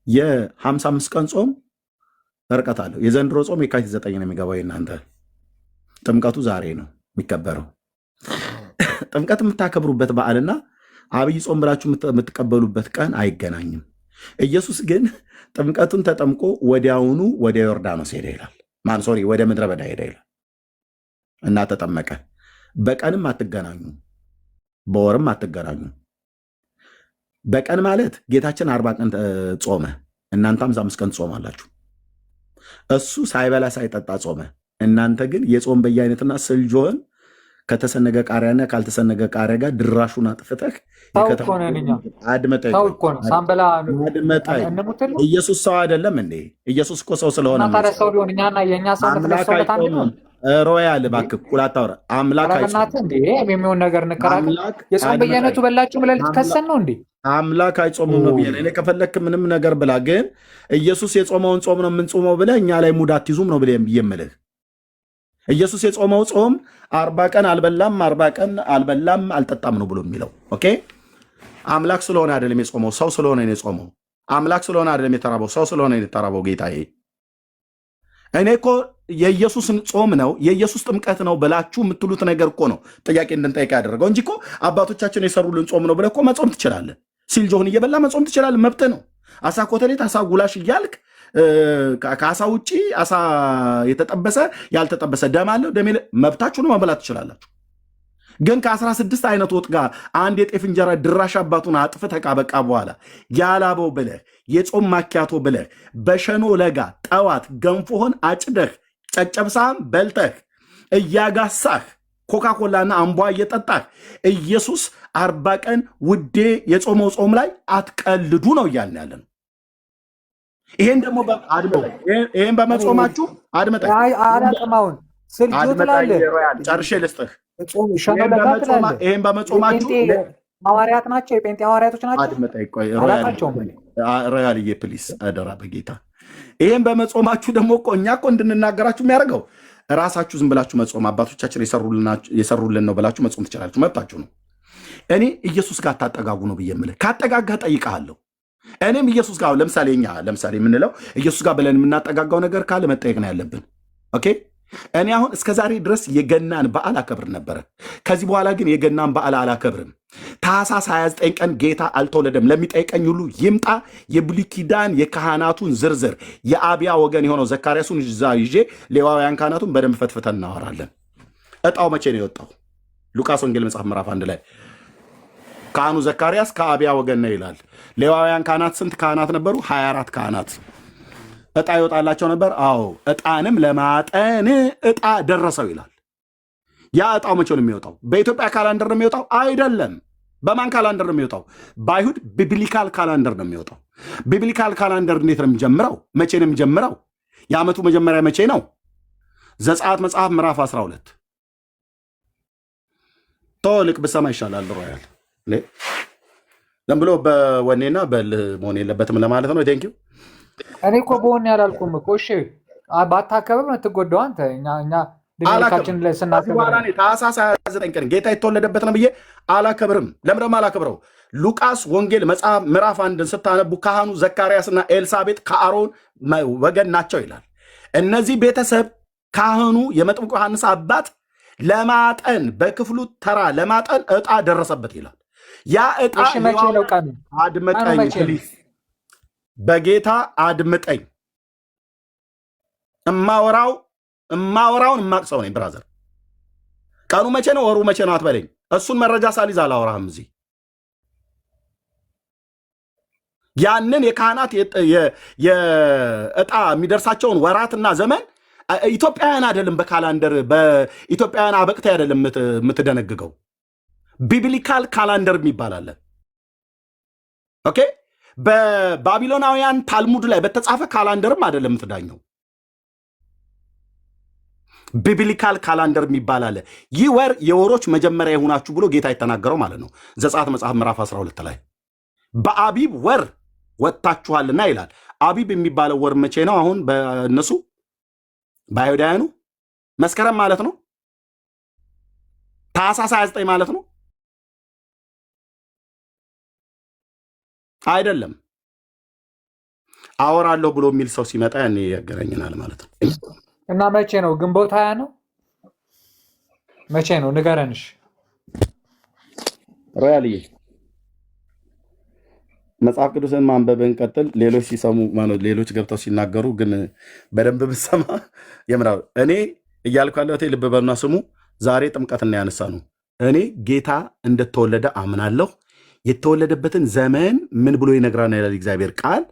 S6: የ55 ቀን ጾም ርቀት አለው። የዘንድሮ ጾም የካቲት 9 ነው የሚገባው። እናንተ ጥምቀቱ ዛሬ ነው የሚከበረው። ጥምቀት የምታከብሩበት በዓልና አብይ ጾም ብላችሁ የምትቀበሉበት ቀን አይገናኝም። ኢየሱስ ግን ጥምቀቱን ተጠምቆ ወዲያውኑ ወደ ዮርዳኖስ ሄደ ይላል። ወደ ምድረ በዳ ሄደ ይላል እና ተጠመቀ። በቀንም አትገናኙ፣ በወርም አትገናኙ። በቀን ማለት ጌታችን 40 ቀን ጾመ፣ እናንተ 55 ቀን ትጾማላችሁ። እሱ ሳይበላ ሳይጠጣ ጾመ። እናንተ ግን የጾም በየአይነትና ስልጆን ከተሰነገ ቃሪያና ካልተሰነገ ቃሪያ ጋር ድራሹን አጥፍተህ አድመጠኝ። ኢየሱስ ሰው አይደለም እንዴ? ኢየሱስ እኮ ሰው ስለሆነ ሮያል እባክህ ኩል አታውራ። አምላክ
S5: የሚሆን ነገር እንከራከር። የጾም በየአይነቱ በላችሁ ብለህ ልትከሰን ነው እንዴ?
S6: አምላክ አይጾምም ነው ብዬ እኔ ከፈለክ ምንም ነገር ብላ፣ ግን ኢየሱስ የጾመውን ጾም ነው የምንጾመው ብለህ እኛ ላይ ሙድ አትይዙም ነው ብለህ የምልህ። ኢየሱስ የጾመው ጾም 40 ቀን አልበላም 40 ቀን አልበላም አልጠጣም ነው ብሎ የሚለው። ኦኬ አምላክ ስለሆነ አይደለም የጾመው፣ ሰው ስለሆነ ነው የጾመው። አምላክ ስለሆነ አይደለም የተራበው፣ ሰው ስለሆነ ነው የተራበው። ጌታዬ እኔ እኮ የኢየሱስን ጾም ነው የኢየሱስ ጥምቀት ነው ብላችሁ የምትሉት ነገር እኮ ነው ጥያቄ እንድንጠይቅ ያደረገው እንጂ እኮ አባቶቻችን የሰሩልን ጾም ነው ብለህ እኮ መጾም ትችላለህ። ሲልጆህን እየበላ መጾም ትችላለህ፣ መብት ነው። አሳ ኮተሌት፣ አሳ ጉላሽ እያልክ ከአሳ ውጭ አሳ የተጠበሰ ያልተጠበሰ ደም አለው ደም መብታችሁ ነው፣ መበላት ትችላላችሁ። ግን ከ16 አይነት ወጥ ጋር አንድ የጤፍ እንጀራ ድራሽ አባቱን አጥፍተህ ካበቃ በኋላ ያላበው ብለህ የጾም ማኪያቶ ብለህ በሸኖ ለጋ ጠዋት ገንፎህን አጭደህ ጨጨብሳም በልተህ እያጋሳህ ኮካኮላና አምቧ እየጠጣህ ኢየሱስ 40 ቀን ውዴ የጾመው ጾም ላይ አትቀልዱ ነው እያልን ያለ ነው። ይሄን ደግሞ ይሄን በመጾማችሁ አድመጠኝ ጨርሼ ልስጥህ። ይሄን በመጾማችሁ
S5: ሐዋርያት ናቸው፣ የጴንጤ ሐዋርያቶች ናቸው።
S6: አድመጠኝ ሮያልዬ ፕሊስ አደራ በጌታ። ይሄን በመጾማችሁ ደግሞ እኮ እኛ እኮ እንድንናገራችሁ የሚያደርገው ራሳችሁ ዝም ብላችሁ መጾም አባቶቻችን የሰሩልን ነው ብላችሁ መጾም ትችላላችሁ፣ መብታችሁ ነው። እኔ ኢየሱስ ጋር ታጠጋጉ ነው ብዬ የምልህ። ካጠጋጋ ጠይቀሃለሁ። እኔም ኢየሱስ ጋር ለምሳሌ የምንለው ኢየሱስ ጋር ብለን የምናጠጋጋው ነገር ካለ መጠየቅ ነው ያለብን። ኦኬ እኔ አሁን እስከ ዛሬ ድረስ የገናን በዓል አከብር ነበረ። ከዚህ በኋላ ግን የገናን በዓል አላከብርም። ታኅሳስ 29 ቀን ጌታ አልተወለደም ለሚጠይቀኝ ሁሉ ይምጣ። የብሉይ ኪዳን የካህናቱን ዝርዝር የአብያ ወገን የሆነው ዘካርያሱን ይዤ ሌዋውያን ካህናቱን በደንብ ፈትፍተን እናወራለን። እጣው መቼ ነው የወጣው? ሉቃስ ወንጌል መጽሐፍ ምዕራፍ 1 ላይ ካህኑ ዘካርያስ ከአብያ ወገን ነው ይላል። ሌዋውያን ካህናት ስንት ካህናት ነበሩ? 24 ካህናት። እጣ ይወጣላቸው ነበር። አዎ እጣንም ለማጠን እጣ ደረሰው ይላል። ያ እጣው መቼ ነው የሚወጣው? በኢትዮጵያ ካላንደር ነው የሚወጣው? አይደለም። በማን ካላንደር ነው የሚወጣው? በአይሁድ ቢብሊካል ካላንደር ነው የሚወጣው። ቢብሊካል ካላንደር እንዴት ነው የሚጀምረው? መቼ ነው የሚጀምረው? የዓመቱ መጀመሪያ መቼ ነው? ዘጸአት መጽሐፍ ምዕራፍ 12 ቶልቅ ብሰማ ይሻላል። ሮያል ዝም ብሎ በወኔና በልህ መሆን የለበትም ለማለት ነው። ቴንኪው።
S5: እኔ እኮ በወኔ ያላልኩም እኮ። እሺ ባታከብር ነው የምትጎዳው አንተ። እኛ ድንካችን ስናከብር
S6: ታኅሳስ 29 ቀን ጌታ የተወለደበት ነው ብዬ አላከብርም። ለምንድነው አላከብረው? ሉቃስ ወንጌል መጽሐፍ ምዕራፍ 1 ስታነቡ ካህኑ ዘካርያስና ኤልሳቤጥ ከአሮን ወገን ናቸው ይላል። እነዚህ ቤተሰብ ካህኑ የመጥምቁ ዮሐንስ አባት ለማጠን በክፍሉ ተራ ለማጠን እጣ ደረሰበት ይላል። ያ እጣ አድመጠኝ ፕሊዝ፣ በጌታ አድምጠኝ። እማወራውን እማቅሰው ነኝ ብራዘር። ቀኑ መቼ ነው ወሩ መቼ ነው አትበለኝ። እሱን መረጃ ሳሊዝ አላወራህም እዚህ። ያንን የካህናት የእጣ የሚደርሳቸውን ወራትና ዘመን ኢትዮጵያውያን አይደለም በካላንደር በኢትዮጵያውያን አበቅታ አይደለም የምትደነግገው። ቢብሊካል ካላንደር የሚባል አለ። ኦኬ በባቢሎናውያን ታልሙድ ላይ በተጻፈ ካላንደርም አይደለም የምትዳኘው። ቢብሊካል ካላንደር የሚባል አለ። ይህ ወር የወሮች መጀመሪያ የሆናችሁ ብሎ ጌታ የተናገረው ማለት ነው። ዘጸአት መጽሐፍ ምዕራፍ 12 ላይ በአቢብ ወር ወጥታችኋልና ይላል። አቢብ የሚባለው ወር መቼ ነው? አሁን በእነሱ በአይሁዳውያኑ መስከረም ማለት ነው። ታኅሳስ 29 ማለት ነው አይደለም። አወራለሁ ብሎ የሚል ሰው ሲመጣ ያኔ ያገናኘናል ማለት ነው።
S5: እና መቼ ነው? ግንቦት 20 ነው? መቼ ነው? ንገረንሽ
S6: ሮያልዬ መጽሐፍ ቅዱስን ማንበብን ቀጥል። ሌሎች ሲሰሙ ሌሎች ገብተው ሲናገሩ ግን በደንብ ብሰማ የምራ እኔ እያልኩ ያለሁት ልብ በሉና ስሙ። ዛሬ ጥምቀትና ያነሳ ነው። እኔ ጌታ እንደተወለደ አምናለሁ። የተወለደበትን ዘመን ምን ብሎ ይነግራል ይላል እግዚአብሔር ቃል።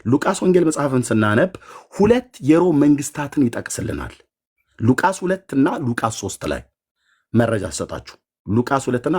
S6: ሉቃስ ወንጌል መጽሐፍን ስናነብ 2 የሮም መንግስታትን ይጠቅስልናል። ሉቃስ 2 እና ሉቃስ 3 ላይ መረጃ ሰጣችሁ። ሉቃስ 2 እና